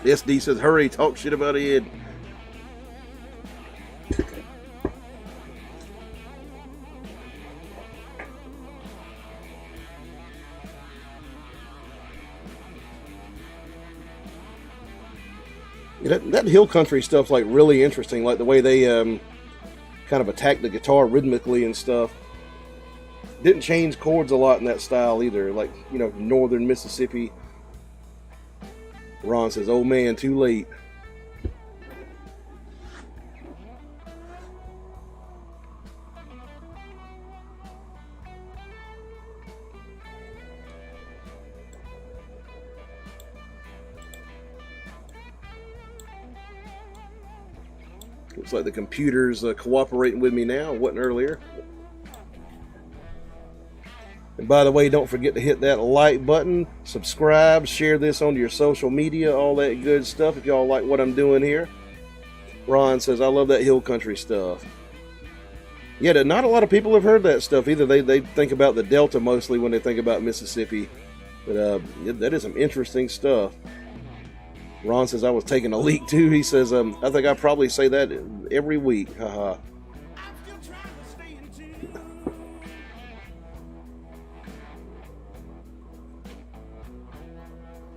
SD says, hurry, talk shit about Ed. That hill country stuff's like really interesting, like the way they kind of attack the guitar rhythmically and stuff. Didn't change chords a lot in that style either, like, you know, northern Mississippi. Ron says, oh man, too late. Looks like the computer's cooperating with me now. It wasn't earlier. And by the way, don't forget to hit that like button, subscribe, share this onto your social media, all that good stuff if y'all like what I'm doing here. Ron says, I love that hill country stuff. Yeah, not a lot of people have heard that stuff either. They think about the Delta mostly when they think about Mississippi. But that is some interesting stuff. Ron says, I was taking a leak too. He says, I think I probably say that every week. Haha.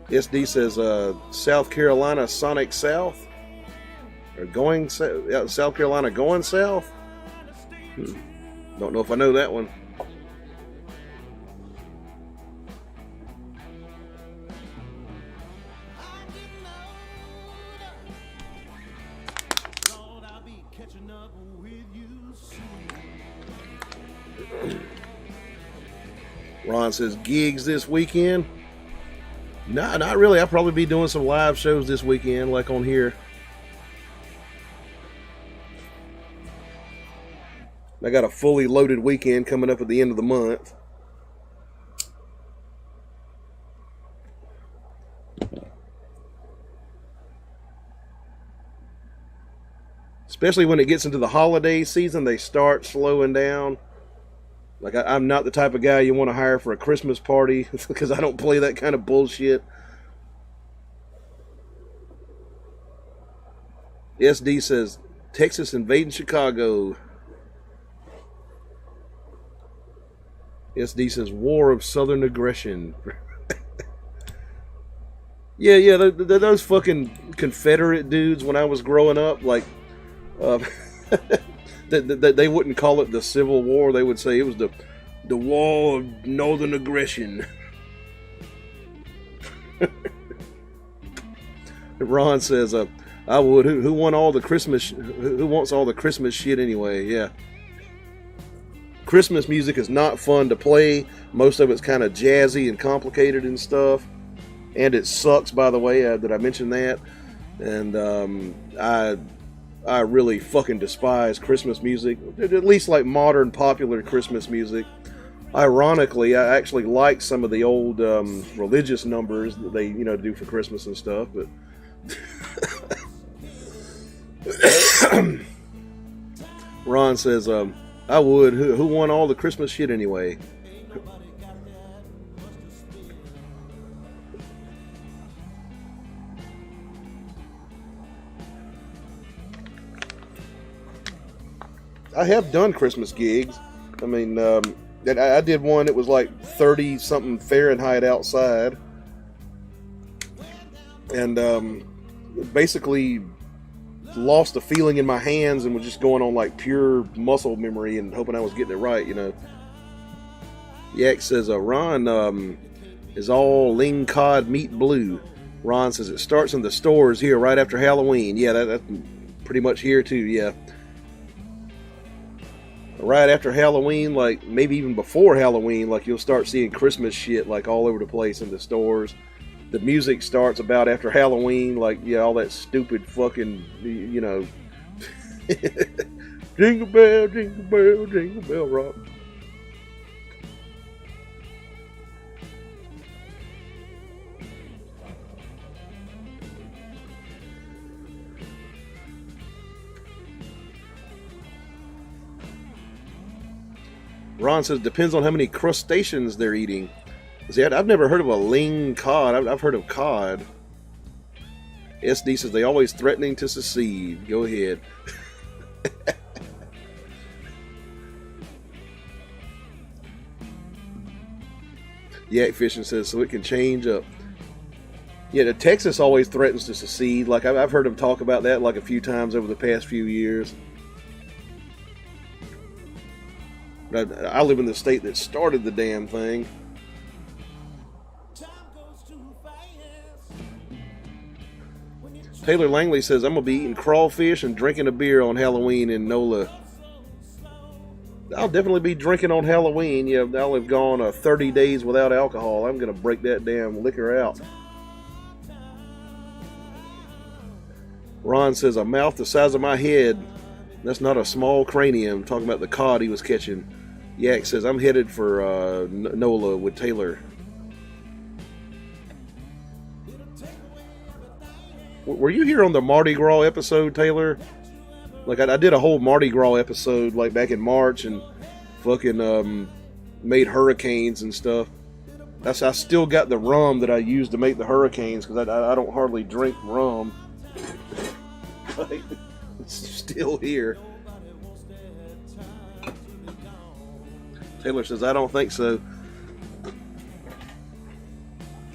SD says, South Carolina Sonic South? Or going South Carolina going south? Don't know if I know that one. Ron says, gigs this weekend? Nah, not really. I'll probably be doing some live shows this weekend, like on here. I got a fully loaded weekend coming up at the end of the month. Especially when it gets into the holiday season, they start slowing down. Like, I'm not the type of guy you want to hire for a Christmas party because I don't play that kind of bullshit. SD says, Texas invading Chicago. SD says, War of Southern Aggression. yeah, those fucking Confederate dudes when I was growing up, like, they wouldn't call it the Civil War. They would say it was the War of Northern Aggression. Ron says, I would. Who want all the Christmas? Who wants all the Christmas shit anyway? Yeah. Christmas music is not fun to play. Most of it's kind of jazzy and complicated and stuff. And it sucks, by the way, that I mentioned that. And I really fucking despise Christmas music. At least like modern popular Christmas music. Ironically, I actually like some of the old religious numbers that they, do for Christmas and stuff. But Ron says, I would. Who won all the Christmas shit anyway? I have done Christmas gigs. I mean, I did one. It was like 30 something Fahrenheit outside, and basically lost the feeling in my hands and was just going on like pure muscle memory and hoping I was getting it right, Yak says, Ron is all ling cod meat blue. Ron says it starts in the stores here right after Halloween. Yeah, that's pretty much here too, yeah. Right after Halloween, like maybe even before Halloween, like you'll start seeing Christmas shit like all over the place in the stores. The music starts about after Halloween, like, yeah, all that stupid fucking, jingle bell, jingle bell, jingle bell rock. Ron says, depends on how many crustaceans they're eating. See, I've never heard of a ling cod. I've heard of cod. SD says, they always threatening to secede. Go ahead. Yak Fishing says, so it can change up. Yeah, the Texas always threatens to secede. Like, I've heard him talk about that like a few times over the past few years. I live in the state that started the damn thing. Taylor Langley says, I'm going to be eating crawfish and drinking a beer on Halloween in NOLA. I'll definitely be drinking on Halloween. Yeah, I'll have gone 30 days without alcohol. I'm going to break that damn liquor out. Ron says, a mouth the size of my head. That's not a small cranium. Talking about the cod he was catching. Yak says, I'm headed for NOLA with Taylor. Were you here on the Mardi Gras episode, Taylor? Like, I did a whole Mardi Gras episode, like, back in March, and fucking made hurricanes and stuff. I still got the rum that I used to make the hurricanes, because I don't hardly drink rum. Like, it's still here. Taylor says, I don't think so.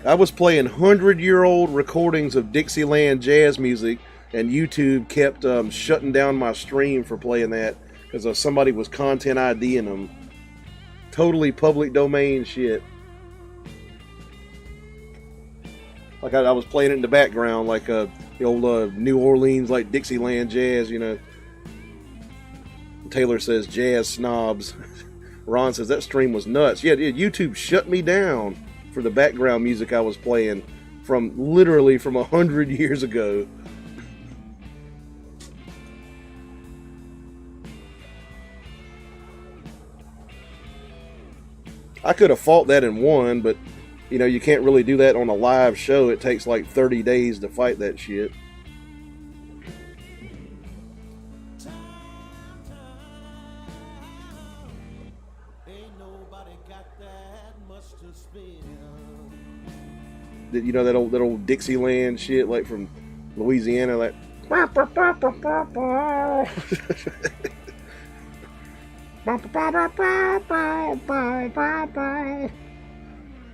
I was playing 100-year-old recordings of Dixieland jazz music, and YouTube kept shutting down my stream for playing that because somebody was content IDing them. Totally public domain shit. Like I was playing it in the background, like the old New Orleans, like Dixieland jazz, Taylor says, jazz snobs. Ron says, that stream was nuts. Yeah, YouTube shut me down for the background music I was playing from 100 years ago. I could have fought that and won, but you can't really do that on a live show. It takes like 30 days to fight that shit. That old Dixieland shit, like from Louisiana, like.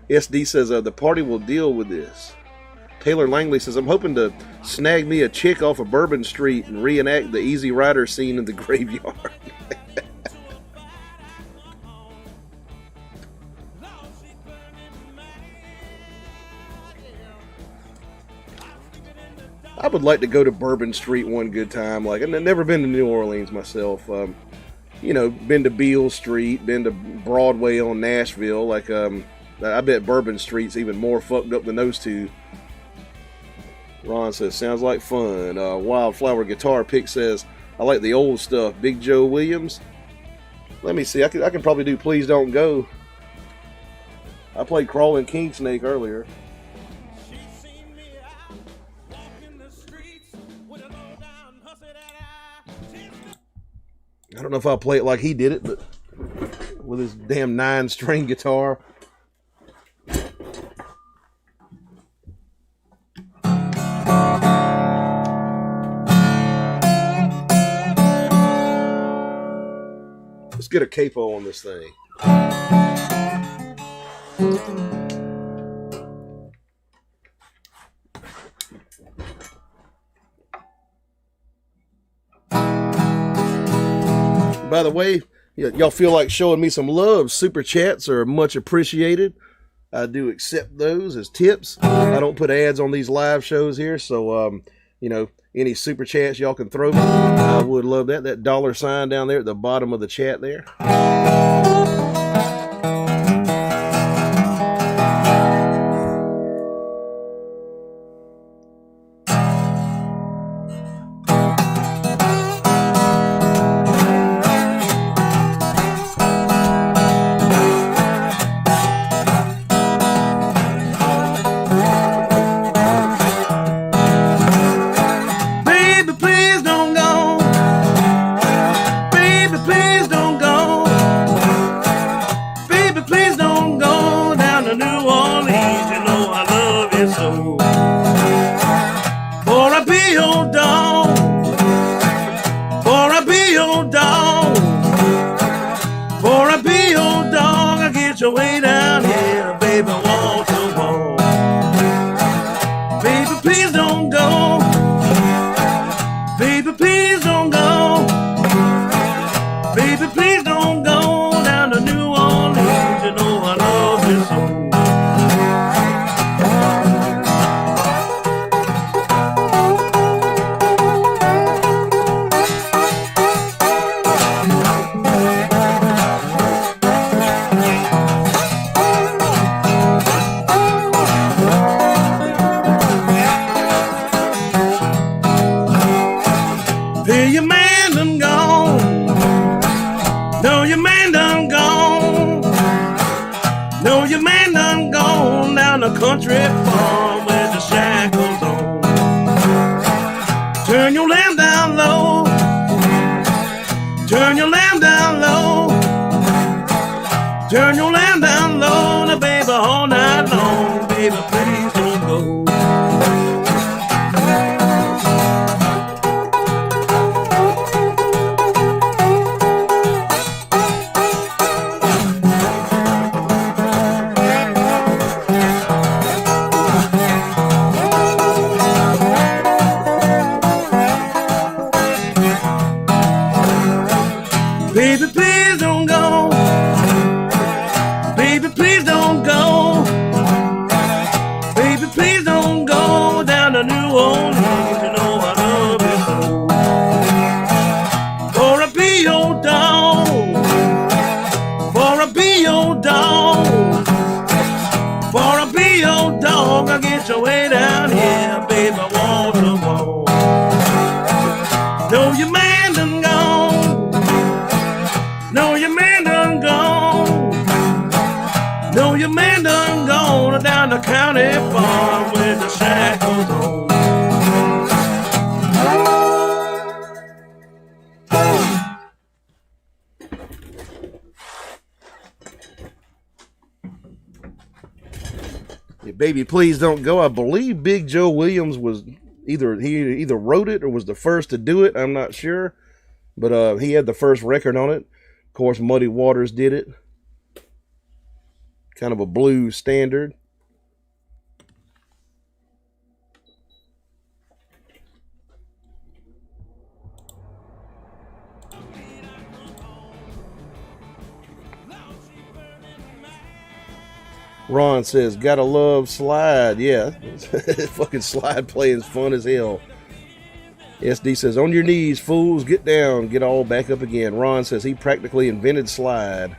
SD says, the party will deal with this. Taylor Langley says, I'm hoping to snag me a chick off of Bourbon Street and reenact the Easy Rider scene in the graveyard. I would like to go to Bourbon Street one good time. Like, I've never been to New Orleans myself. You know, been to Beale Street, been to Broadway on Nashville. Like, I bet Bourbon Street's even more fucked up than those two. Ron says, sounds like fun. Wildflower Guitar Pick says, I like the old stuff. Big Joe Williams. Let me see. I can probably do Please Don't Go. I played Crawling King Snake earlier. I don't know if I'll play it like he did it, but with his damn 9-string guitar. Let's get a capo on this thing. By the way, y'all feel like showing me some love, super chats are much appreciated. I do accept those as tips. I don't put ads on these live shows here, so you know, any super chats y'all can throw me, I would love that. That $sign down there at the bottom of the chat there. Baby Please Don't Go. I believe Big Joe Williams was either wrote it or was the first to do it. I'm not sure, but he had the first record on it. Of course, Muddy Waters did it. Kind of a blues standard. Ron says, gotta love slide. Yeah, fucking slide playing is fun as hell. SD says, on your knees, fools, get down, get all back up again. Ron says he practically invented slide.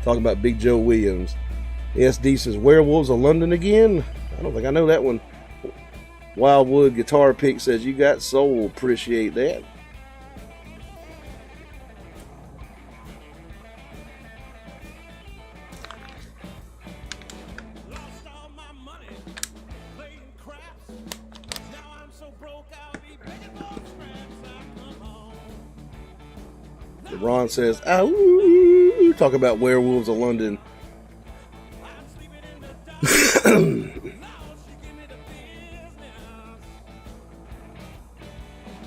Talking about Big Joe Williams. SD says, Werewolves of London again? I don't think I know that one. Wildwood Guitar Pick says, you got soul, appreciate that. Ron says, "Ow!" Talk about Werewolves of London.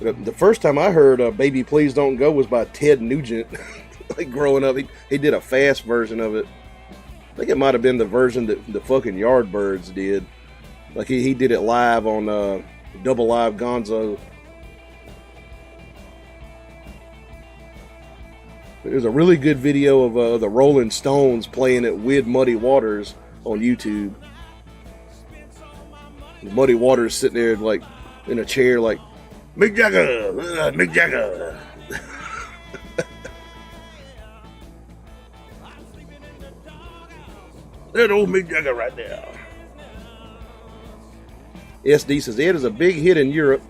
The first time I heard "Baby Please Don't Go" was by Ted Nugent. Like growing up, he did a fast version of it. I think it might have been the version that the fucking Yardbirds did. Like he did it live on Double Live Gonzo. There's a really good video of the Rolling Stones playing at With Muddy Waters on YouTube. Muddy Waters sitting there like in a chair like, Mick Jagger, Mick Jagger. That old Mick Jagger right there. SD says, Ed is a big hit in Europe.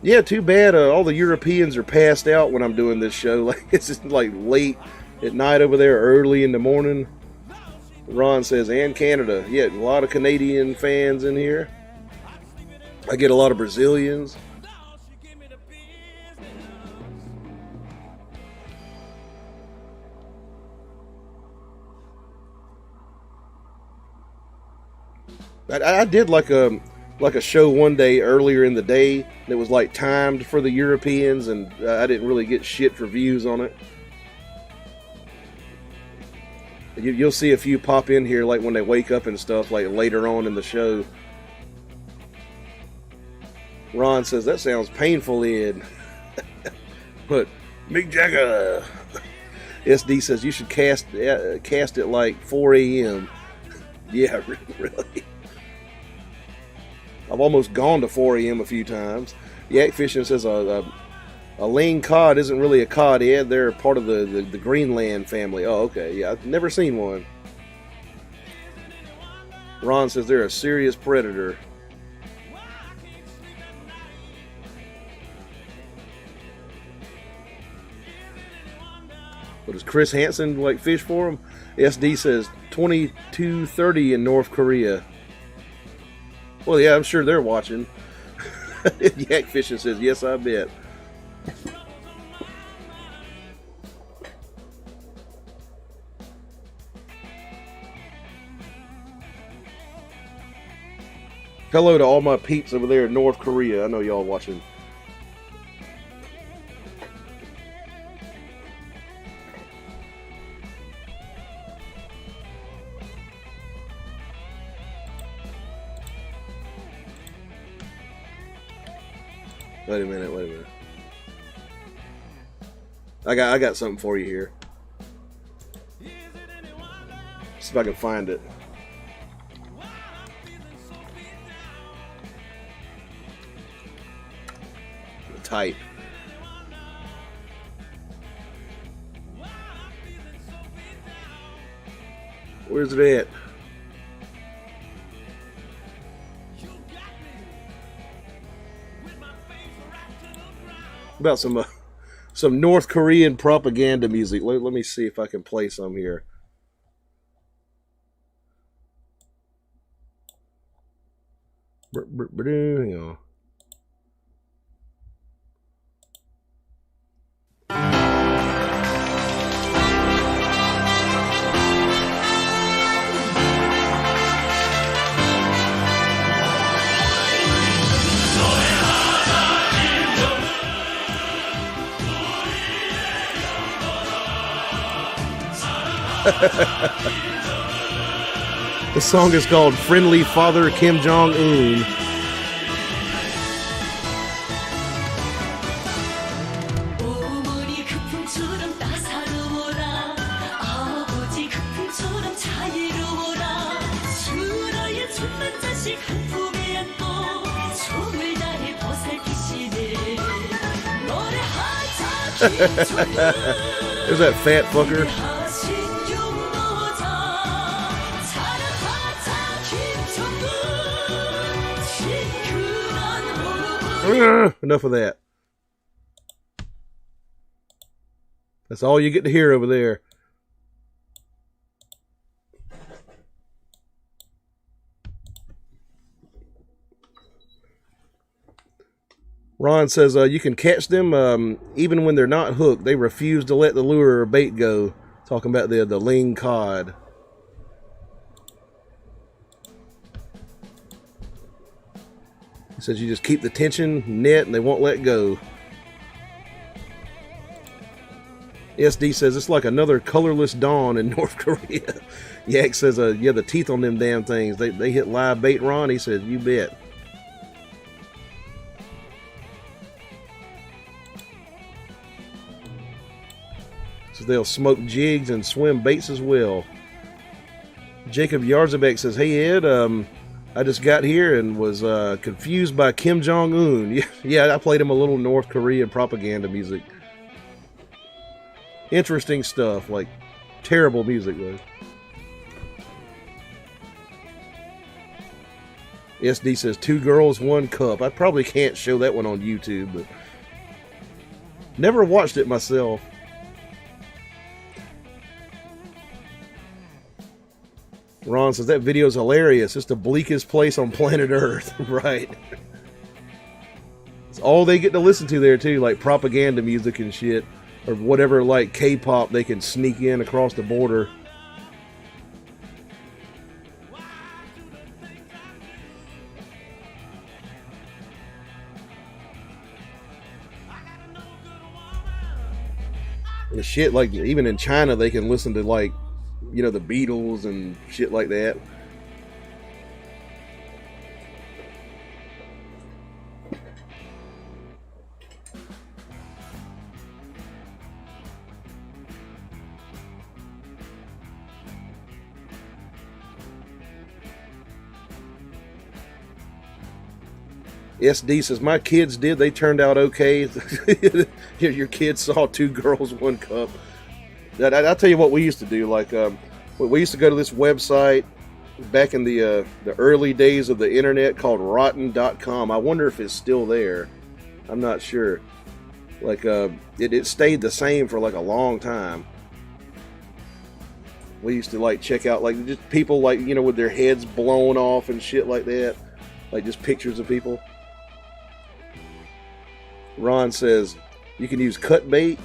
Yeah, too bad all the Europeans are passed out when I'm doing this show. Like it's just like late at night over there, early in the morning. Ron says, and Canada. Yeah, a lot of Canadian fans in here. I get a lot of Brazilians. I did like a show one day earlier in the day that was like timed for the Europeans, and I didn't really get shit for views on it. You'll see a few pop in here like when they wake up and stuff, like later on in the show. Ron says, that sounds painful, Ed. But Mick Jagger. SD says, you should cast it like 4 a.m. Yeah, really. I've almost gone to 4 a.m. a few times. Yak Fishing says a lean cod isn't really a cod, Ed. They're part of the Greenland family. Oh, okay. Yeah, I've never seen one. Ron says they're a serious predator. But does Chris Hansen like fish for him? SD says 22:30 in North Korea. Well, yeah, I'm sure they're watching. Yak Fishing says, yes, I bet. Hello to all my peeps over there in North Korea. I know y'all watching. Wait a minute. I got something for you here. See if I can find it. Type. Where's it at? About some North Korean propaganda music. Let me see if I can play some here. Hang on. The song is called Friendly Father Kim Jong-un. There's that fat fucker. Enough of that. That's all you get to hear over there. Ron says you can catch them even when they're not hooked. They refuse to let the lure or bait go. Talking about the ling cod. He says you just keep the tension net and they won't let go. SD says it's like another colorless dawn in North Korea. Yak says, yeah, the teeth on them damn things. They hit live bait, Ron. He says, you bet. So they'll smoke jigs and swim baits as well. Jacob Yarzabek says, hey, Ed, I just got here and was confused by Kim Jong-un. Yeah, I played him a little North Korean propaganda music. Interesting stuff, like terrible music though. SD says 2 girls, 1 cup. I probably can't show that one on YouTube, but never watched it myself. Ron says that video's hilarious. It's the bleakest place on planet Earth. Right. It's all they get to listen to there too, like propaganda music and shit. Or whatever, like K-pop they can sneak in across the border. And shit, like even in China they can listen to, like, you know, the Beatles and shit like that. SD says, my kids did. They turned out okay. Your kids saw 2 girls, 1 cup. I'll tell you what we used to do. Like, we used to go to this website back in the early days of the internet called rotten.com. I wonder if it's still there. I'm not sure. Like, it stayed the same for like a long time. We used to like check out like just people, like, you know, with their heads blown off and shit like that. Like just pictures of people. Ron says you can use cut bait,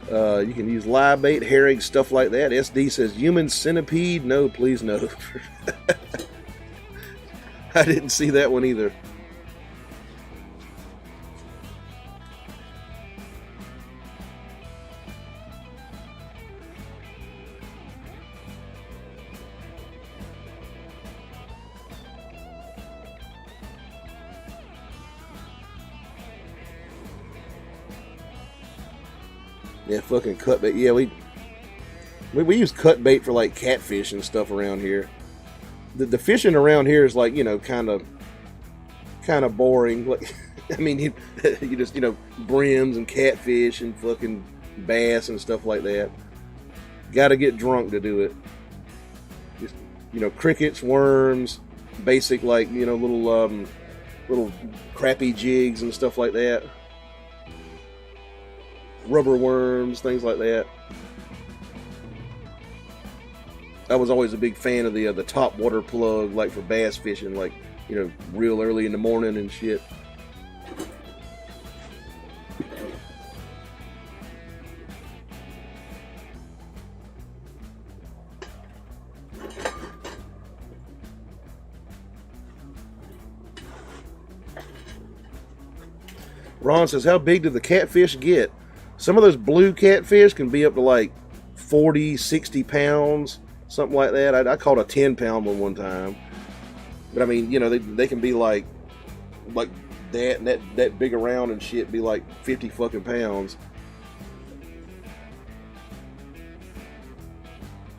you can use live bait, herring, stuff like that. SD says human centipede. No, please no. I didn't see that one either. Yeah, fucking cut bait. Yeah, we use cut bait for like catfish and stuff around here. The fishing around here is like, you know, kind of boring. Like, I mean, you just, you know, brims and catfish and fucking bass and stuff like that. Got to get drunk to do it. Just, you know, crickets, worms, basic, like, you know, little crappy jigs and stuff like that. Rubber worms, things like that. I was always a big fan of the top water plug, like for bass fishing, like, you know, real early in the morning and shit. Ron says, how big do the catfish get? Some of those blue catfish can be up to like 40, 60 pounds, something like that. I caught a 10-pound one time. But I mean, you know, they can be like that, and that big around and shit, be like 50 fucking pounds.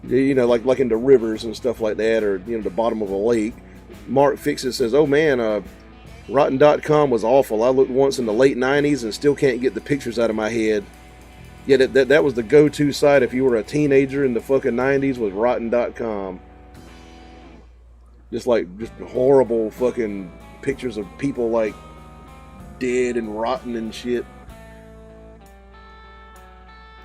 You know, like into rivers and stuff like that, or, you know, the bottom of a lake. Mark Fixit says, oh man, Rotten.com was awful. I looked once in the late 90s and still can't get the pictures out of my head. Yeah, that was the go-to site if you were a teenager in the fucking 90s was rotten.com. Just horrible fucking pictures of people like dead and rotten and shit.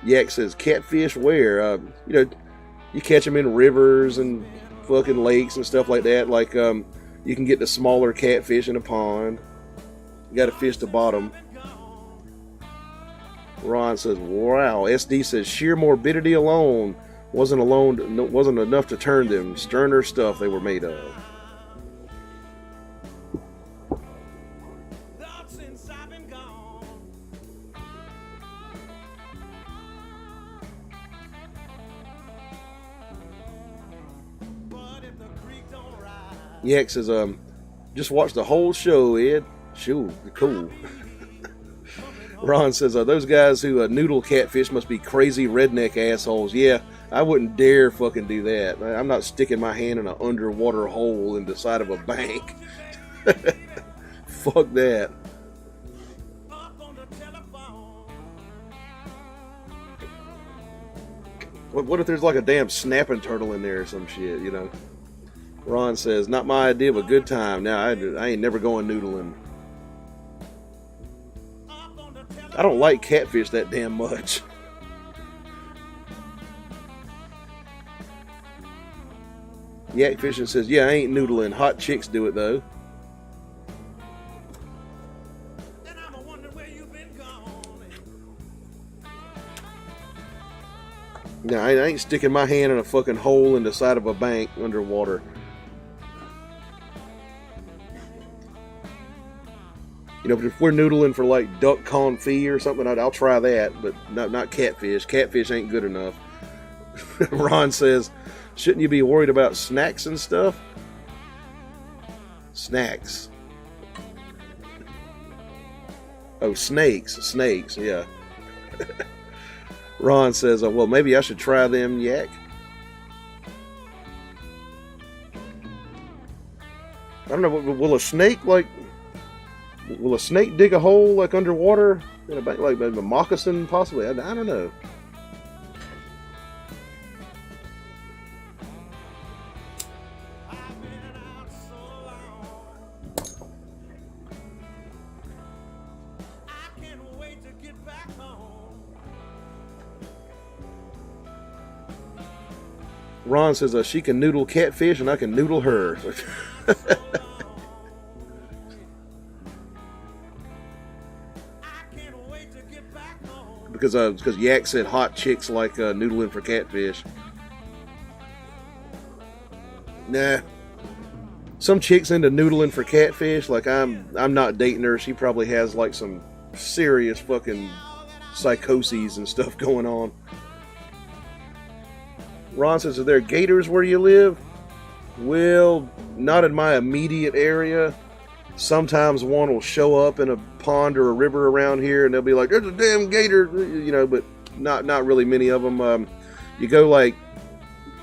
Yak says, catfish where? You catch them in rivers and fucking lakes and stuff like that. Like, you can get the smaller catfish in a pond. You gotta fish the bottom. Ron says, wow. SD says, sheer morbidity alone wasn't enough to turn them. Sterner stuff they were made of. Yak says, just watch the whole show, Ed. Sure, cool. Ron says, those guys who noodle catfish must be crazy redneck assholes. Yeah, I wouldn't dare fucking do that. I'm not sticking my hand in an underwater hole in the side of a bank. Fuck that. What if there's like a damn snapping turtle in there or some shit, you know? Ron says, not my idea of a good time. Now, I ain't never going noodling. I don't like catfish that damn much. Yak Fishing says, yeah, I ain't noodling. Hot chicks do it, though. No, I ain't sticking my hand in a fucking hole in the side of a bank underwater. You know, if we're noodling for like duck confit or something, I'll try that, but not catfish. Catfish ain't good enough. Ron says, shouldn't you be worried about snacks and stuff? Snacks. Oh, snakes, yeah. Ron says, well, maybe I should try them, Yak. I don't know, will a snake dig a hole like underwater in a bank, like a moccasin possibly? I don't know. Ron says she can noodle catfish and I can noodle her. Because Yak said hot chicks like noodling for catfish. Nah. Some chicks into noodling for catfish. Like I'm not dating her. She probably has like some serious fucking psychoses and stuff going on. Ron says, are there gators where you live? Well, not in my immediate area. Sometimes one will show up in a pond or a river around here and they'll be like, there's a damn gator, you know, but not really many of them. You go like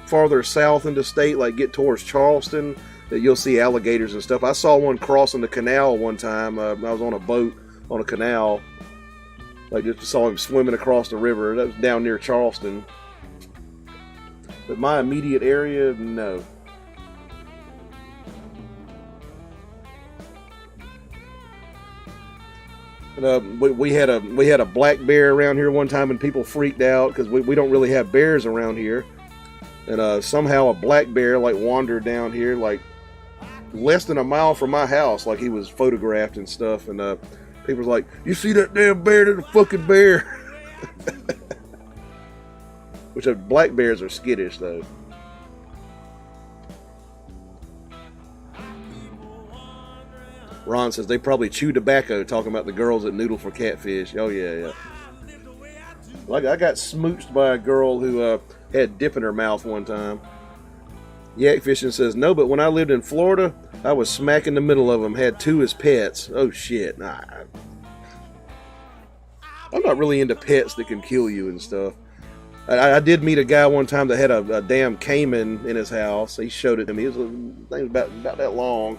farther south into state, like get towards Charleston, you'll see alligators and stuff. I saw one crossing the canal one time. I was on a boat on a canal. Like just saw him swimming across the river. That was down near Charleston. But my immediate area, no. And, we had a black bear around here one time, and people freaked out because we don't really have bears around here. And somehow a black bear like wandered down here, like less than a mile from my house, like he was photographed and stuff. And people was like, "You see that damn bear? There's a fucking bear." Which black bears are skittish, though. Ron says they probably chew tobacco talking about the girls that noodle for catfish. Oh, yeah. Like I got smooched by a girl who had dip in her mouth one time. Yak Fishing says, no, but when I lived in Florida, I was smack in the middle of them. Had two as pets. Oh, shit. Nah. I'm not really into pets that can kill you and stuff. I did meet a guy one time that had a damn caiman in his house. He showed it to me. It was about that long.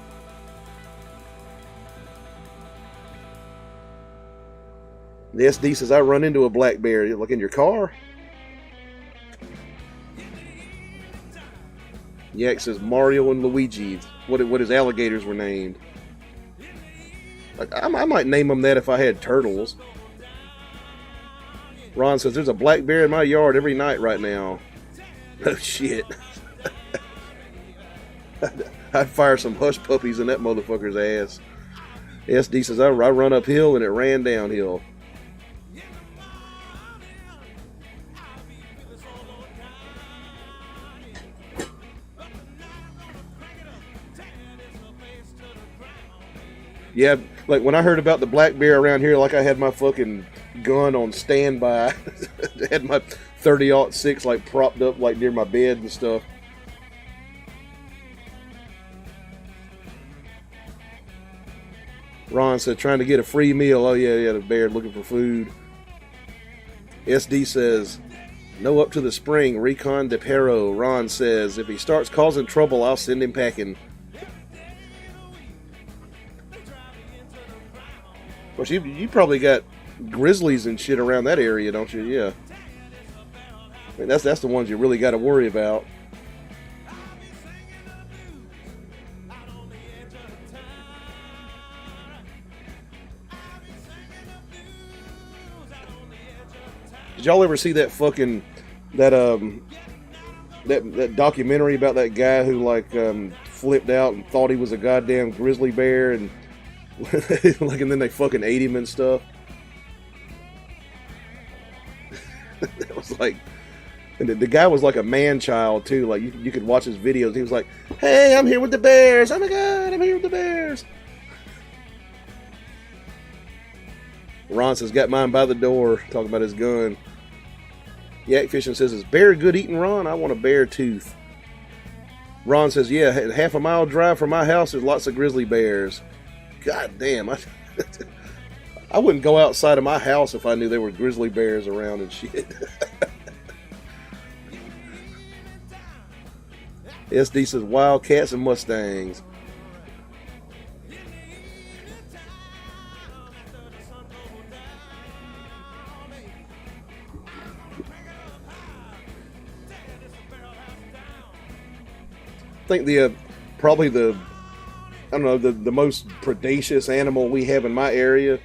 The SD says, I run into a black bear. Like in your car? Yak says, Mario and Luigi. What his alligators were named. Like, I might name them that if I had turtles. Ron says, there's a black bear in my yard every night right now. Oh, shit. I'd fire some hush puppies in that motherfucker's ass. SD says, I run uphill and it ran downhill. Yeah, like when I heard about the black bear around here, like I had my fucking gun on standby. I had my 30-06 like propped up like near my bed and stuff. Ron said, trying to get a free meal. Oh yeah, the bear looking for food. SD says, no up to the spring, recon de Perro. Ron says, if he starts causing trouble, I'll send him packing. Of course, you probably got grizzlies and shit around that area, don't you? Yeah. I mean, that's the ones you really got to worry about. Did y'all ever see that fucking that documentary about that guy who like flipped out and thought he was a goddamn grizzly bear and like, and then they fucking ate him and stuff? That was like, and the guy was like a man child too. Like you could watch his videos. He was like, "Hey, I'm here with the bears. Oh my god, I'm here with the bears." Ron says, "Got mine by the door." Talking about his gun. Yak Fishing says, "Is bear good eating, Ron? I want a bear tooth." Ron says, "Yeah, half a mile drive from my house, there's lots of grizzly bears." God damn, I wouldn't go outside of my house if I knew there were grizzly bears around and shit. SD says, Wildcats and Mustangs. I think probably the most predacious animal we have in my area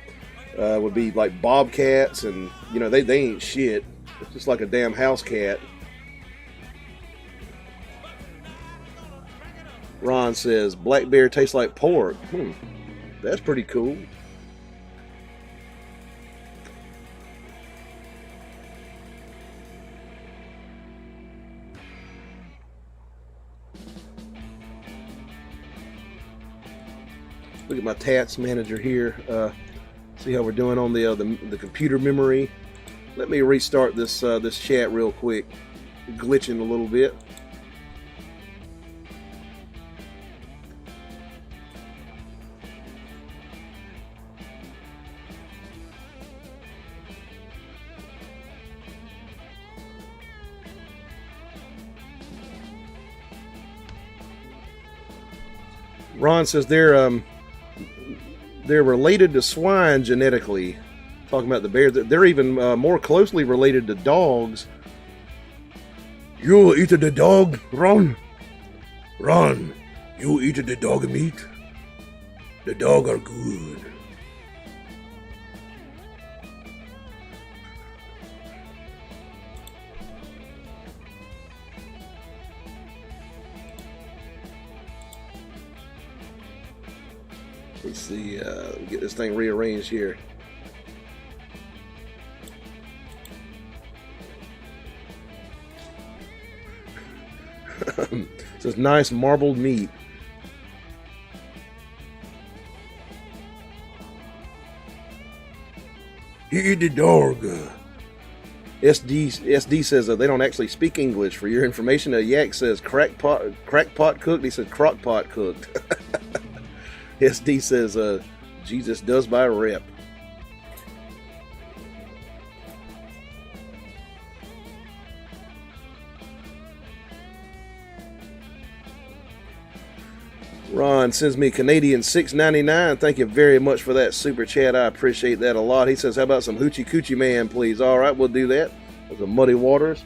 would be like bobcats, and you know they ain't shit. It's just like a damn house cat. Ron says black bear tastes like pork. That's pretty cool. Look at my Tats manager here. See how we're doing on the computer memory. Let me restart this this chat real quick. Glitching a little bit. Ron says they're related to swine genetically. Talking about the bears, they're even more closely related to dogs. You eat the dog, Ron? Ron, you eat the dog meat? The dog are good. Let's see, get this thing rearranged here. It says nice marbled meat. You eat the dog. SD says they don't actually speak English. For your information, Yak says crackpot cooked. He said crockpot cooked. SD says, Jesus does by rep. Ron sends me Canadian $6.99. Thank you very much for that super chat. I appreciate that a lot. He says, how about some Hoochie Coochie Man, please? All right, we'll do that. Those are Muddy Waters.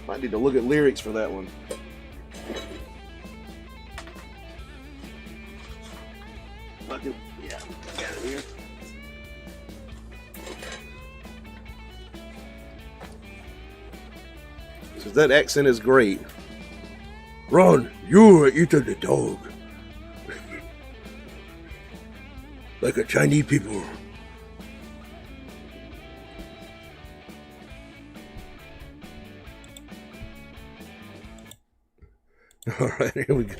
Might need to look at lyrics for that one. Yeah, got it here. Says that accent is great. Ron, you're eating the dog. Like a Chinese people. All right, here we go.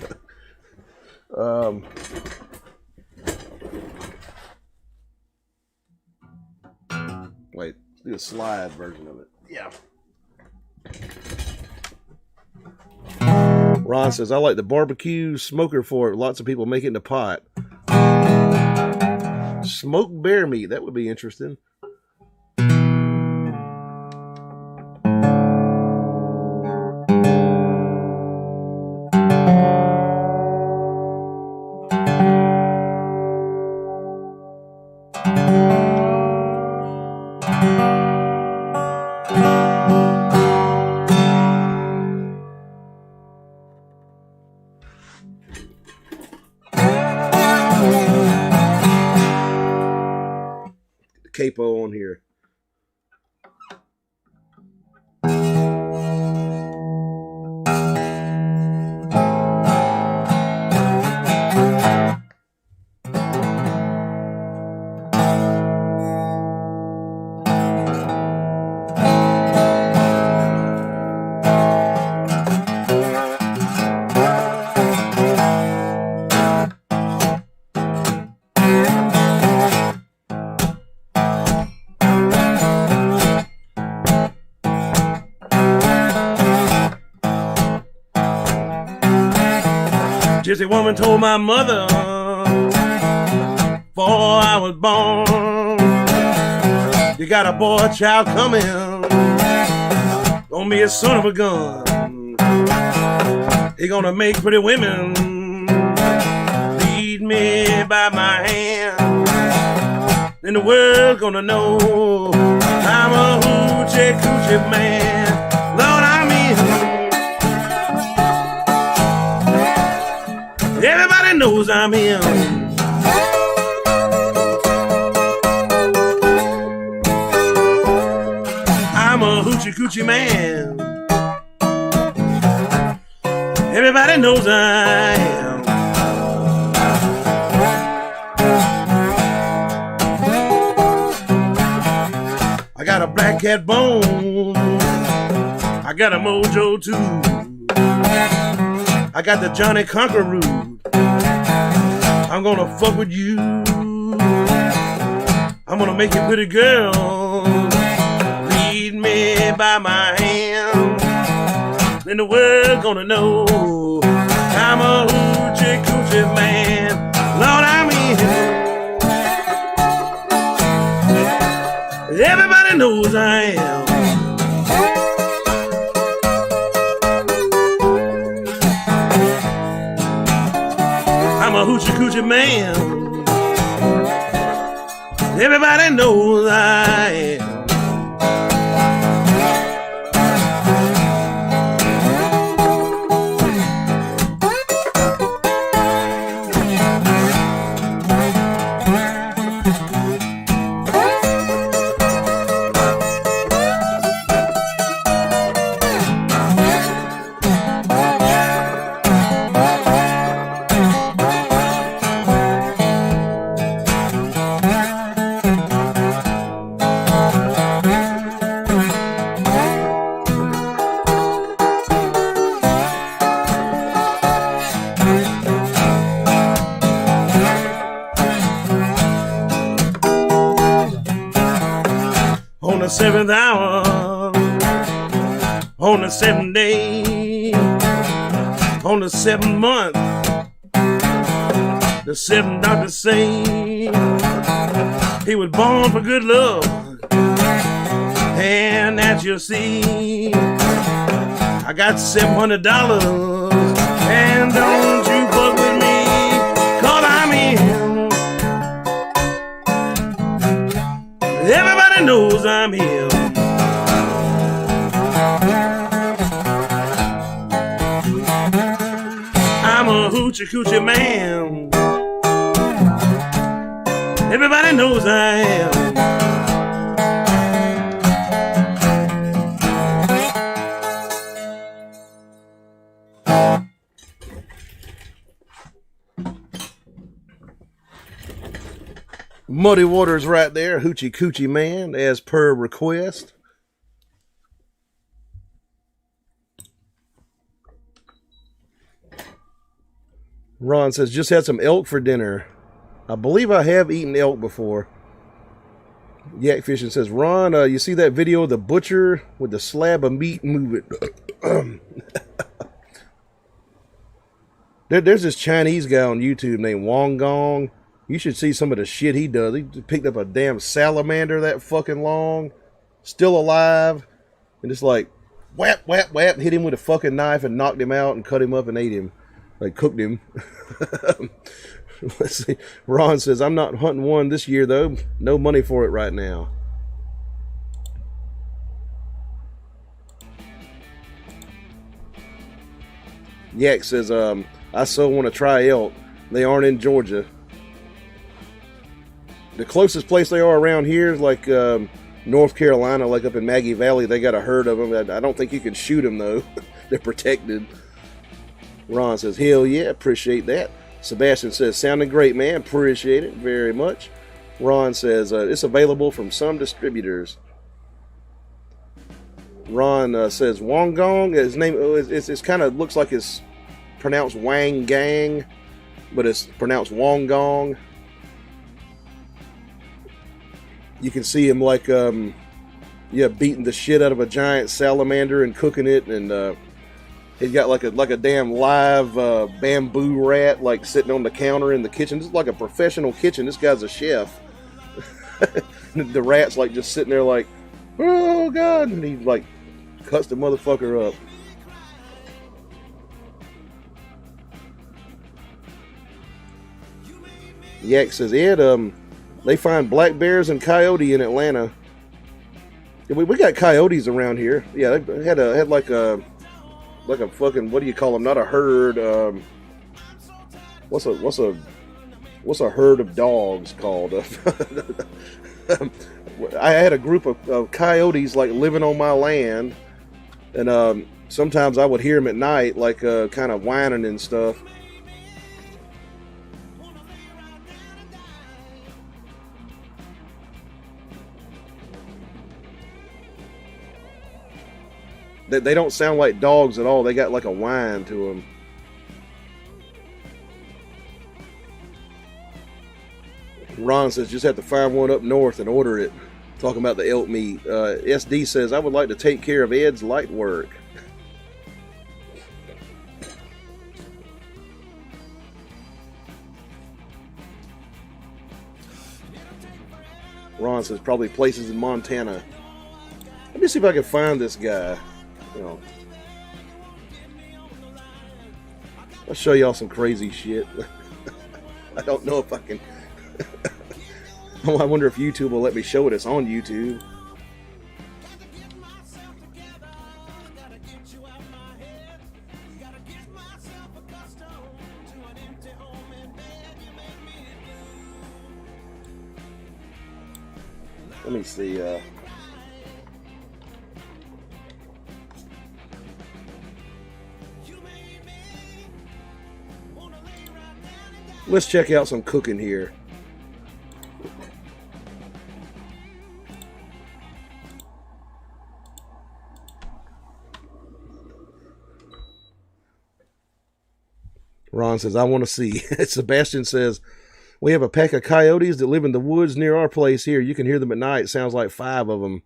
Wait, let's do a slide version of it. Yeah. Ron says, I like the barbecue smoker for it. Lots of people make it in the pot. Smoked bear meat. That would be interesting. Capo on here. Just a woman told my mother before I was born, you got a boy child coming, gonna be a son of a gun. He gonna make pretty women lead me by my hand. Then the world's gonna know I'm a hoochie coochie man. Lord, I'm in. Everybody knows I'm him. I'm a hoochie coochie man. Everybody knows I am. I got a black cat bone. I got a mojo too. I got the Johnny Conqueror. I'm gonna fuck with you. I'm gonna make you pretty girl lead me by my hand. Then the world gonna know I'm a hoochie coochie man. Lord, I'm in. Everybody knows I am. I'm a hoochie coochie man. Everybody knows I am. On the 7th hour, on the 7th day, on the 7th month, the 7th doctor say he was born for good luck, and as you see, I got $700 And don't you fuck with me, 'cause I'm him. Everybody knows I'm him. I'm a hoochie coochie man. Everybody knows I am. Muddy Waters right there, Hoochie Coochie Man, as per request. Ron says, just had some elk for dinner. I believe I have eaten elk before. Yak Fishing says, Ron, you see that video of the butcher with the slab of meat moving? There's this Chinese guy on YouTube named Wong Gong. You should see some of the shit he does. He picked up a damn salamander that fucking long, still alive, and just like whap, whap, whap, hit him with a fucking knife and knocked him out and cut him up and ate him. Like cooked him. Let's see. Ron says, I'm not hunting one this year though. No money for it right now. Yak says, I so want to try elk. They aren't in Georgia. The closest place they are around here is like North Carolina, like up in Maggie Valley. They got a herd of them. I don't think you can shoot them though. They're protected. Ron says, hell yeah, appreciate that. Sebastian says, sounding great, man. Appreciate it very much. Ron says, it's available from some distributors. Ron says, Wong Gong. His name, it's kind of looks like it's pronounced Wang Gang, but it's pronounced Wong Gong. You can see him like, beating the shit out of a giant salamander and cooking it, and he's got like a damn live bamboo rat like sitting on the counter in the kitchen. This is like a professional kitchen. This guy's a chef. The rat's like just sitting there like, oh god, and he like cuts the motherfucker up. Yak says, Ed, they find black bears and coyote in Atlanta. We got coyotes around here. Yeah, they had like a fucking, what do you call them? Not a herd. What's a herd of dogs called? I had a group of coyotes like living on my land, and sometimes I would hear them at night, like kind of whining and stuff. They don't sound like dogs at all. They got like a whine to them. Ron says, just have to find one up north and order it. Talking about the elk meat. SD says, I would like to take care of Ed's light work. Ron says, probably places in Montana. Let me see if I can find this guy. You know, I'll show y'all some crazy shit. I don't know if I can. I wonder if YouTube will let me show it. It's on YouTube. Let me see. Let's check out some cooking here. Ron says, I want to see. Sebastian says, we have a pack of coyotes that live in the woods near our place here. You can hear them at night. Sounds like 5 of them.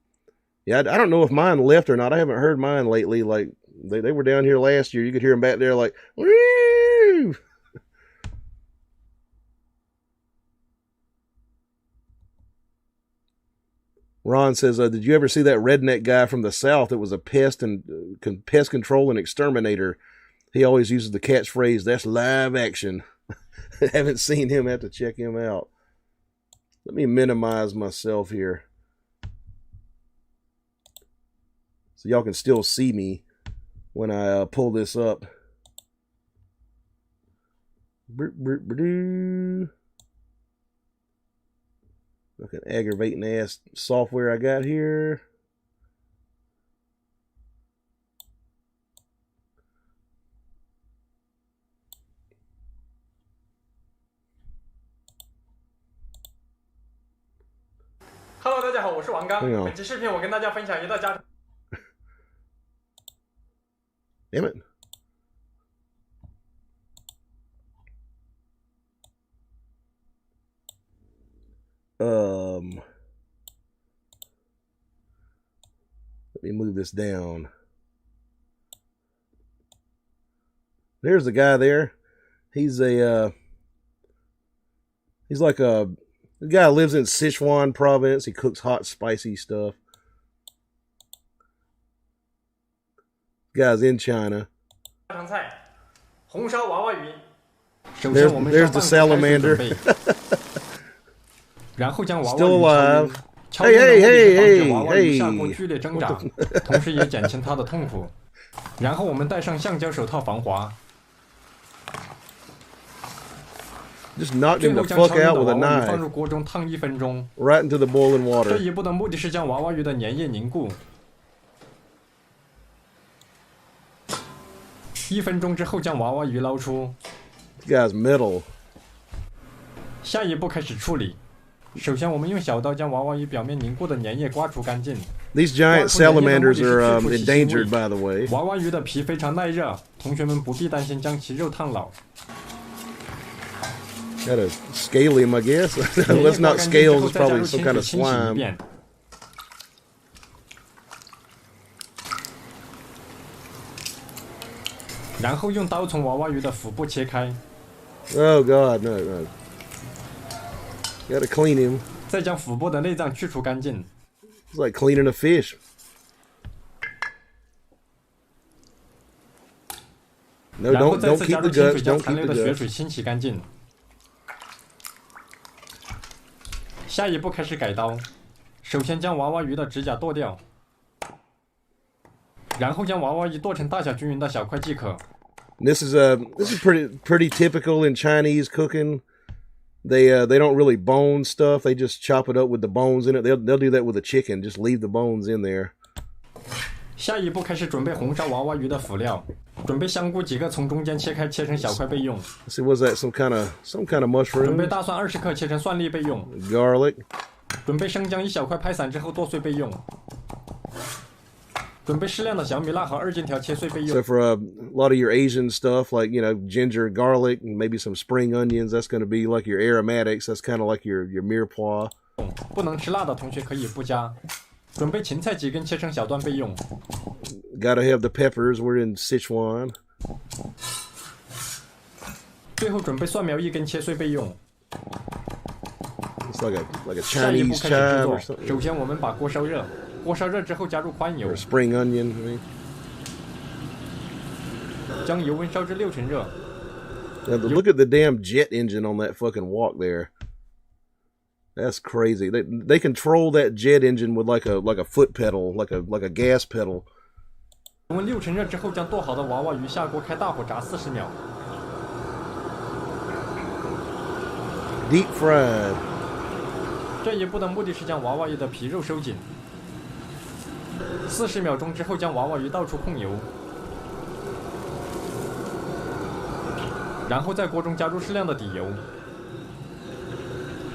Yeah, I don't know if mine left or not. I haven't heard mine lately. Like, they were down here last year. You could hear them back there like, woo! Ron says, did you ever see that redneck guy from the South that was a pest control and exterminator? He always uses the catchphrase, "That's live action." Haven't seen him. Have to check him out. Let me minimize myself here so y'all can still see me when I pull this up. Look at aggravating ass software I got here. Hello， 大家好，我是王刚。本期视频我跟大家分享一道家。Damn it. Let me move this down. There's the guy there. He's like the guy who lives in Sichuan province. He cooks hot, spicy stuff. Guy's in China. There's the salamander. Still alive. Hey. 下锅剧烈挣扎，同时也减轻它的痛苦。然后我们戴上橡胶手套防滑。Just knocked him the fuck out with a knife. 放入锅中烫1分钟。Right into the boiling water. 这一步的目的是将娃娃鱼的粘液凝固。1分钟之后将娃娃鱼捞出。This guy's metal. 下一步开始处理。首先，我们用小刀将娃娃鱼表面凝固的粘液刮除干净。These giant salamanders are endangered, by the way. 娃娃鱼的皮非常耐热，同学们不必担心将其肉烫老。Gotta scale him, I guess. Let's not scale. It's probably some kind of slime. 然后用刀从娃娃鱼的腹部切开。Oh God, no. Gotta clean him. 再将腹部的内脏去除干净。It's like cleaning a fish. No, don't keep the guts. Don't keep the 血水清洗干净。下一步开始改刀，首先将娃娃鱼的指甲剁掉，然后将娃娃鱼剁成大小均匀的小块即可。This is pretty typical in Chinese cooking. They don't really bone stuff. They just chop it up with the bones in it. They'll do that with a chicken. Just leave the bones in there. 下一步开始准备红烧娃娃鱼的辅料，准备香菇几个从中间切开，切成小块备用。See, was that some kind of mushroom? 准备大蒜20克，切成蒜粒备用。Garlic. 准备生姜1小块，拍散之后剁碎备用。准备适量的小米辣和2金条切碎备用。So for a lot of your Asian stuff, like ginger, garlic, and maybe some spring onions, that's going to be like your aromatics. That's kind of like your mirepoix. 不能吃辣的同学可以不加。准备芹菜几根，切成小段备用。Gotta have the peppers. We're in Sichuan. 最后准备蒜苗1根，切碎备用。It's like a Chinese chive or something. 首先我们把锅烧热，锅烧热之后加入宽油。Or spring onion. I mean. 将油温烧至6成热。Now, look at the damn jet engine on that fucking wok there. That's crazy. They control that jet engine with like a foot pedal, like a gas pedal. 油温6成热之后，将剁好的娃娃鱼下锅开大火炸40秒。Deep fried. 这一步的目的是将娃娃鱼的皮肉收紧。40秒钟之后，将娃娃鱼倒出控油，然后在锅中加入适量的底油。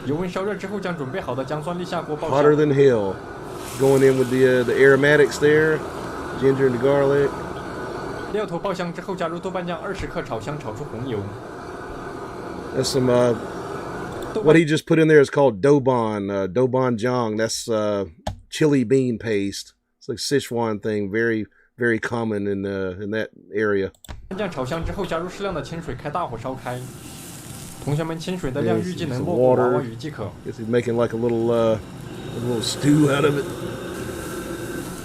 油温烧热之后，将准备好的姜蒜粒下锅爆香。 Hotter than hell. Going in with the aromatics there, ginger and the garlic. 料头爆香之后，加入豆瓣酱20克，炒香，炒出红油。 That's some what he just put in there is called douban, doubanjiang. That's chili bean paste. It's like Sichuan thing, very very common in that area. 酱炒香之后，加入适量的清水，开大火烧开。同学们，清水的量预计能没过娃娃鱼即可。 Guess he's making like a little stew out of it.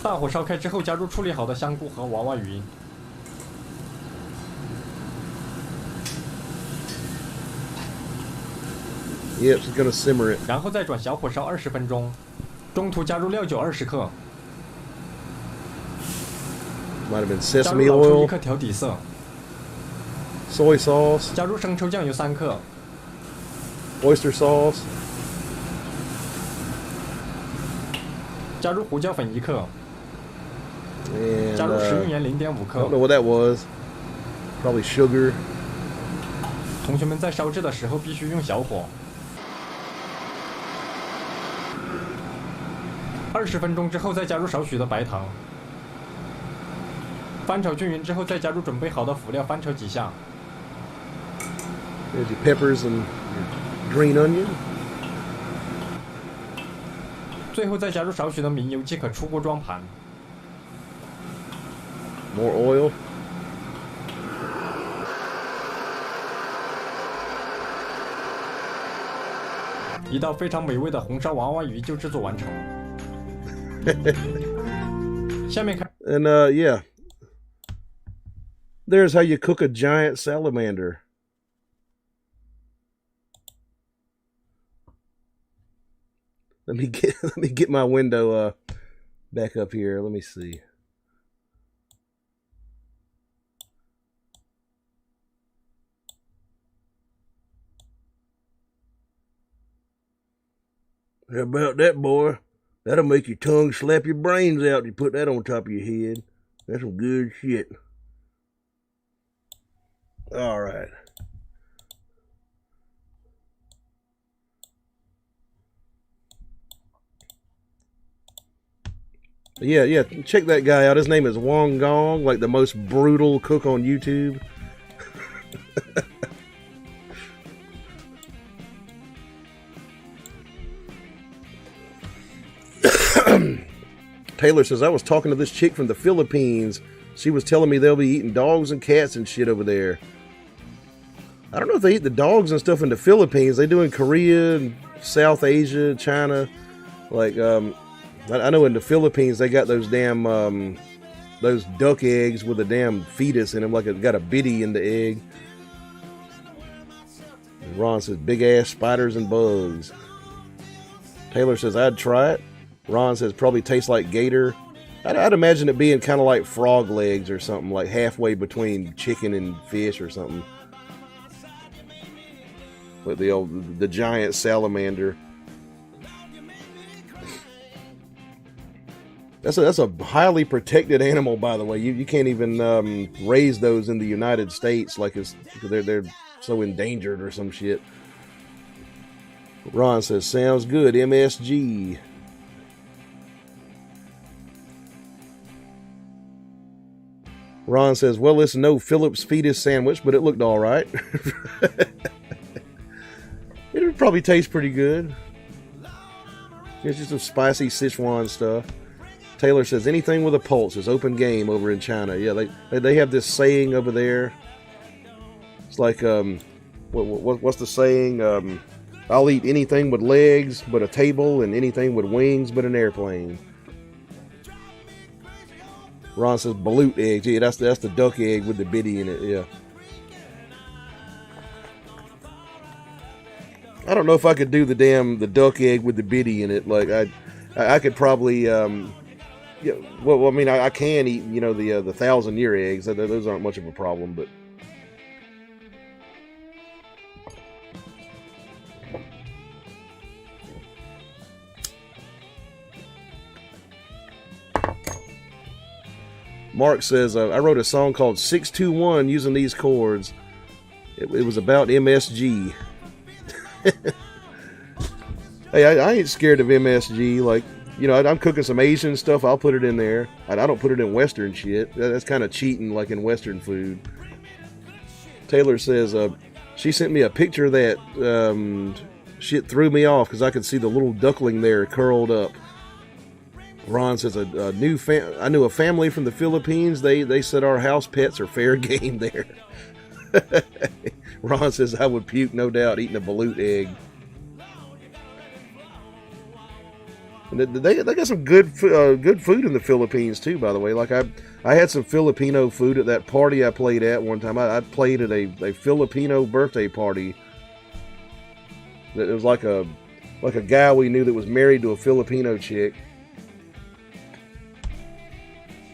大火烧开之后，加入处理好的香菇和娃娃鱼。Yep, she's gonna simmer it. 然后再转小火烧20分钟，中途加入料酒20克， Might have been 加入 sesame 老抽1 oil, 克调底色， soy sauce, 加入生抽酱油3克， oyster sauce, 加入胡椒粉1克， and 加入食用盐0.5 I don't 克。 know what that was. Probably sugar. 同学们在烧制的时候必须用小火。20分钟之后再加入少许的白糖，翻炒均匀之后再加入准备好的辅料，翻炒几下。 There's your peppers and your green onion. 最后再加入少许的明油即可出锅装盘。 More oil. 一道非常美味的红烧娃娃鱼就制作完成。下面看 And yeah. There's how you cook a giant salamander. Let me get my window back up here. Let me see. How about that, boy? That'll make your tongue slap your brains out if you put that on top of your head. That's some good shit. All right. Yeah, check that guy out. His name is Wong Gong, like the most brutal cook on YouTube. Taylor says, I was talking to this chick from the Philippines. She was telling me they'll be eating dogs and cats and shit over there. I don't know if they eat the dogs and stuff in the Philippines. They do in Korea and South Asia, China. Like, I know in the Philippines they got those damn, those duck eggs with a damn fetus in them, like it got a biddy in the egg. And Ron says, big ass spiders and bugs. Taylor says, I'd try it. Ron says, probably tastes like gator. I'd imagine it being kind of like frog legs or something, like halfway between chicken and fish or something. But the giant salamander. That's a highly protected animal, by the way. You can't even raise those in the United States, like they're so endangered or some shit. Ron says, sounds good, MSG. Ron says, well, it's no Phillips fetus sandwich, but it looked all right. It would probably taste pretty good. It's just some spicy Sichuan stuff. Taylor says, anything with a pulse is open game over in China. Yeah, they have this saying over there. It's like, what's the saying? I'll eat anything with legs but a table and anything with wings but an airplane. Ron says balut eggs. Yeah, that's the duck egg with the biddy in it. Yeah. I don't know if I could do the duck egg with the biddy in it. Like I could probably yeah. Well, I mean, I can eat the 1,000-year eggs. Those aren't much of a problem, but. Mark says, I wrote a song called 621 using these chords. It was about MSG. Hey, I ain't scared of MSG. Like, I'm cooking some Asian stuff. I'll put it in there. I don't put it in Western shit. That's kind of cheating, like in Western food. Taylor says, she sent me a picture that shit threw me off because I could see the little duckling there curled up. Ron says, I knew a family from the Philippines. They said our house pets are fair game there. Ron says, I would puke, no doubt, eating a balut egg. And they got some good food in the Philippines too, by the way. Like I had some Filipino food at that party I played at one time. I played at a Filipino birthday party It was like a guy we knew that was married to a Filipino chick.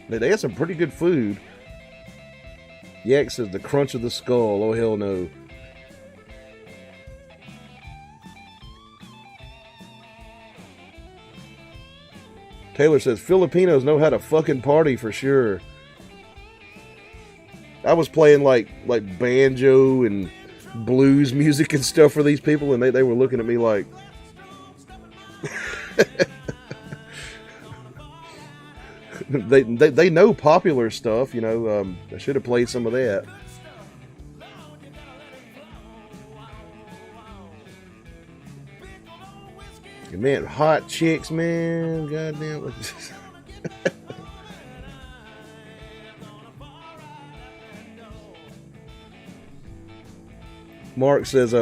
They had some pretty good food. Yak says the crunch of the skull. Oh, hell no. Taylor says Filipinos know how to fucking party for sure. I was playing like banjo and blues music and stuff for these people, and they were looking at me like... they know popular stuff, you know. I should have played some of that. And man, hot chicks, man. Goddamn. Mark says,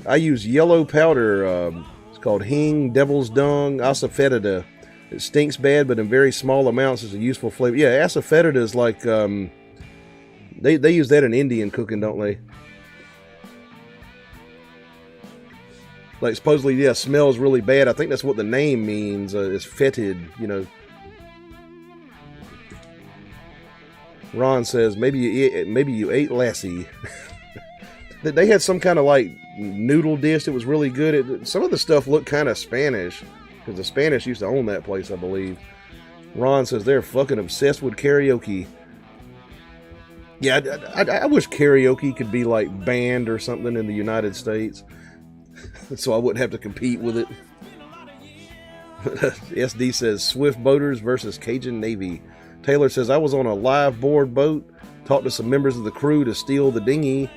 I use yellow powder. It's called Hing, Devil's Dung, Asafoetida. It stinks bad, but in very small amounts is a useful flavor. Yeah, asafoetida is like, they use that in Indian cooking, don't they? Like, supposedly, yeah, smells really bad. I think that's what the name means. It's fetid, you know. Ron says, maybe you ate lassie. They had some kind of, like, noodle dish that was really good. Some of the stuff looked kind of Spanish. Because the Spanish used to own that place, I believe. Ron says they're fucking obsessed with karaoke. Yeah, I wish karaoke could be like banned or something in the United States. So I wouldn't have to compete with it. SD says Swift Boaters versus Cajun Navy. Taylor says I was on a live board boat, talked to some members of the crew to steal the dinghy,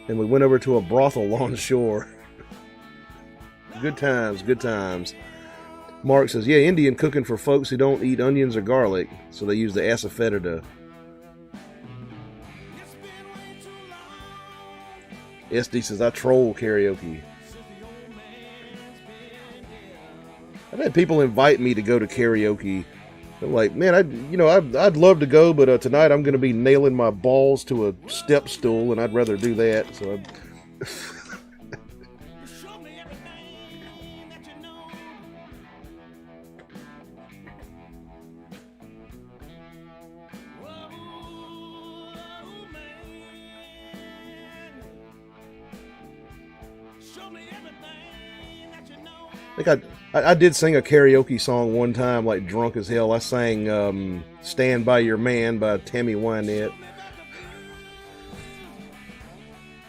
and we went over to a brothel on shore. Good times, good times. Mark says, yeah, Indian cooking for folks who don't eat onions or garlic, so they use the asafoetida. SD says, I troll karaoke. I've had people invite me to go to karaoke. I'm like, man, I'd love to go, but tonight I'm going to be nailing my balls to a step stool, and I'd rather do that. So I think I did sing a karaoke song one time, like drunk as hell. I sang Stand By Your Man by Tammy Wynette.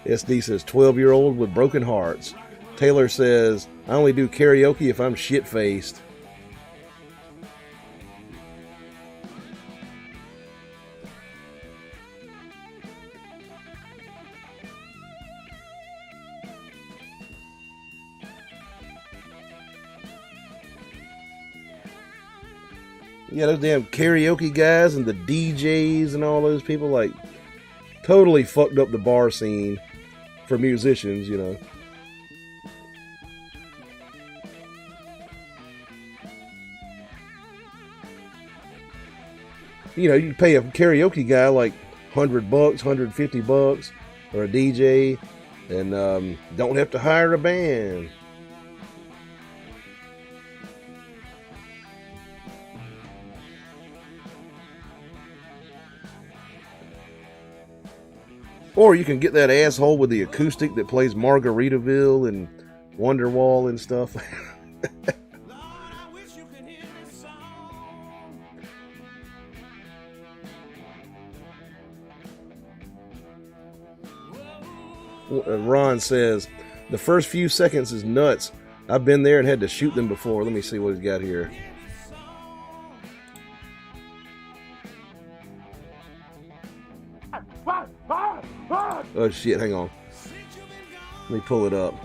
SD says 12-year-old with broken hearts. Taylor says I only do karaoke if I'm shit-faced. Yeah, those damn karaoke guys and the DJs and all those people, like, totally fucked up the bar scene for musicians, you know. You know, you pay a karaoke guy like $100, $150, or a DJ, and don't have to hire a band. Or you can get that asshole with the acoustic that plays Margaritaville and Wonderwall and stuff. Ron says, the first few seconds is nuts. I've been there and had to shoot them before. Let me see what he's got here. Oh shit, hang on. Let me pull it up.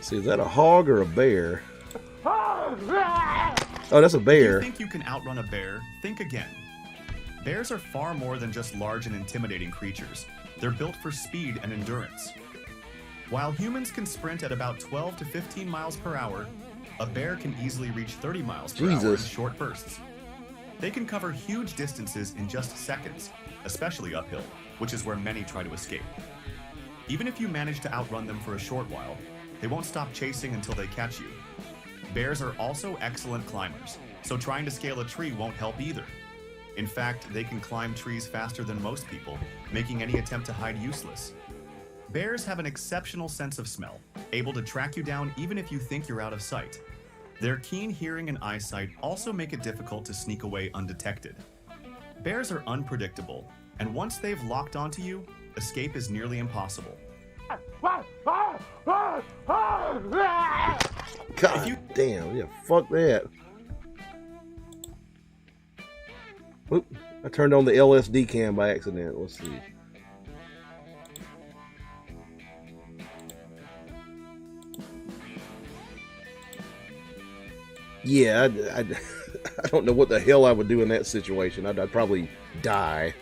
See, is that a hog or a bear? Oh, that's a bear. If you think you can outrun a bear, think again. Bears are far more than just large and intimidating creatures. They're built for speed and endurance. While humans can sprint at about 12 to 15 miles per hour, a bear can easily reach 30 miles per hour in short bursts. They can cover huge distances in just seconds, especially uphill, which is where many try to escape. Even if you manage to outrun them for a short while, they won't stop chasing until they catch you. Bears are also excellent climbers, so trying to scale a tree won't help either. In fact, they can climb trees faster than most people, making any attempt to hide useless. Bears have an exceptional sense of smell, able to track you down even if you think you're out of sight. Their keen hearing and eyesight also make it difficult to sneak away undetected. Bears are unpredictable, and once they've locked onto you, escape is nearly impossible. God damn, yeah, fuck that. Oop, I turned on the LSD cam by accident. Let's see. Yeah, I don't know what the hell I would do in that situation. I'd probably die.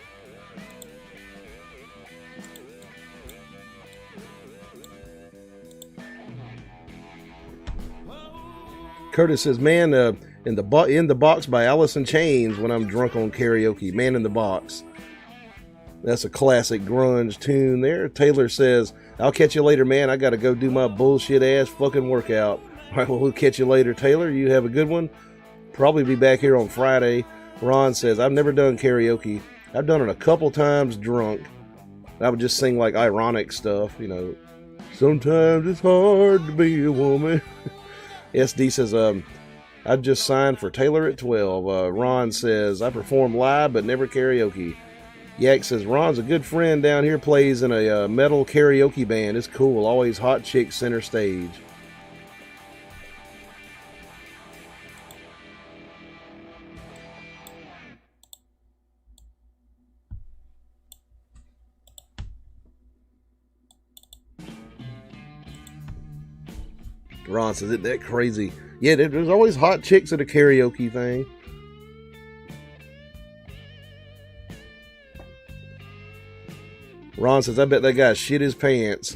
Curtis says, "Man, in the box by Alice in Chains when I'm drunk on karaoke. Man in the Box." That's a classic grunge tune there. Taylor says, "I'll catch you later, man. I got to go do my bullshit ass fucking workout." All right, well, we'll catch you later, Taylor. You have a good one. Probably be back here on Friday. Ron says, "I've never done karaoke. I've done it a couple times drunk. I would just sing like ironic stuff, you know. Sometimes it's hard to be a woman." SD says, "I'd just signed for Taylor at 12. Ron says, "I perform live but never karaoke." Yak says, "Ron's a good friend down here, plays in a metal karaoke band. It's cool. Always hot chicks center stage." Ron says, "Isn't that crazy?" Yeah, there's always hot chicks at a karaoke thing. Ron says, "I bet that guy shit his pants."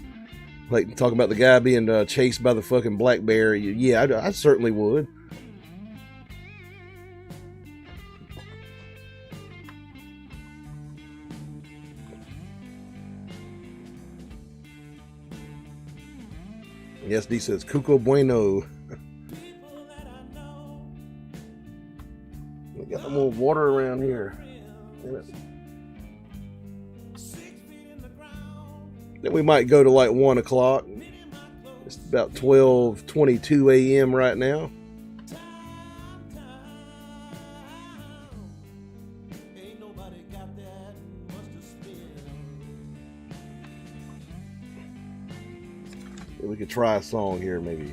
Like, talking about the guy being chased by the fucking black bear. Yeah, I certainly would. Yes, D says, "Cuco bueno." We got more water around here. Damn it. Then we might go to like 1 o'clock. It's about 12:22 a.m. right now. We could try a song here, maybe.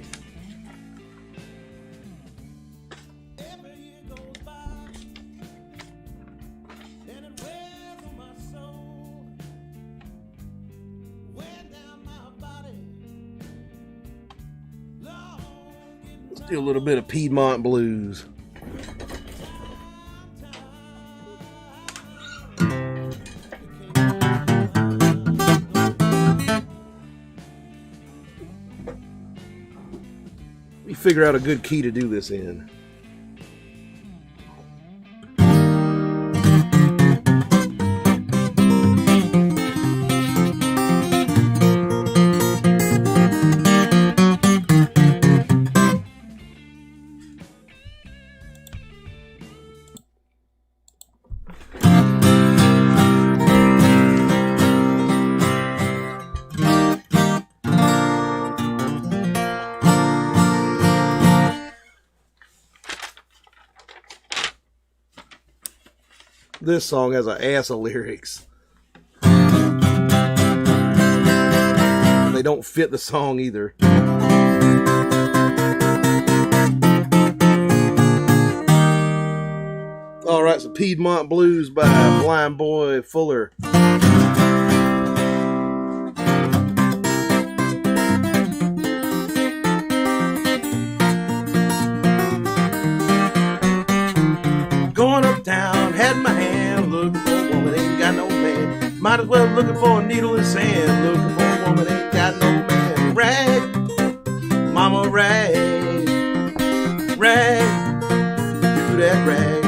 Let's do a little bit of Piedmont blues. Figure out a good key to do this in. This song has an ass of lyrics. They don't fit the song either. All right, so Piedmont Blues by Blind Boy Fuller. Going uptown, had my hand, looking for a woman, ain't got no man. Might as well looking for a needle in sand, looking for a woman, ain't got no man. Rag, mama rag, rag, do that rag.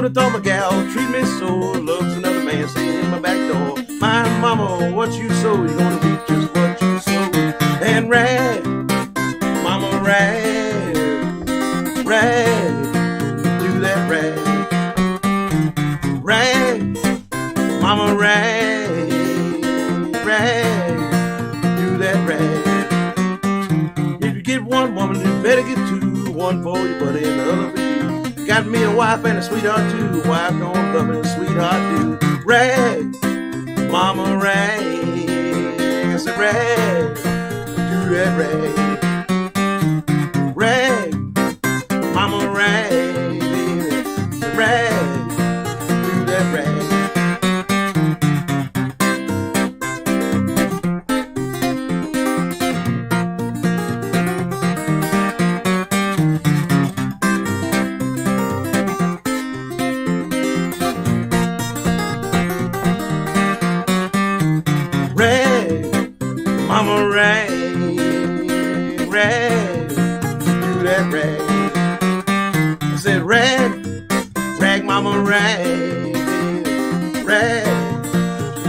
have thought my gal treat me so? Looks another man saying in my back door, my mama, what you sow, you gonna reap just what you sow. And rag, mama rag, rag, do that rag. Rag, mama rag, rag, do that rag. If you get one woman, you better get two. One for your buddy and the other for you. Got me a wife and a sweetheart too. Wife don't love me, sweetheart do. Rag, mama rag, I said rag, do that rag. Rag, mama rag, baby, said rag, do that rag. Mama rag, rag, do that rag. I said rag, rag, mama rag, rag,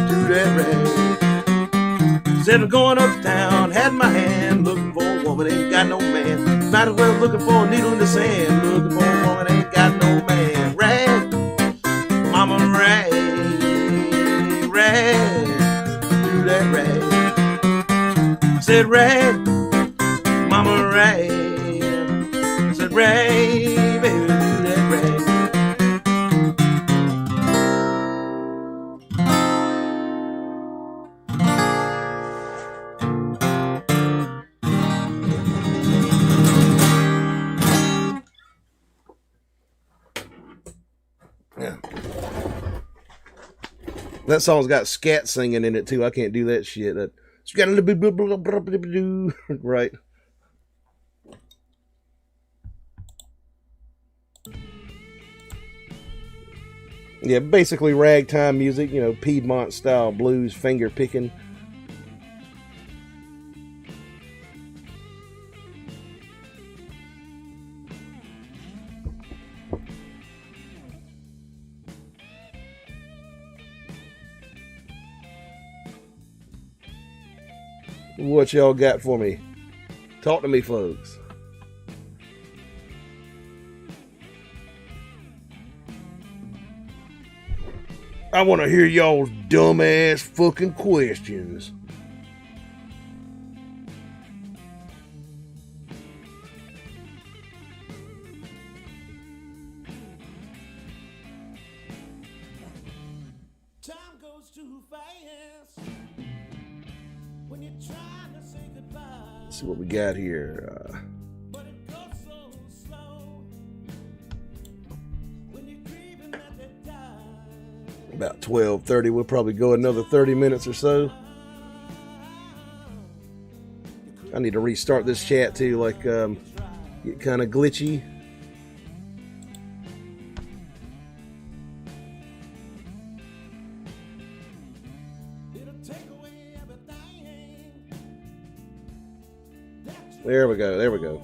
do that rag. Said I'm going uptown, had my hand, looking for a woman, ain't got no man. Might as well looking for a needle in the sand, looking for a woman, ain't got no man. Rag, mama rag, rag, do that rag. Said rag, mama rag, said rag, baby, do that rag. Yeah. That song's got scat singing in it too. I can't do that shit. You got a little bit right. Yeah, basically ragtime music, you know, Piedmont style blues, finger picking. What y'all got for me? Talk to me, folks. I want to hear y'all's dumbass fucking questions. Time goes too fast when you're trying to say goodbye. Let's see what we got here. But it goes so slow when you're grieving that they die. About 12:30. We'll probably go another 30 minutes or so. I need to restart this chat too, like get kind of glitchy. There we go. There we go.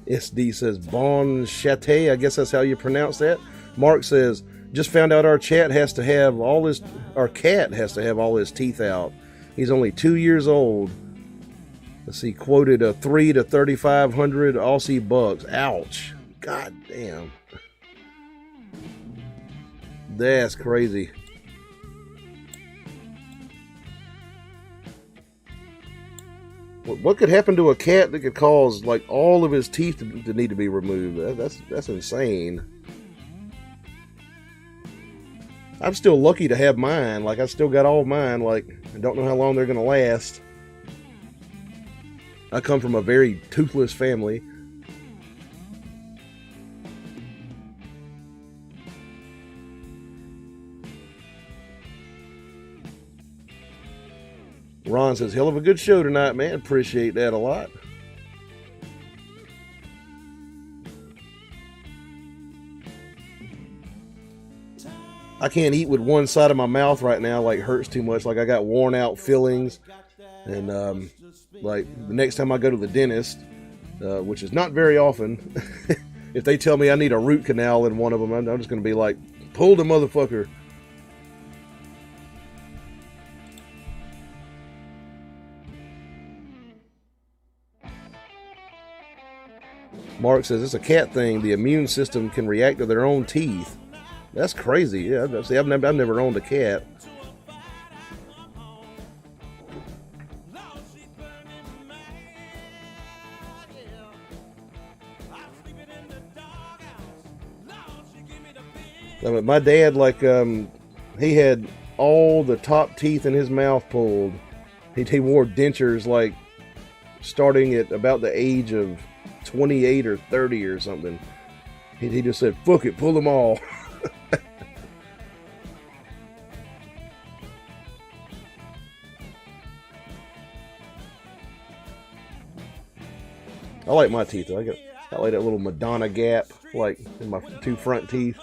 SD says Bon Chate. I guess that's how you pronounce that. Mark says, just found out our cat has to have all his teeth out. He's only 2 years old. Let's see, quoted a 3 to 3,500 Aussie bucks. Ouch. God damn. That's crazy. What could happen to a cat that could cause like all of his teeth to need to be removed? That's insane. I'm still lucky to have mine. Like I still got all mine. Like I don't know how long they're gonna last. I come from a very toothless family. Ron says, hell of a good show tonight, man. Appreciate that a lot. I can't eat with one side of my mouth right now, like hurts too much. Like I got worn out fillings. And like the next time I go to the dentist, which is not very often, if they tell me I need a root canal in one of them, I'm just going to be like, pull the motherfucker. Mark says it's a cat thing. The immune system can react to their own teeth. That's crazy. Yeah, see, I've never owned a cat. My dad, like, he had all the top teeth in his mouth pulled. He wore dentures, like, starting at about the age of 28 or 30 or something. He just said, fuck it, pull them all. I like my teeth, though. I like that little Madonna gap, like, in my two front teeth.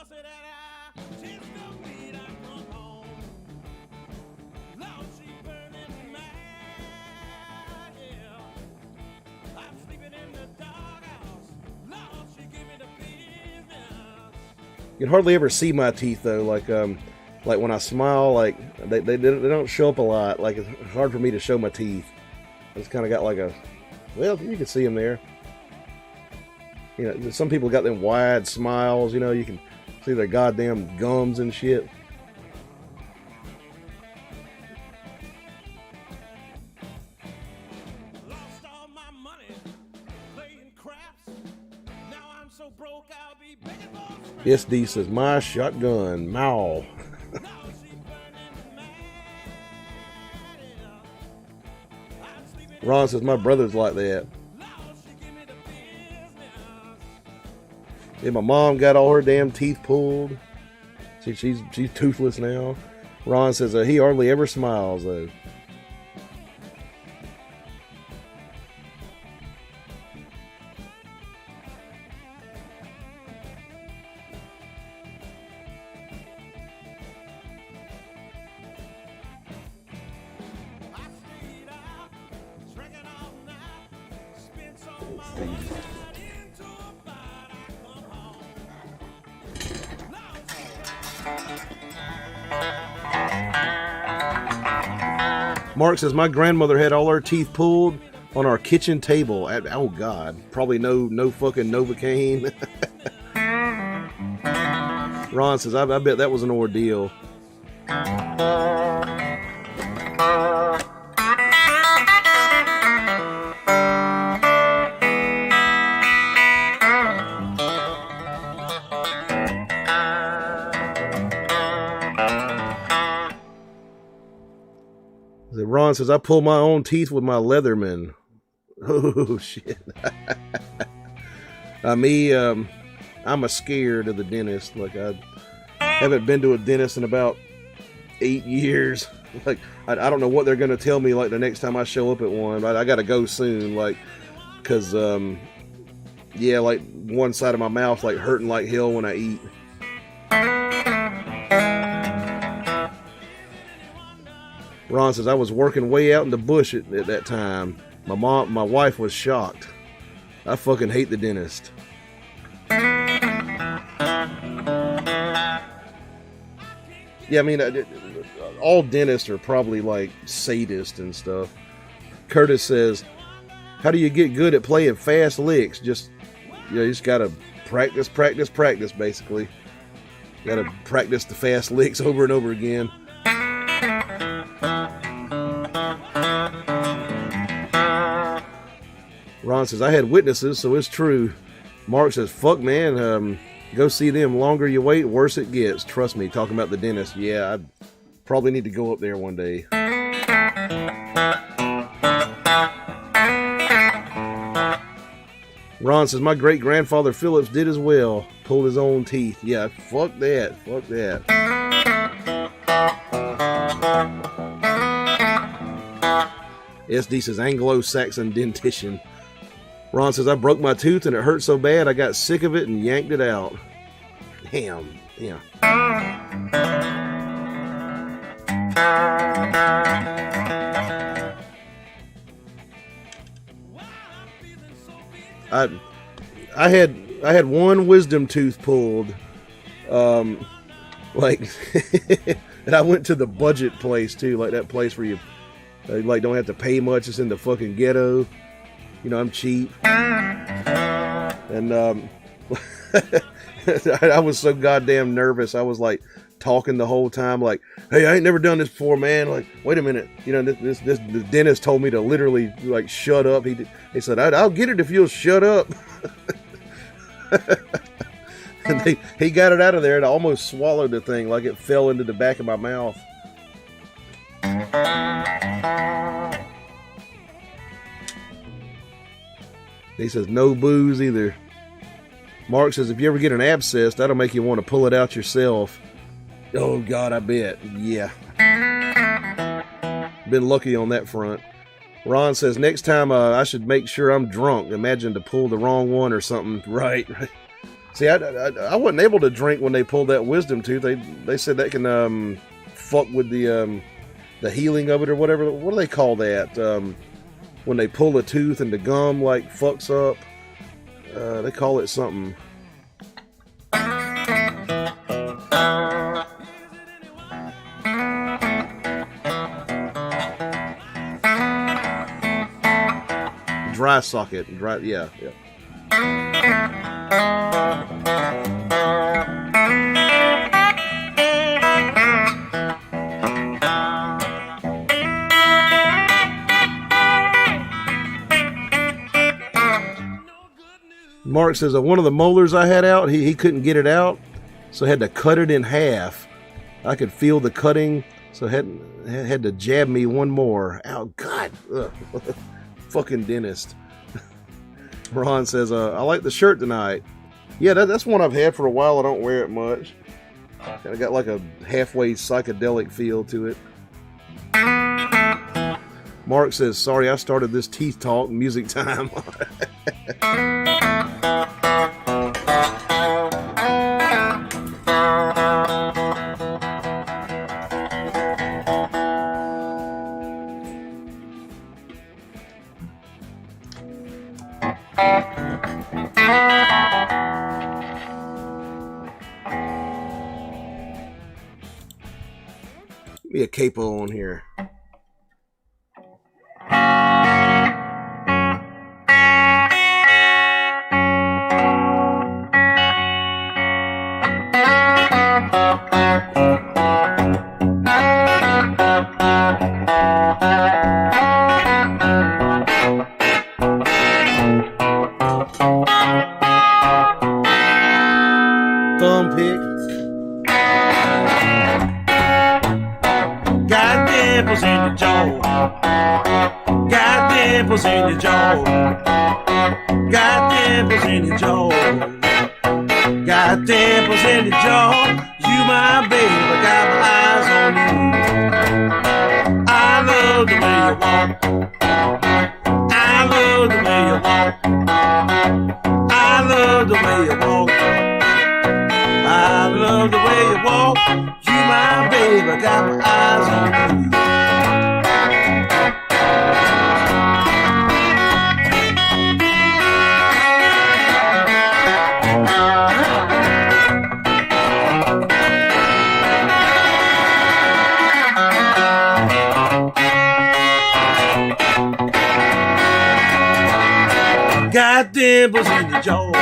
You can hardly ever see my teeth though. Like when I smile, like they don't show up a lot. Like it's hard for me to show my teeth. It's kind of got like a, well, you can see them there. You know, some people got them wide smiles. You know, you can see their goddamn gums and shit. SD says, my shotgun, mow. Ron says, my brother's like that. Yeah, my mom got all her damn teeth pulled. She's toothless now. Ron says, he hardly ever smiles, though. Mark says, my grandmother had all her teeth pulled on our kitchen table. Oh, God. Probably no fucking Novocaine. Ron says, I bet that was an ordeal. Ron says, I pull my own teeth with my Leatherman. Oh, shit. I'm a scared of the dentist. Like, I haven't been to a dentist in about 8 years. Like, I don't know what they're going to tell me, like, the next time I show up at one. I got to go soon, like, because, yeah, like, one side of my mouth, like, hurting like hell when I eat. Ron says, I was working way out in the bush at that time. My wife was shocked. I fucking hate the dentist. Yeah, I mean, all dentists are probably like sadists and stuff. Curtis says, how do you get good at playing fast licks? You just gotta practice, basically. You gotta practice the fast licks over and over again. Ron says, I had witnesses, so it's true. Mark says, fuck, man. Go see them. Longer you wait, worse it gets. Trust me, talking about the dentist. Yeah, I probably need to go up there one day. Ron says, my great-grandfather Phillips did as well. Pulled his own teeth. Yeah, fuck that. Fuck that. SD says, Anglo-Saxon dentition. Ron says, I broke my tooth and it hurt so bad I got sick of it and yanked it out. Damn. Yeah. I had one wisdom tooth pulled, like, and I went to the budget place too, like that place where you like don't have to pay much. It's in the fucking ghetto. You know, I'm cheap, and I was so goddamn nervous. I was like talking the whole time, like, "Hey, I ain't never done this before, man." Like, wait a minute, you know, this the dentist told me to literally like shut up. He said, "I'll get it if you'll shut up." And he got it out of there and I almost swallowed the thing, like it fell into the back of my mouth. He says no booze either. Mark says if you ever get an abscess, that'll make you want to pull it out yourself. Oh God, I bet. Yeah. Been lucky on that front. Ron says next time I should make sure I'm drunk. Imagine to pull the wrong one or something. Right. See, I wasn't able to drink when they pulled that wisdom tooth. They said that can fuck with the healing of it or whatever. What do they call that? When they pull a tooth and the gum like fucks up. They call it something. Dry socket. Yeah. Mark says that one of the molars I had out, he couldn't get it out, so I had to cut it in half. I could feel the cutting, so had to jab me one more. Oh God, fucking dentist. Ron says, I like the shirt tonight. Yeah, that's one I've had for a while. I don't wear it much. Kind of got like a halfway psychedelic feel to it. Mark says, sorry I started this teeth talk, music time. Give me a capo on here. Thumb pick. Got dimples in your jaw. Got dimples in your jaw. Got dimples in your jaw. Got dimples in your jaw. You my baby, got my eyes on you. I love the way you walk. I love the way you walk. I love the way you walk. I love the way you walk. You my baby, got my eyes on you. Got dimples in your jaw.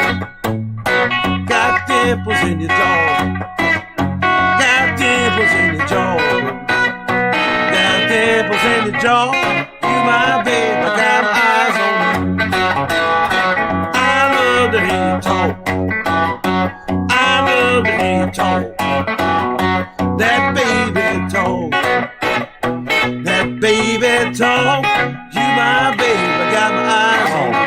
Got dimples in your jaw. Got dimples in your jaw. Got dimples in your jaw. You my baby, got my eyes on you. I love to hear you talk. I love to hear you talk. That baby talk. That baby talk. You my baby, got my eyes on you.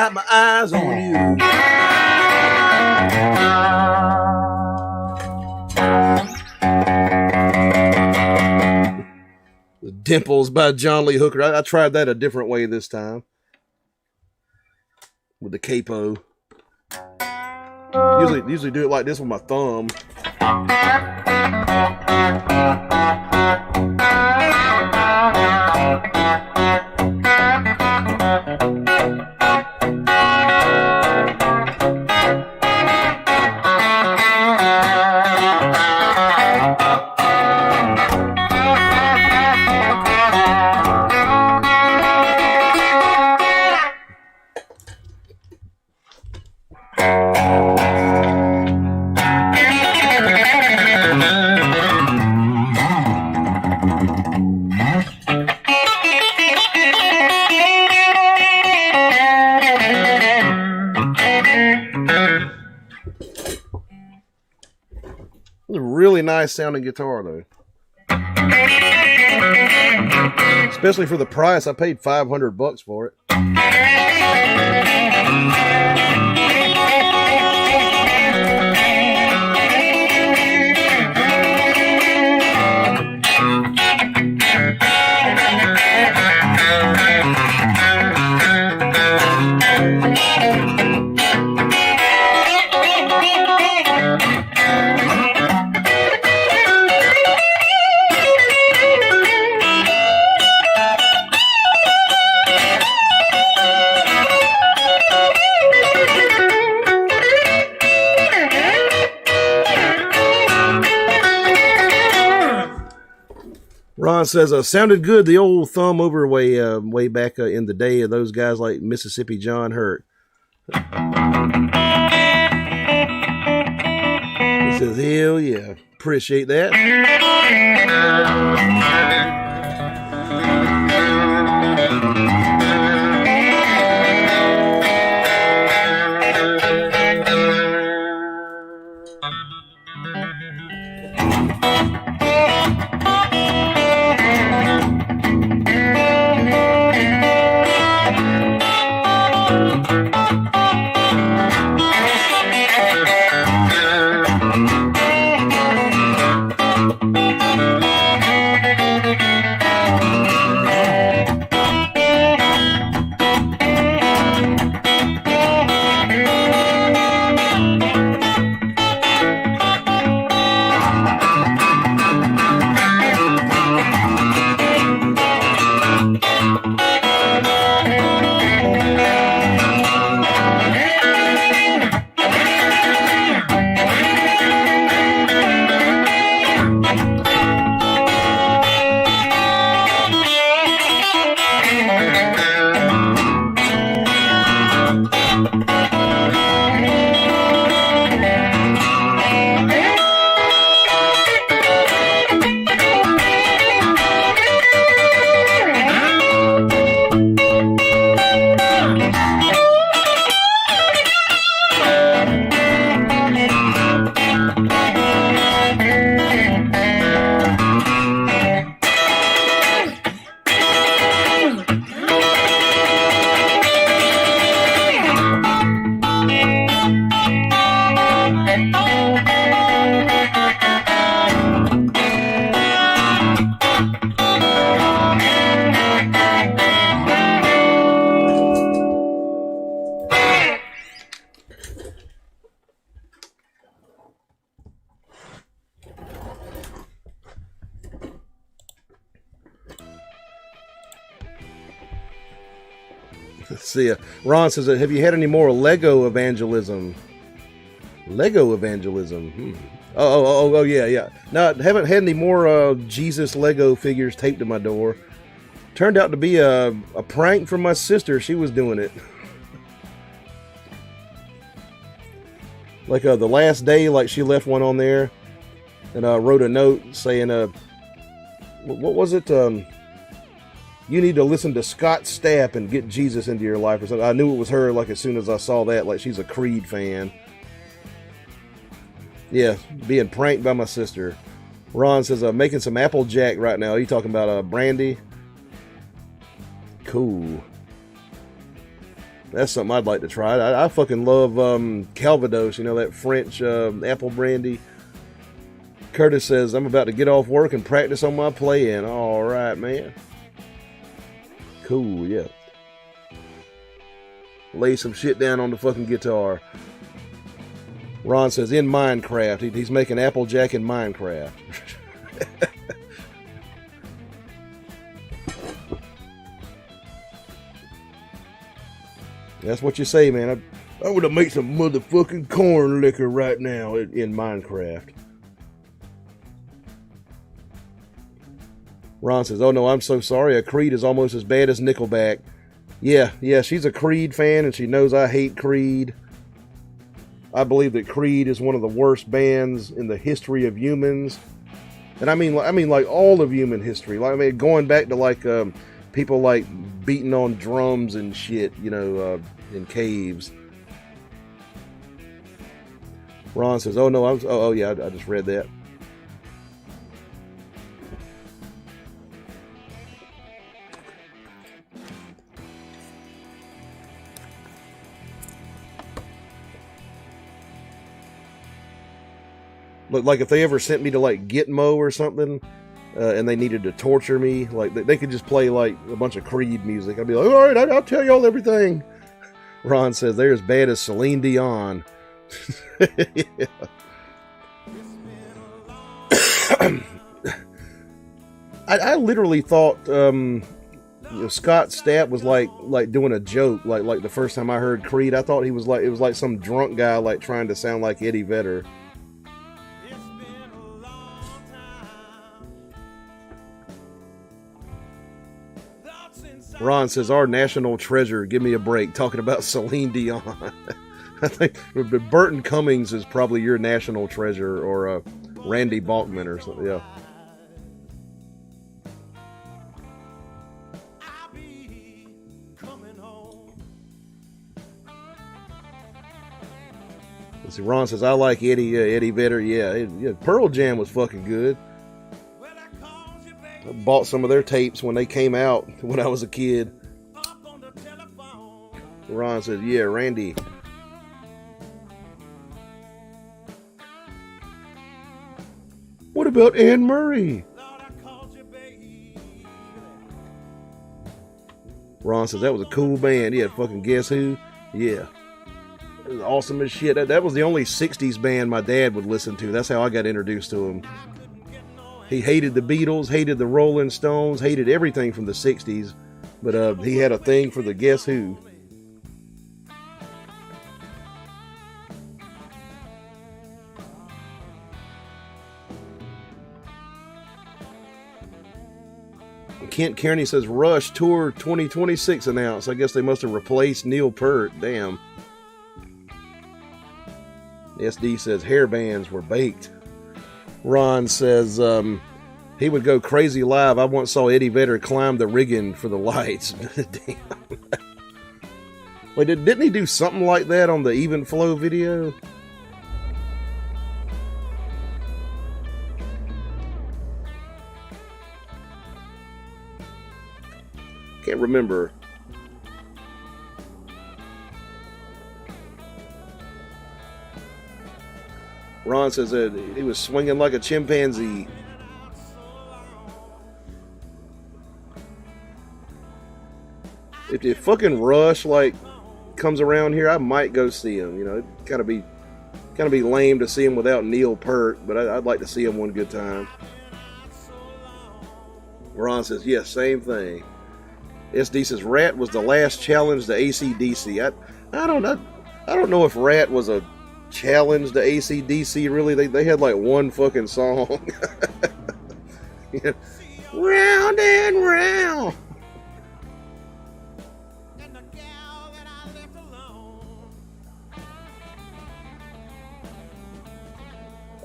got my eyes on you. The Dimples by John Lee Hooker. I tried that a different way this time. With the capo. Usually do it like this with my thumb. Really nice sounding guitar though. Especially for the price. I paid $500 for it. Ron says, sounded good, the old thumb over way back in the day of those guys like Mississippi John Hurt. He says, hell yeah, appreciate that. Let's see. Ron says, have you had any more Lego evangelism? Lego evangelism. Oh, yeah. No, I haven't had any more Jesus Lego figures taped to my door. Turned out to be a prank from my sister. She was doing it. Like the last day, like she left one on there and wrote a note saying, what was it? You need to listen to Scott Stapp and get Jesus into your life or something. I knew it was her like as soon as I saw that, like she's a Creed fan. Yeah, being pranked by my sister. Ron says, making some Applejack right now. Are you talking about brandy? Cool. That's something I'd like to try. I fucking love Calvados, you know, that French apple brandy. Curtis says, I'm about to get off work and practice on my playing. All right, man. Cool, yeah. Lay some shit down on the fucking guitar. Ron says, in Minecraft. He's making Applejack in Minecraft. That's what you say, man. I want to make some motherfucking corn liquor right now in Minecraft. Ron says, oh no, I'm so sorry. A Creed is almost as bad as Nickelback. Yeah, she's a Creed fan and she knows I hate Creed. I believe that Creed is one of the worst bands in the history of humans. And I mean like all of human history. Like, I mean, going back to like people like beating on drums and shit, you know, in caves. Ron says, oh no, oh yeah, I just read that. Look, like if they ever sent me to like Gitmo or something, and they needed to torture me, like they could just play like a bunch of Creed music. I'd be like, all right, I'll tell y'all everything. Ron says they're as bad as Celine Dion. Yeah. I literally thought you know, Scott Stapp was like doing a joke. Like the first time I heard Creed, I thought it was like some drunk guy like trying to sound like Eddie Vedder. Ron says, our national treasure, give me a break, talking about Celine Dion. I think Burton Cummings is probably your national treasure, or Randy Bachman or something, yeah. Let's see, Ron says, I like Eddie Vedder, yeah, Pearl Jam was fucking good. I bought some of their tapes when they came out when I was a kid. Ron says, yeah, Randy. What about Anne Murray? Ron says, that was a cool band. Yeah, fucking Guess Who? Yeah. It was awesome as shit. That was the only 60s band my dad would listen to. That's how I got introduced to him. He hated the Beatles, hated the Rolling Stones, hated everything from the 60s, but he had a thing for the Guess Who. Kent Kearney says, Rush Tour 2026 announced. I guess they must have replaced Neil Peart. Damn. SD says, hair bands were baked. Ron says, he would go crazy live. I once saw Eddie Vedder climb the rigging for the lights. Damn. Wait, didn't he do something like that on the Even Flow video? Can't remember. Ron says that he was swinging like a chimpanzee. If fucking Rush like comes around here, I might go see him. You know, it kind of be lame to see him without Neil Peart, but I'd like to see him one good time. Ron says, yes, same thing. SD says Rat was the last challenge to AC/DC. I don't know if Rat was a challenge to AC/DC. Really, they had like one fucking song. Yeah. Round and round.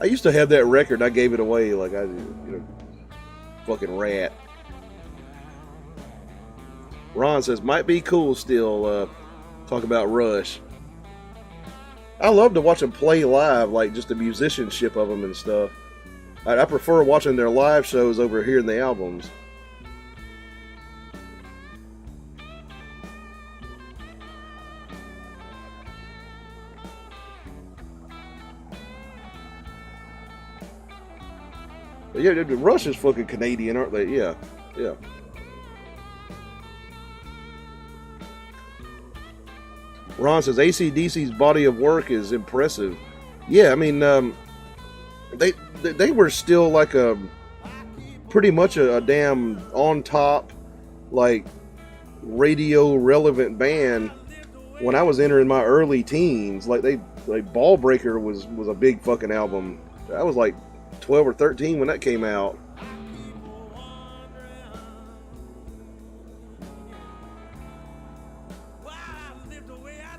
I used to have that record. I gave it away. Like fucking Rat. Ron says, might be cool still, talk about Rush. I love to watch them play live, like just the musicianship of them and stuff. I prefer watching their live shows over hearing the albums. Yeah, Russia's fucking Canadian, aren't they? Yeah, yeah. Ron says AC/DC's body of work is impressive. Yeah, I mean, they were still like a pretty much a damn on top, like radio relevant band when I was entering my early teens. Like Ball Breaker was a big fucking album. I was like 12 or 13 when that came out.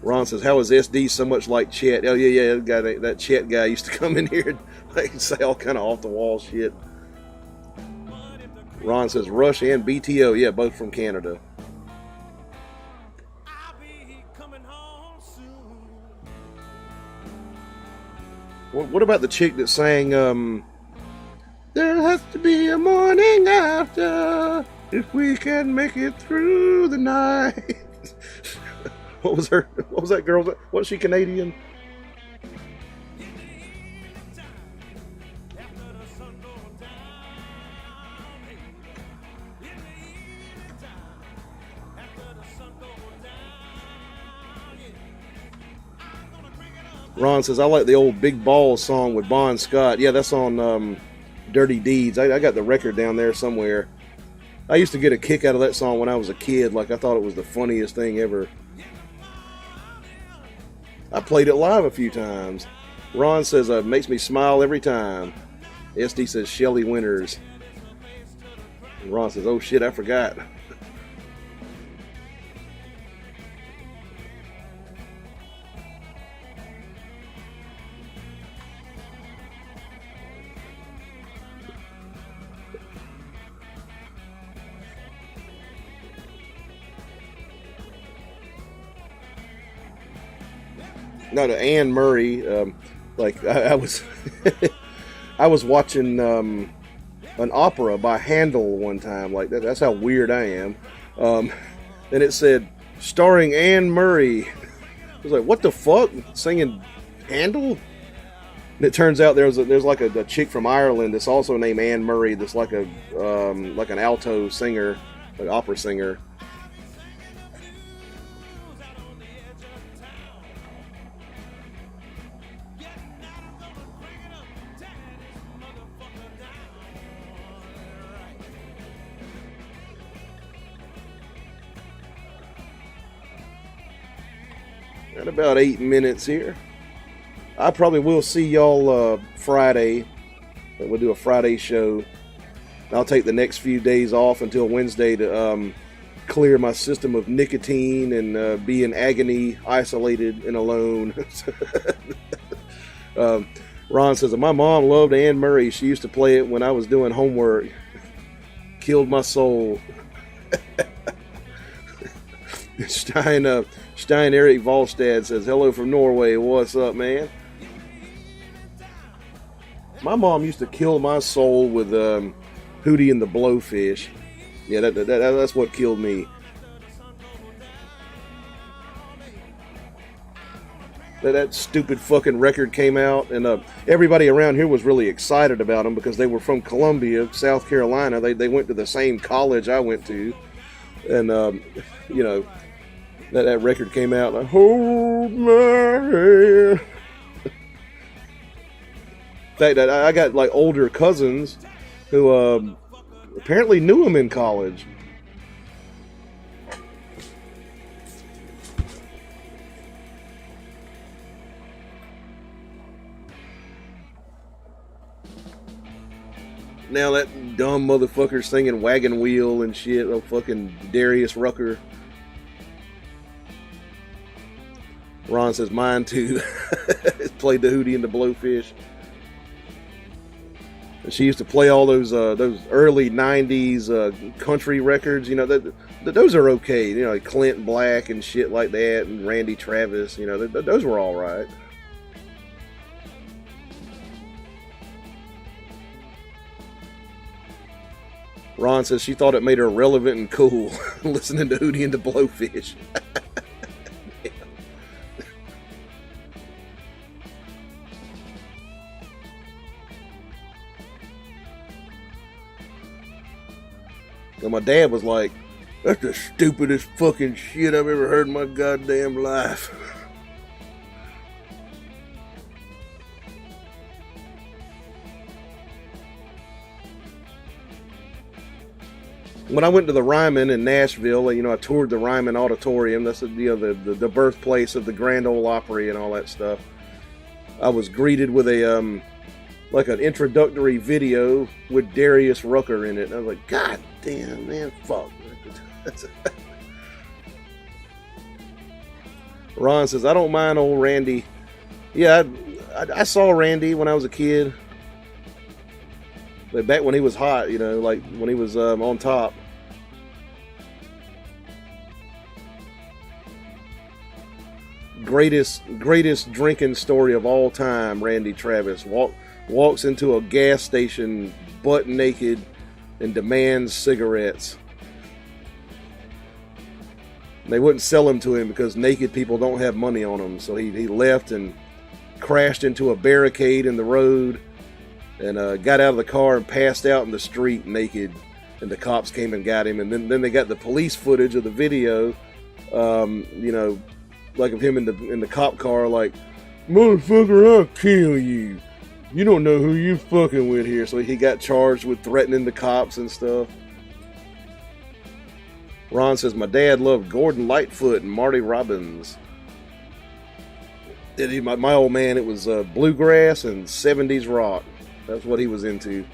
Ron says, how is SD so much like Chet? Oh, yeah, that Chet guy used to come in here and like, say all kind of off-the-wall shit. Ron says, Rush and BTO, yeah, both from Canada. What about the chick that sang, there has to be a morning after if we can make it through the night? What was that girl? Was she Canadian? Ron says, I like the old Big Balls song with Bon Scott. Yeah, that's on Dirty Deeds. I got the record down there somewhere. I used to get a kick out of that song when I was a kid. Like, I thought it was the funniest thing ever. I played it live a few times. Ron says, makes me smile every time. SD says, Shelley Winters. And Ron says, oh shit, I forgot. No, to Anne Murray. Like I was, I was watching an opera by Handel one time. Like that's how weird I am. And it said starring Anne Murray. I was like, what the fuck? Singing Handel? And it turns out there's like a chick from Ireland that's also named Anne Murray. That's like an alto singer, like opera singer. Got about 8 minutes here. I probably will see y'all Friday. We'll do a Friday show. I'll take the next few days off until Wednesday to clear my system of nicotine and be in agony, isolated and alone. Ron says, my mom loved Anne Murray. She used to play it when I was doing homework. Killed my soul. Stein Eric Volstad says, hello from Norway. What's up, man? My mom used to kill my soul with Hootie and the Blowfish. Yeah, that's what killed me. That stupid fucking record came out, and everybody around here was really excited about them because they were from Columbia, South Carolina. They went to the same college I went to, and you know, that record came out. Like, hold my hand. In fact, I got like older cousins who apparently knew him in college. Now that dumb motherfucker singing Wagon Wheel and shit, oh fucking Darius Rucker. Ron says mine too. Played the Hootie and the Blowfish. She used to play all those early '90s country records. You know, those are okay. You know, like Clint Black and shit like that, and Randy Travis. You know, those were all right. Ron says she thought it made her relevant and cool listening to Hootie and the Blowfish. So my dad was like, "That's the stupidest fucking shit I've ever heard in my goddamn life." When I went to the Ryman in Nashville, I toured the Ryman Auditorium. That's the birthplace of the Grand Ole Opry and all that stuff. I was greeted with a like an introductory video with Darius Rucker in it. And I was like, God damn, man, fuck. Ron says, I don't mind old Randy. Yeah, I saw Randy when I was a kid. But back when he was hot, like when he was on top. Greatest drinking story of all time, Randy Travis. Walks into a gas station butt naked and demands cigarettes. They wouldn't sell them to him because naked people don't have money on them. So he left and crashed into a barricade in the road and got out of the car and passed out in the street naked. And the cops came and got him. And then they got the police footage of the video, like of him in the cop car, like, "Motherfucker, I'll kill you. You don't know who you fucking with here." So he got charged with threatening the cops and stuff. Ron says, my dad loved Gordon Lightfoot and Marty Robbins. My old man, it was bluegrass and 70s rock. That's what he was into.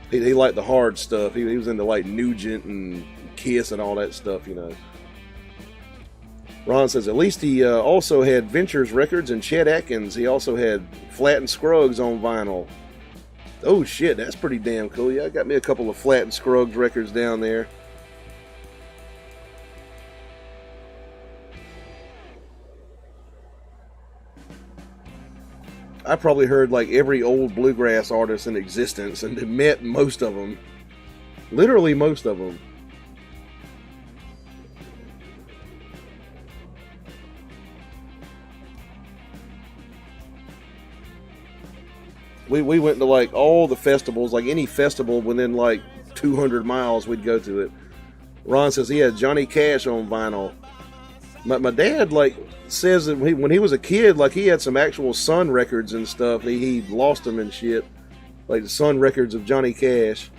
He liked the hard stuff. He was into like Nugent and Kiss and all that stuff, Ron says, at least he also had Ventures records and Chet Atkins. He also had Flat and Scruggs on vinyl. Oh shit, that's pretty damn cool. Yeah, I got me a couple of Flat and Scruggs records down there. I probably heard like every old bluegrass artist in existence and met most of them. Literally most of them. We went to like all the festivals, like any festival within like 200 miles, we'd go to it. Ron says he had Johnny Cash on vinyl. My dad like says that when he was a kid, like he had some actual Sun records and stuff. He lost them and shit, like the Sun records of Johnny Cash.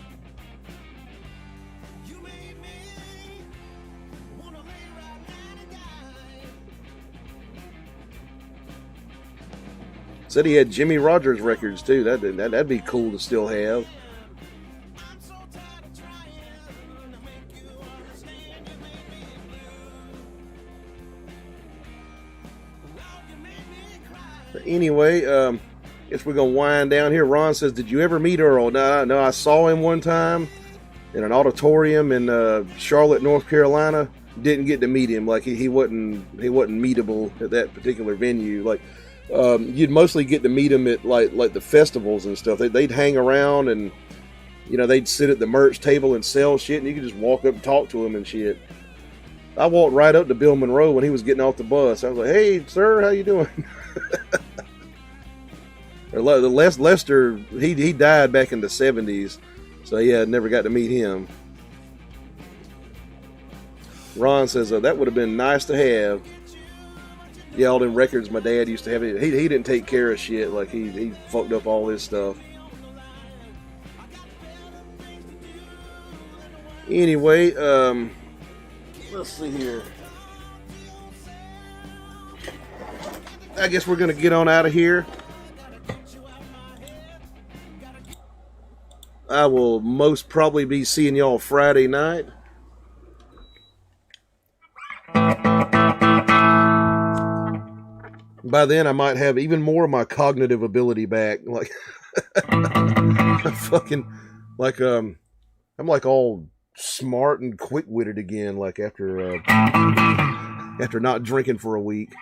Said he had Jimmy Rogers records too. That'd be cool to still have. But anyway, guess we're gonna wind down here. Ron says, "Did you ever meet Earl?" No, I saw him one time in an auditorium in Charlotte, North Carolina. Didn't get to meet him. Like he wasn't meetable at that particular venue. Like. You'd mostly get to meet them at like the festivals and stuff. They'd hang around and they'd sit at the merch table and sell shit, and you could just walk up and talk to them and shit. I walked right up to Bill Monroe when he was getting off the bus. I was like, "Hey, sir, how you doing?" Lester, he died back in the 70s, so yeah, I never got to meet him. Ron says that would have been nice to have. Yeah, all them records my dad used to have. He didn't take care of shit. Like he fucked up all this stuff. Anyway, let's see here. I guess we're gonna get on out of here. I will most probably be seeing y'all Friday night. By then, I might have even more of my cognitive ability back. Like, fucking, like, I'm like all smart and quick-witted again. Like after not drinking for a week.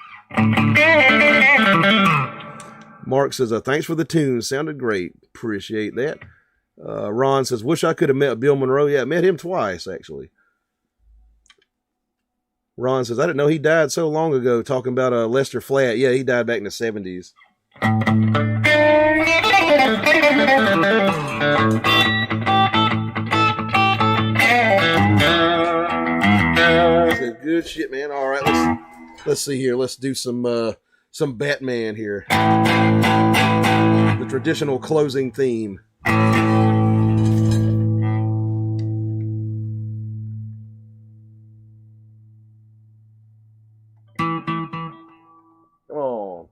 Mark says, "Thanks for the tune. Sounded great. Appreciate that." Ron says, "Wish I could have met Bill Monroe." Yeah, I met him twice actually. Ron says, "I didn't know he died so long ago," talking about Lester Flatt. Yeah, he died back in the 70s. Said, good shit, man. All right, let's see here. Let's do some Batman here. The traditional closing theme. Come on.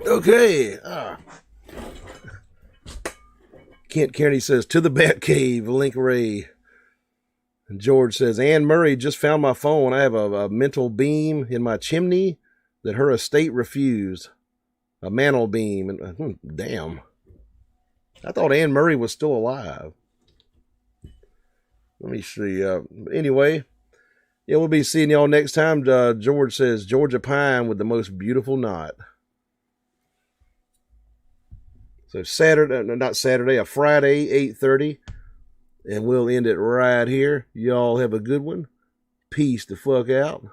Okay. Kent Kearney says, to the Batcave, Link Ray. And George says, Anne Murray just found my phone. I have a mental beam in my chimney that her estate refused. A mantle beam. And damn. I thought Anne Murray was still alive. Let me see. Anyway, yeah, we'll be seeing y'all next time. George says, Georgia Pine with the most beautiful knot. So a Friday, 8:30. And we'll end it right here. Y'all have a good one. Peace the fuck out.